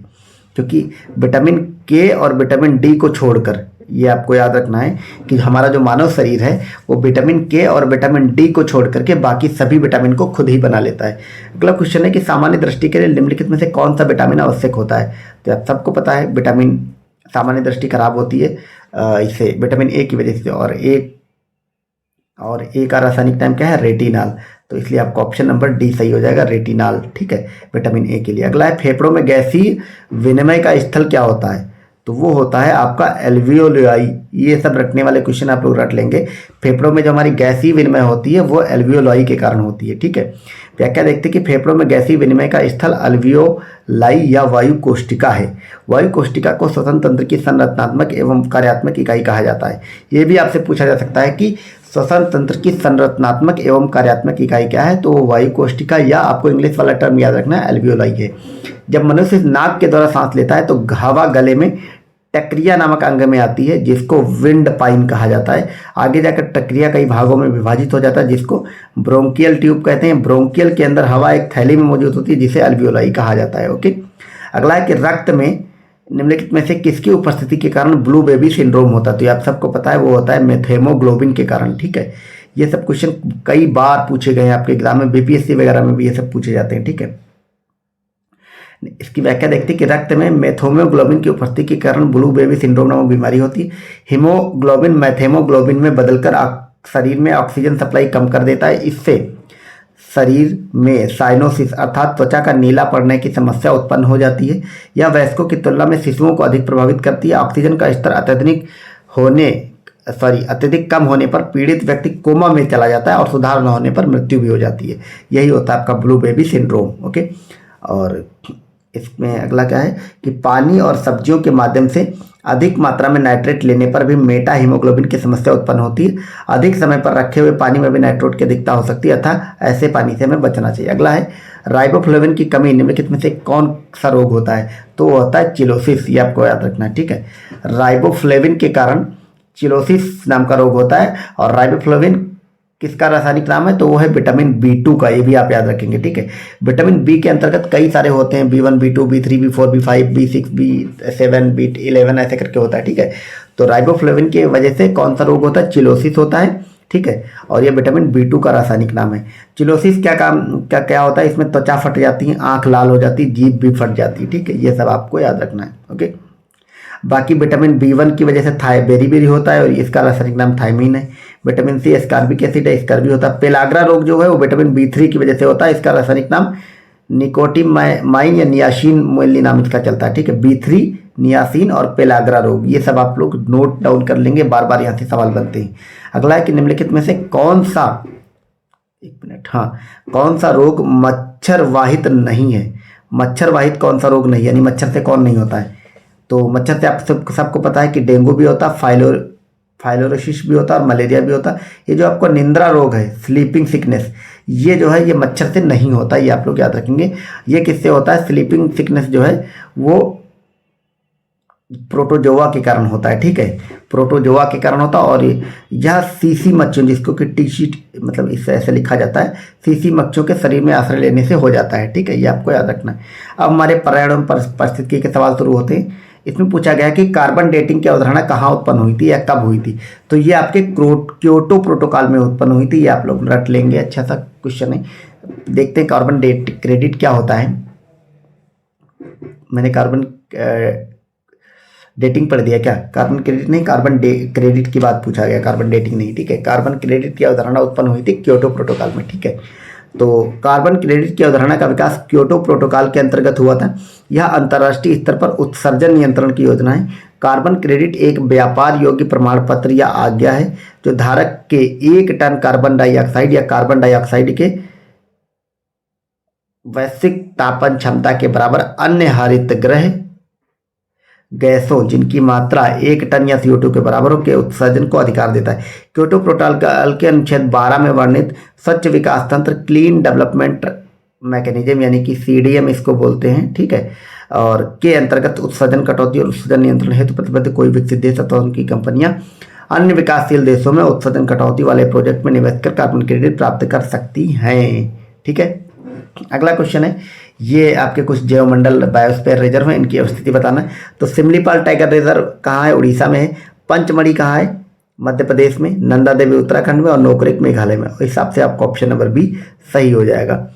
क्योंकि विटामिन के और विटामिन डी को छोड़कर, ये आपको याद रखना है कि हमारा जो मानव शरीर है वो विटामिन के और विटामिन डी को छोड़ करके बाकी सभी विटामिन को खुद ही बना लेता है। अगला क्वेश्चन है कि सामान्य दृष्टि के लिए निम्नलिखित में से कौन सा विटामिन आवश्यक होता है? तो आप सबको पता है विटामिन, सामान्य दृष्टि खराब होती है इससे विटामिन ए की वजह से, और ए का रासायनिक नाम क्या है? रेटिनॉल, तो इसलिए आपका ऑप्शन नंबर डी सही हो जाएगा, रेटिनॉल। ठीक है, विटामिन ए के लिए। अगला है फेफड़ों में गैसीय विनिमय का स्थल क्या होता है? तो वो होता है आपका एल्वियोलाई। ये सब रटने वाले क्वेश्चन आप लोग रट लेंगे। फेफड़ों में जो हमारी गैसीय विनिमय होती है वो एल्वियोलाई के कारण होती है। ठीक है, व्याख्या देखते हैं कि फेफड़ों में गैसीय विनिमय का स्थल एल्वियोलाई या वायु कोष्टिका है। वायु कोष्टिका को श्वसन तंत्र की संरचनात्मक एवं कार्यात्मक इकाई कहा जाता है। ये भी आपसे पूछा जा सकता है कि श्वसन तंत्र की संरचनात्मक एवं कार्यात्मक इकाई क्या है? तो वायु कोष्टिका, या आपको इंग्लिश वाला टर्म याद रखना है, एल्वियोलाई है। जब मनुष्य नाक के द्वारा सांस लेता है तो घावा गले में टक्रिया नामक अंग में आती है, जिसको विंड पाइन कहा जाता है। आगे जाकर टक्रिया कई भागों में विभाजित हो जाता है, जिसको ब्रोंकियल ट्यूब कहते हैं। ब्रोंकियल के अंदर हवा एक थैली में मौजूद होती है जिसे एल्वियोलाई कहा जाता है। ओके, अगला है कि रक्त में निम्नलिखित में से किसकी उपस्थिति के कारण ब्लू बेबी सिंड्रोम होता है? तो ये आप सबको पता है वो होता है मेथेमोग्लोबिन के कारण। ठीक है, ये सब क्वेश्चन कई बार पूछे गए हैं आपके एग्जाम में, बीपीएससी वगैरह में भी ये सब पूछे जाते हैं। ठीक है, इसकी व्याख्या देखते हैं कि रक्त में मेथेमोग्लोबिन की उपस्थिति के कारण ब्लू बेबी सिंड्रोम नामक बीमारी होती है। हीमोग्लोबिन मेथेमोग्लोबिन में बदलकर शरीर में ऑक्सीजन सप्लाई कम कर देता है। इससे शरीर में साइनोसिस अर्थात त्वचा का नीला पड़ने की समस्या उत्पन्न हो जाती है। यह वयस्कों की तुलना में शिशुओं को अधिक प्रभावित करती है। ऑक्सीजन का स्तर अत्यधिक कम होने पर पीड़ित व्यक्ति कोमा में चला जाता है और सुधार न होने पर मृत्यु भी हो जाती है। यही होता है आपका ब्लू बेबी सिंड्रोम। ओके, और इसमें अगला क्या है कि पानी और सब्जियों के माध्यम से अधिक मात्रा में नाइट्रेट लेने पर भी मेटा हीमोग्लोबिन की समस्या उत्पन्न होती है। अधिक समय पर रखे हुए पानी में भी नाइट्रेट की अधिकता हो सकती है, अतः ऐसे पानी से हमें बचना चाहिए। अगला है राइबोफ्लेविन की कमी निम्नलिखित में से कौन सा रोग होता है? तो वो होता है चिलोसिस, ये आपको याद रखना है। ठीक है, राइबोफ्लेविन के कारण चिलोसिस नाम का रोग होता है, और राइबोफ्लेविन किसका रासायनिक नाम है, तो वो है विटामिन B2 का, ये भी आप याद रखेंगे, ठीक है। विटामिन बी के अंतर्गत कई सारे होते हैं, B1 B2 B3 B4 B5 B6 B7 B11 ऐसे करके होता है, ठीक है। तो राइबोफ्लेविन की वजह से कौन सा रोग होता है, चिलोसिस होता है, ठीक है। और ये विटामिन B2 का रासायनिक नाम है। चिलोसिस क्या काम क्या क्या होता है, इसमें त्वचा फट जाती है, आंख लाल हो जाती है, जीभ भी फट जाती है, ठीक है। ये सब आपको याद रखना है, ओके। बाकी विटामिन B1 की वजह से बेरी होता है और इसका रासायनिक नाम थायमीन है। विटामिन C एस्कॉर्बिक एसिड है, इसका भी होता है। पेलाग्रा रोग जो है वो विटामिन B3 की वजह से होता है, इसका रासायनिक नाम निकोटिमाइन या नियासिन मोइली नाम इसका चलता है, ठीक है। B3 नियासिन और पेलाग्रा रोग, ये सब आप लोग नोट डाउन कर लेंगे, बार बार यहाँ से सवाल बनते हैं। अगला है कि निम्नलिखित में से कौन सा, एक मिनट, हाँ, कौन सा रोग मच्छर वाहित नहीं है। मच्छर वाहित कौन सा रोग नहीं, यानी मच्छर से कौन नहीं होता है। तो मच्छर से आप सबको पता है कि डेंगू भी होता है, फाइलोरोसिस भी होता है और मलेरिया भी होता है। ये जो आपको निंद्रा रोग है, स्लीपिंग सिकनेस, ये जो है ये मच्छर से नहीं होता, ये आप लोग याद रखेंगे। ये किससे होता है, स्लीपिंग सिकनेस जो है वो प्रोटोजोआ के कारण होता है, ठीक है। प्रोटोजोआ के कारण होता है और यह सीसी मच्छरों, जिसको कि टीसी मतलब इससे ऐसे लिखा जाता है, सीसी मच्छरों के शरीर में आश्रय लेने से हो जाता है, ठीक है। ये आपको याद रखना है। अब हमारे पर्यावरण परिस्थिति के सवाल शुरू होते हैं। इसमें पूछा गया कि कार्बन डेटिंग की अवधारणा कहाँ उत्पन्न हुई थी या कब हुई थी। तो ये आपके क्योटो प्रोटोकॉल में उत्पन्न हुई थी, ये आप लोग रट लेंगे, अच्छा सा क्वेश्चन है। देखते हैं कार्बन क्रेडिट क्या होता है। मैंने कार्बन डेटिंग पढ़ दिया क्या, कार्बन क्रेडिट नहीं, कार्बन क्रेडिट की बात पूछा गया, कार्बन डेटिंग नहीं, ठीक है। कार्बन क्रेडिट की अवधारणा उत्पन्न हुई थी क्योटो प्रोटोकॉल में, ठीक है। तो कार्बन क्रेडिट की अवधारणा का विकास क्योटो प्रोटोकॉल के अंतर्गत हुआ था। यह अंतर्राष्ट्रीय स्तर पर उत्सर्जन नियंत्रण की योजना है। कार्बन क्रेडिट एक व्यापार योग्य प्रमाण पत्र या आज्ञा है जो धारक के 1 टन कार्बन डाइऑक्साइड या कार्बन डाइऑक्साइड के वैश्विक तापन क्षमता के बराबर अन्य हरित गृह गैसों जिनकी मात्रा 1 टन या CO2 के बराबर हो के उत्सर्जन को अधिकार देता है। क्योटो प्रोटोकॉल के अनुच्छेद 12 में वर्णित स्वच्छ विकास तंत्र, क्लीन डेवलपमेंट मैकेनिज्म यानी कि CDM इसको बोलते हैं, ठीक है। और के अंतर्गत उत्सर्जन कटौती और उत्सर्जन नियंत्रण हेतु प्रतिबद्ध कोई विकसित देश अथवा उनकी कंपनियां अन्य विकासशील देशों में उत्सर्जन कटौती वाले प्रोजेक्ट में निवेश कर कार्बन क्रेडिट प्राप्त कर सकती हैं, ठीक है। अगला क्वेश्चन है, ये आपके कुछ जैवमंडल बायोस्फीयर रिजर्व है, इनकी अवस्थिति बताना है। तो सिमलीपाल टाइगर रिजर्व कहाँ है, उड़ीसा में है। पंचमढ़ी कहाँ है, मध्य प्रदेश में। नंदा देवी उत्तराखंड में और नोकरेक मेघालय में। उस हिसाब से आपका ऑप्शन नंबर बी सही हो जाएगा।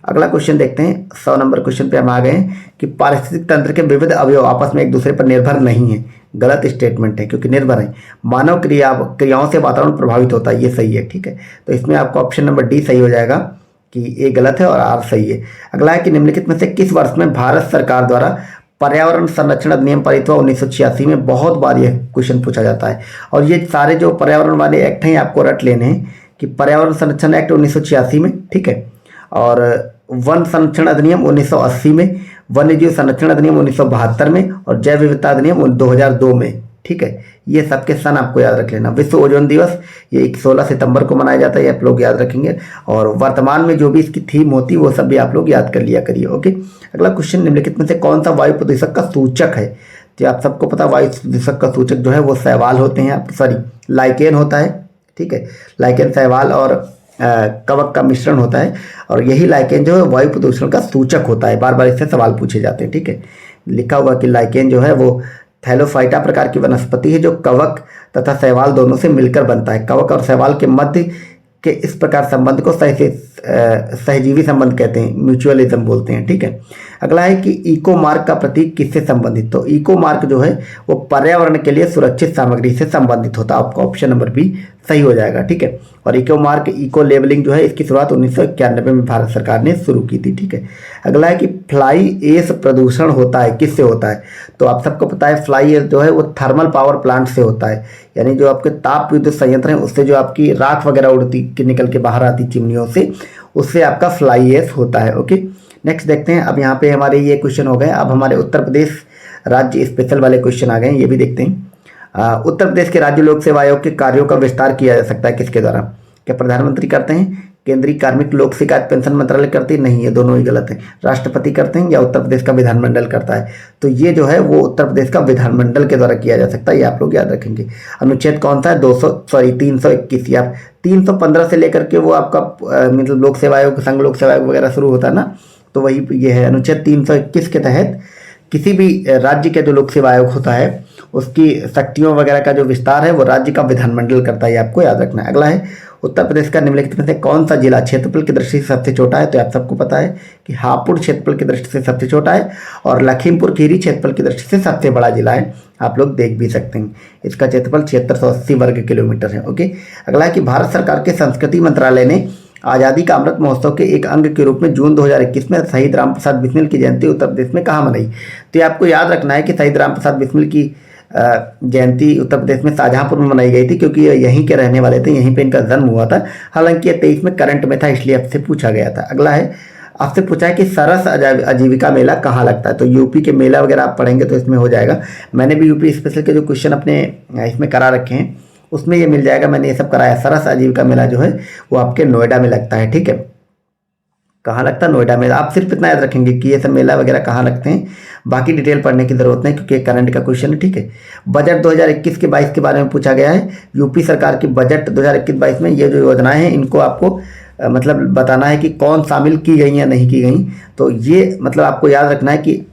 अगला क्वेश्चन देखते हैं, 100 नंबर क्वेश्चन पे हम आ गए हैं कि पारिस्थितिक तंत्र के विविध अवयव आपस में एक दूसरे पर निर्भर नहीं है। गलत स्टेटमेंट है क्योंकि निर्भर है। मानव क्रियाओं से वातावरण प्रभावित होता है, ये सही है, ठीक है। तो इसमें आपका ऑप्शन नंबर डी सही हो जाएगा कि ए गलत है और आर सही है। अगला है कि निम्नलिखित में से किस वर्ष में भारत सरकार द्वारा पर्यावरण संरक्षण अधिनियम पारित हुआ। 1986 में। बहुत बार यह क्वेश्चन पूछा जाता है और ये सारे जो पर्यावरण वाले एक्ट हैं आपको रट लेने हैं कि पर्यावरण संरक्षण एक्ट 1986 में, ठीक है। और वन संरक्षण अधिनियम 1980 में, वन्य जीव संरक्षण अधिनियम 1972 में और जैव विविधता अधिनियम 2002 में, ठीक है। ये सबके सन आपको याद रख लेना। विश्व ओजोन दिवस ये 16 सितंबर को मनाया जाता है, ये आप लोग याद रखेंगे। और वर्तमान में जो भी इसकी थीम होती है वो सब भी आप लोग याद कर लिया करिए, ओके। अगला क्वेश्चन, निम्नलिखित में से कौन सा वायु प्रदूषक का सूचक है। तो आप सबको पता वायु प्रदूषक का सूचक जो है वो शैवाल होते हैं, लाइकेन होता है, ठीक है। लाइकेन शैवाल और कवक का मिश्रण होता है और यही लाइकेन जो है वायु प्रदूषण का सूचक होता है। बार बार इससे सवाल पूछे जाते हैं, ठीक है। लिखा हुआ कि लाइकेन जो है वो थैलोफाइटा प्रकार की वनस्पति है जो कवक तथा शैवाल दोनों से मिलकर बनता है। कवक और शैवाल के मध्य के इस प्रकार संबंध को सहजीवी संबंध कहते हैं, म्यूचुअलिज्म बोलते हैं, ठीक है। अगला है कि इको मार्क का प्रतीक किससे संबंधित। तो इको मार्क जो है वो पर्यावरण के लिए सुरक्षित सामग्री से संबंधित होता है। आपका ऑप्शन नंबर बी सही हो जाएगा, ठीक है। और इको मार्क, इको लेबलिंग जो है इसकी शुरुआत 1991 में भारत सरकार ने शुरू की थी, ठीक है। अगला है कि फ्लाई एश प्रदूषण होता है, किससे होता है। तो आप सबको पता है फ्लाई एश जो है वो थर्मल पावर प्लांट से होता है, यानी जो आपके ताप विद्युत संयंत्र हैं उससे जो आपकी राख वगैरह उड़ती निकल के बाहर आती चिमनियों से, उससे आपका फ्लाई एश होता है, ओके। नेक्स्ट देखते हैं। अब यहाँ पे हमारे ये क्वेश्चन हो गए। अब हमारे उत्तर प्रदेश राज्य स्पेशल वाले क्वेश्चन आ गए हैं, ये भी देखते हैं। उत्तर प्रदेश के राज्य लोक सेवा आयोग के कार्यों का विस्तार किया जा सकता है किसके द्वारा। क्या प्रधानमंत्री करते हैं, केंद्रीय कार्मिक लोक शिकायत पेंशन मंत्रालय करती है? नहीं, ये दोनों ही गलत हैं। राष्ट्रपति करते हैं या उत्तर प्रदेश का विधानमंडल करता है? तो ये जो है वो उत्तर प्रदेश का विधानमंडल के द्वारा किया जा सकता है, ये आप लोग याद रखेंगे। अनुच्छेद कौन सा है? 321 या 315 से लेकर के वो आपका मतलब लोक सेवा आयोग, संघ लोक सेवा आयोग वगैरह शुरू होता है ना, तो वही ये है। अनुच्छेद 321 के तहत किसी भी राज्य के जो लोक सेवा आयोग होता है उसकी शक्तियों वगैरह का जो विस्तार है वो राज्य का विधानमंडल करता है, ये आपको याद रखना है। अगला है, उत्तर प्रदेश का निम्नलिखित में से कौन सा जिला क्षेत्रफल की दृष्टि से सबसे छोटा है? तो आप सबको पता है कि हापुड़ क्षेत्रफल की दृष्टि से सबसे छोटा है और लखीमपुर खीरी क्षेत्रफल की दृष्टि से सबसे बड़ा जिला है, आप लोग देख भी सकते हैं। इसका क्षेत्रफल 7680 वर्ग किलोमीटर है। ओके, अगला है कि भारत सरकार के संस्कृति मंत्रालय ने आज़ादी का अमृत महोत्सव के एक अंग के रूप में जून 2021 में शहीद राम प्रसाद बिस्मिल की जयंती उत्तर प्रदेश में कहाँ मनाई? तो ये आपको याद रखना है कि शहीद राम प्रसाद बिस्मिल की जयंती उत्तर प्रदेश में शाहजहांपुर में मनाई गई थी, क्योंकि ये यहीं के रहने वाले थे, यहीं पे इनका जन्म हुआ था। हालांकि ये 23 में करंट में था, इसलिए आपसे पूछा गया था। अगला है, आपसे पूछा है कि सरस आजीविका मेला कहाँ लगता है? तो यूपी के मेला वगैरह आप पढ़ेंगे तो इसमें हो जाएगा। मैंने भी यूपी स्पेशल के जो क्वेश्चन अपने इसमें करा रखे हैं उसमें ये मिल जाएगा, मैंने ये सब कराया। सरस आजीविका मेला जो है वो आपके नोएडा में लगता है, ठीक है। कहाँ लगता है? नोएडा में। आप सिर्फ इतना याद रखेंगे कि ये सब मेला वगैरह कहाँ लगते हैं, बाकी डिटेल पढ़ने की जरूरत नहीं, क्योंकि करंट का क्वेश्चन है, ठीक है। बजट 2021 के 22 के बारे में पूछा गया है। यूपी सरकार की बजट 2021-22 में ये जो योजनाएं हैं इनको आपको मतलब बताना है कि कौन शामिल की गई या नहीं की गई। तो ये मतलब आपको याद रखना है कि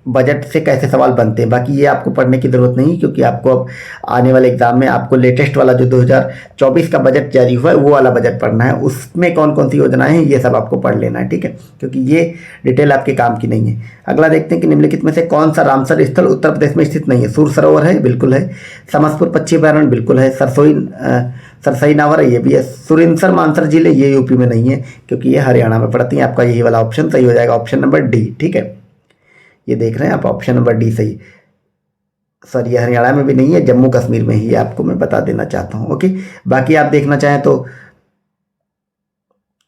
बजट से कैसे सवाल बनते हैं, बाकी ये आपको पढ़ने की ज़रूरत नहीं, क्योंकि आपको अब आने वाले एग्जाम में आपको लेटेस्ट वाला जो 2024 का बजट जारी हुआ है वो वाला बजट पढ़ना है। उसमें कौन कौन सी योजनाएं हैं ये सब आपको पढ़ लेना है, ठीक है, क्योंकि ये डिटेल आपके काम की नहीं है। अगला देखते हैं कि निम्नलिखित में से कौन सा रामसर स्थल उत्तर प्रदेश में स्थित नहीं है? सूर सरोवर है, बिल्कुल है। समस्तपुर पक्षी अभयारण्य, बिल्कुल है। सरसई नावर है, ये भी है। सुरिंसर मानसर झील है, ये यूपी में नहीं है, क्योंकि ये हरियाणा में पड़ती है। आपका यही वाला ऑप्शन सही हो जाएगा, ऑप्शन नंबर डी, ठीक है। ये देख रहे हैं आप, ऑप्शन नंबर डी सही। सर ये हरियाणा में भी नहीं है, जम्मू कश्मीर में ही, आपको मैं बता देना चाहता हूँ। ओके, बाकी आप देखना चाहें तो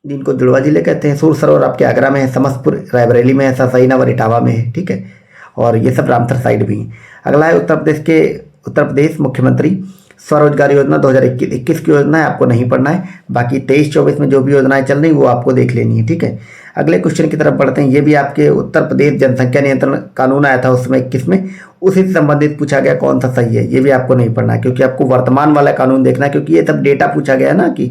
जिनको जुड़वा जिले कहते हैं, सूर सरोवर आपके आगरा में है, समस्तपुर रायबरेली में है, सरसई नावर इटावा में है, ठीक है, और ये सब रामसर साइड भी हैं। अगला है उत्तर प्रदेश मुख्यमंत्री स्वरोजगार योजना 2021 की योजना है, आपको नहीं पढ़ना है। बाकी 23-24 में जो भी योजनाएं चल रही वो आपको देख लेनी है, ठीक है। अगले क्वेश्चन की तरफ बढ़ते हैं। ये भी आपके उत्तर प्रदेश जनसंख्या नियंत्रण कानून आया था उस समय 21 में, उसी से संबंधित पूछा गया कौन सा सही है। ये भी आपको नहीं पढ़ना है, क्योंकि आपको वर्तमान वाला कानून देखना है, क्योंकि ये सब डेटा पूछा गया है ना कि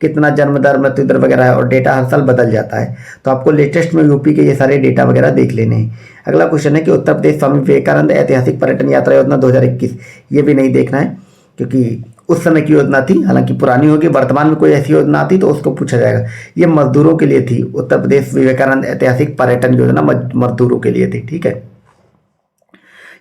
कितना जन्म दर, मृत्यु दर वगैरह है, और डेटा हर साल बदल जाता है, तो आपको लेटेस्ट में यूपी के ये सारे डेटा वगैरह देख लेने हैं। अगला क्वेश्चन है कि उत्तर प्रदेश स्वामी विवेकानंद ऐतिहासिक पर्यटन यात्रा योजना 2021, ये भी नहीं देखना है, क्योंकि उस समय की योजना थी, हालांकि पुरानी होगी। वर्तमान में कोई ऐसी योजना आती तो उसको पूछा जाएगा। ये मजदूरों के लिए थी, उत्तर प्रदेश विवेकानंद ऐतिहासिक पर्यटन योजना मजदूरों के लिए थी, ठीक है।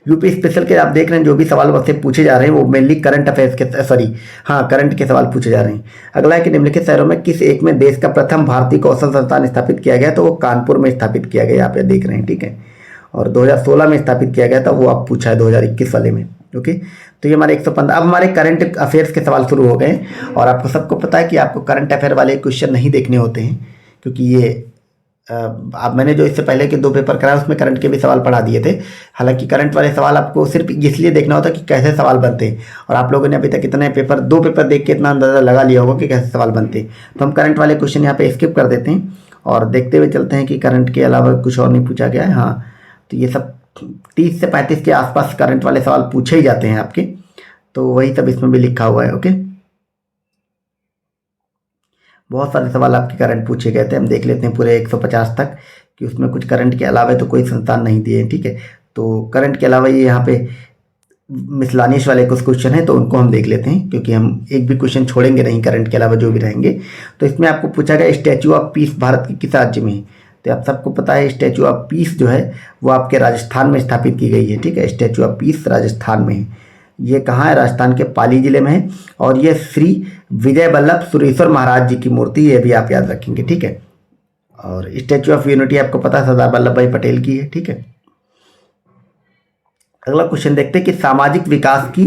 यूपी स्पेशल के आप देख रहे हैं जो भी सवाल वैसे पूछे जा रहे हैं वो मेनली करंट अफेयर्स के करंट के सवाल पूछे जा रहे हैं। अगला है कि निम्नलिखित शहरों में किस एक में देश का प्रथम भारतीय कौशल संस्थान स्थापित किया गया? तो वो कानपुर में स्थापित किया गया, आप देख रहे हैं, ठीक है। और 2016 में स्थापित किया गया था, वो आप पूछा है 2021 वाले में, ओके। तो ये हमारे 115। अब हमारे करंट अफेयर्स के सवाल शुरू हो गए, और आपको सबको पता है कि आपको करंट अफेयर वाले क्वेश्चन नहीं देखने होते हैं, क्योंकि ये अब मैंने जो इससे पहले के 2 पेपर कराए उसमें करंट के भी सवाल पढ़ा दिए थे। हालांकि करंट वाले सवाल आपको सिर्फ इसलिए देखना होता है कि कैसे सवाल बनते हैं, और आप लोगों ने अभी तक इतने पेपर 2 पेपर देख के इतना अंदाजा लगा लिया होगा कि कैसे सवाल बनते हैं। तो हम करंट वाले क्वेश्चन यहाँ पे स्किप कर देते हैं और देखते हुए चलते हैं कि करंट के अलावा कुछ और नहीं पूछा गया है। हाँ, तो ये सब 30 से 35 के आसपास करंट वाले सवाल पूछे ही जाते हैं आपके, तो वही सब इसमें भी लिखा हुआ है, ओके। बहुत सारे सवाल आपके करंट पूछे गए थे, हम देख लेते हैं पूरे 150 तक कि उसमें कुछ करंट के अलावा तो कोई संस्थान नहीं दिए, ठीक है। तो करंट के अलावा ये यहाँ पे मिसलानियस वाले कुछ क्वेश्चन है तो उनको हम देख लेते हैं, क्योंकि हम एक भी क्वेश्चन छोड़ेंगे नहीं करंट के अलावा जो भी रहेंगे। तो इसमें आपको पूछा गया स्टैचू ऑफ पीस भारत के किस राज्य में है? तो आप सबको पता है स्टैचू ऑफ पीस जो है वो आपके राजस्थान में स्थापित की गई है, ठीक है। स्टैचू ऑफ पीस राजस्थान में है। ये कहाँ है? राजस्थान के पाली जिले में है, और ये श्री विजय वल्लभ सुरेश्वर महाराज जी की मूर्ति, ये भी आप याद रखेंगे, ठीक है। और स्टैचू ऑफ यूनिटी आपको पता है सरदार वल्लभ भाई पटेल की है, ठीक है। अगला क्वेश्चन देखते हैं कि सामाजिक विकास की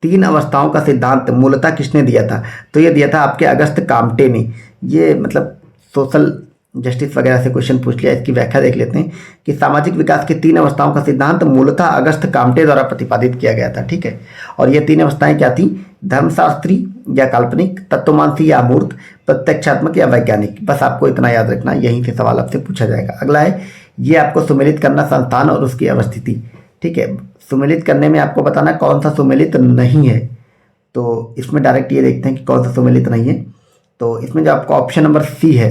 3 अवस्थाओं का सिद्धांत मूलतः किसने दिया था? तो ये दिया था आपके अगस्त काम्टे ने। ये मतलब सोशल जस्टिस वगैरह से क्वेश्चन पूछ लिया, इसकी व्याख्या देख लेते हैं कि सामाजिक विकास की 3 अवस्थाओं का सिद्धांत मूलतः अगस्त काम्टे द्वारा प्रतिपादित किया गया था, ठीक है। और ये 3 अवस्थाएं क्या थी? धर्मशास्त्री, या काल्पनिक, तत्वमानसी या अमूर्त, प्रत्यक्षात्मक या वैज्ञानिक। बस आपको इतना याद रखना, यहीं से सवाल आपसे पूछा जाएगा। अगला है, ये आपको सुमेलित करना संस्थान और उसकी अवस्थिति। ठीक है, सुमेलित करने में आपको बताना कौन सा सुमेलित नहीं है। तो इसमें डायरेक्ट ये देखते हैं कि कौन सा सुमेलित नहीं है। तो इसमें जो आपका ऑप्शन नंबर सी है,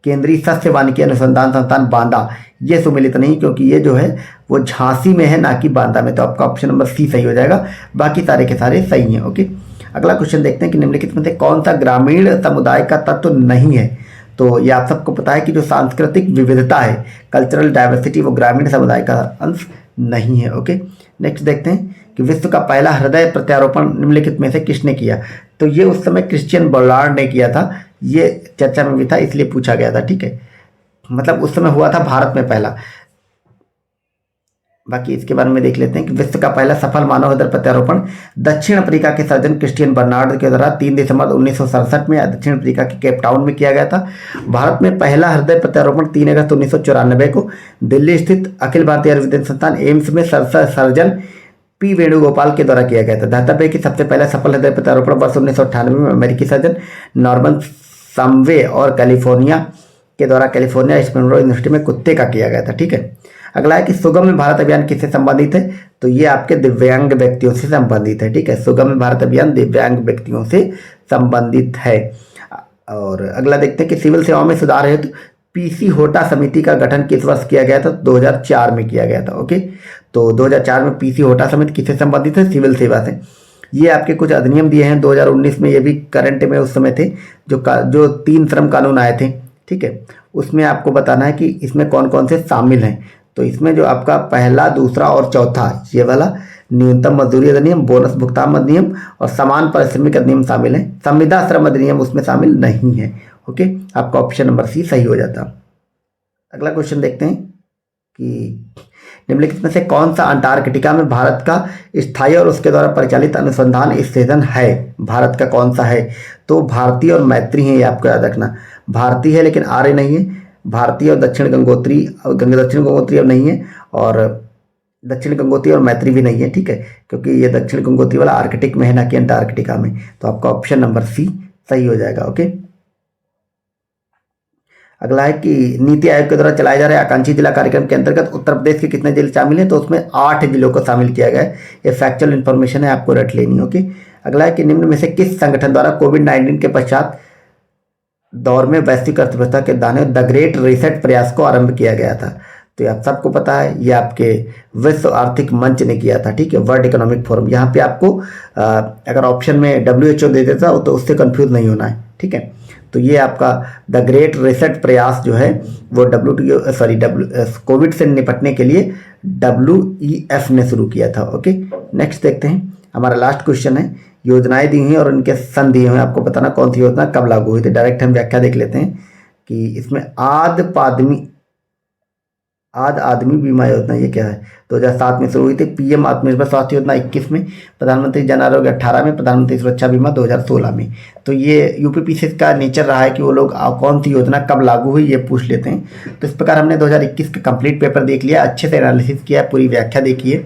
केंद्रीय सस्य वानिकी अनुसंधान संस्थान बांदा, ये सुमेलित नहीं, क्योंकि ये जो है वो झांसी में है, ना कि बांदा में। तो आपका ऑप्शन नंबर सी सही हो जाएगा, बाकी सारे के सारे सही हैं। ओके, अगला क्वेश्चन देखते हैं कि निम्नलिखित में से कौन सा ग्रामीण समुदाय का तत्व नहीं है। तो ये आप सबको पता है कि जो सांस्कृतिक विविधता है, कल्चरल डाइवर्सिटी, वो ग्रामीण समुदाय का अंश नहीं है। ओके, नेक्स्ट देखते हैं कि विश्व का पहला हृदय प्रत्यारोपण निम्नलिखित में से किसने किया। तो ये उस समय क्रिश्चियन बर्नार्ड ने किया था, ये चर्चा में भी था, इसलिए पूछा गया था। ठीक है, मतलब उस समय हुआ था भारत में पहला। बाकी इसके बारे में देख लेते हैं कि विश्व का पहला सफल मानव हृदय प्रत्यारोपण दक्षिण अफ्रीका के सर्जन क्रिश्चियन बर्नार्ड के द्वारा 3 दिसंबर 1967 में दक्षिण अफ्रीका के केप टाउन में किया गया था। भारत में पहला हृदय प्रत्यारोपण 3 अगस्त 1994 को दिल्ली स्थित अखिल भारतीय आयुर्विज्ञान संस्थान एम्स में सर्जन पी वेणुगोपाल के द्वारा किया गया था। ध्यातव्य कि सबसे पहला सफल हृदय प्रत्यारोपण वर्ष 1998 में अमेरिकी सर्जन नॉर्मन समवे और कैलिफोर्निया के द्वारा कैलिफोर्निया स्प्रिंगफील्ड यूनिवर्सिटी में कुत्ते का किया गया था। ठीक है, अगला है कि सुगम्य भारत अभियान किससे संबंधित है। तो ये आपके दिव्यांग व्यक्तियों से संबंधित है। ठीक है, सुगम्य भारत अभियान दिव्यांग व्यक्तियों से संबंधित है। और अगला देखते हैं कि सिविल सेवाओं में सुधार हेतु पीसी होटा समिति का गठन किस वर्ष किया गया था। 2004 में किया गया था। ओके, तो 2004 में पीसी होटा समिति किससे संबंधित है, सिविल सेवा से। ये आपके कुछ अधिनियम दिए हैं 2019 में, ये भी करंट में उस समय थे, जो 3 श्रम कानून आए थे। ठीक है, उसमें आपको बताना है कि इसमें कौन कौन से शामिल हैं। तो इसमें जो आपका पहला, दूसरा और चौथा, ये वाला न्यूनतम मजदूरी अधिनियम, बोनस भुगतान अधिनियम और समान पारिश्रमिक अधिनियम शामिल है। संविदा श्रम अधिनियम उसमें शामिल नहीं है। ओके, आपका ऑप्शन नंबर सी सही हो जाता। अगला क्वेश्चन देखते हैं कि निम्नलिखित में से कौन सा अंटार्कटिका में भारत का स्थायी और उसके द्वारा परिचालित अनुसंधान स्टेशन है। भारत का कौन सा है। तो भारतीय और मैत्री है, ये आपको याद रखना। भारतीय है लेकिन आर्य नहीं है। भारतीय और दक्षिण गंगोत्री अब नहीं है, और दक्षिण गंगोत्री और मैत्री भी नहीं है। ठीक है, क्योंकि ये दक्षिण गंगोत्री वाला आर्कटिक में है, ना कि अंटार्कटिका में। तो आपका ऑप्शन नंबर सी सही हो जाएगा। ओके, अगला है कि नीति आयोग के द्वारा चलाए जा रहे आकांक्षी जिला कार्यक्रम के अंतर्गत उत्तर प्रदेश के कितने जिले शामिल हैं। तो उसमें 8 जिलों को शामिल किया गया है। ये फैक्चुअल इन्फॉर्मेशन है, आपको रट लेनी। ओके, अगला है कि निम्न में से किस संगठन द्वारा कोविड-19 के पश्चात दौर में वैश्विक अर्थव्यवस्था के दाने द ग्रेट रीसेट प्रयास को आरंभ किया गया था। तो ये आप सबको पता है, ये आपके विश्व आर्थिक मंच ने किया था। ठीक है, वर्ल्ड इकोनॉमिक फोरम। यहाँ पे आपको अगर ऑप्शन में WHO दे देता तो उससे कंफ्यूज नहीं होना है। ठीक है, तो ये आपका द ग्रेट रीसेट प्रयास जो है वो कोविड से निपटने के लिए WEF ने शुरू किया था। ओके, नेक्स्ट देखते हैं, हमारा लास्ट क्वेश्चन है, योजनाएं दी हुई हैं और उनके सन दिए हुए हैं, आपको बताना कौन सी योजना कब लागू हुई थी। डायरेक्ट हम व्याख्या देख लेते हैं कि इसमें आद आदमी बीमा योजना, ये क्या है। 2007 में शुरू हुई थी। PM आत्मनिर्भर स्वास्थ्य योजना 21 में, प्रधानमंत्री जन आरोग्य 18 में, प्रधानमंत्री सुरक्षा बीमा 2016 में। तो ये यूपीपीसीएस का नेचर रहा है कि वो लोग कौन सी योजना कब लागू हुई ये पूछ लेते हैं। तो इस प्रकार हमने 2021 का कंप्लीट पेपर देख लिया, अच्छे से एनालिसिस किया, पूरी व्याख्या देखी है।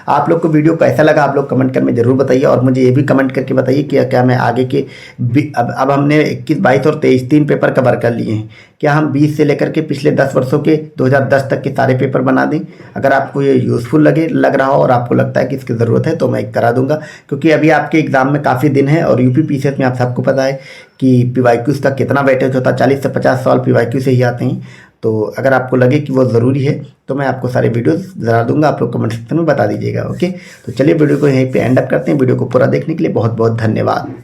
आप लोग को वीडियो कैसा लगा आप लोग कमेंट कर में जरूर बताइए, और मुझे ये भी कमेंट करके बताइए कि क्या मैं आगे के अब हमने 21, 22 और 23 3 पेपर कवर कर लिए हैं, क्या हम 20 से लेकर के पिछले 10 वर्षों के 2010 तक के सारे पेपर बना दें। अगर आपको ये यूज़फुल लग रहा हो और आपको लगता है कि इसकी ज़रूरत है तो मैं करा दूंगा, क्योंकि अभी आपके एग्ज़ाम में काफ़ी दिन है। और यूपीपीसीएस में आप सबको पता है कि PYQs का कितना वेटेज होता है, 40 से 50 सवाल PYQ से ही आते हैं। तो अगर आपको लगे कि वो ज़रूरी है तो मैं आपको सारे वीडियोस जरा दूंगा, आप लोग कमेंट सेक्शन में बता दीजिएगा। ओके, तो चलिए वीडियो को यहीं पे एंड अप करते हैं। वीडियो को पूरा देखने के लिए बहुत बहुत धन्यवाद।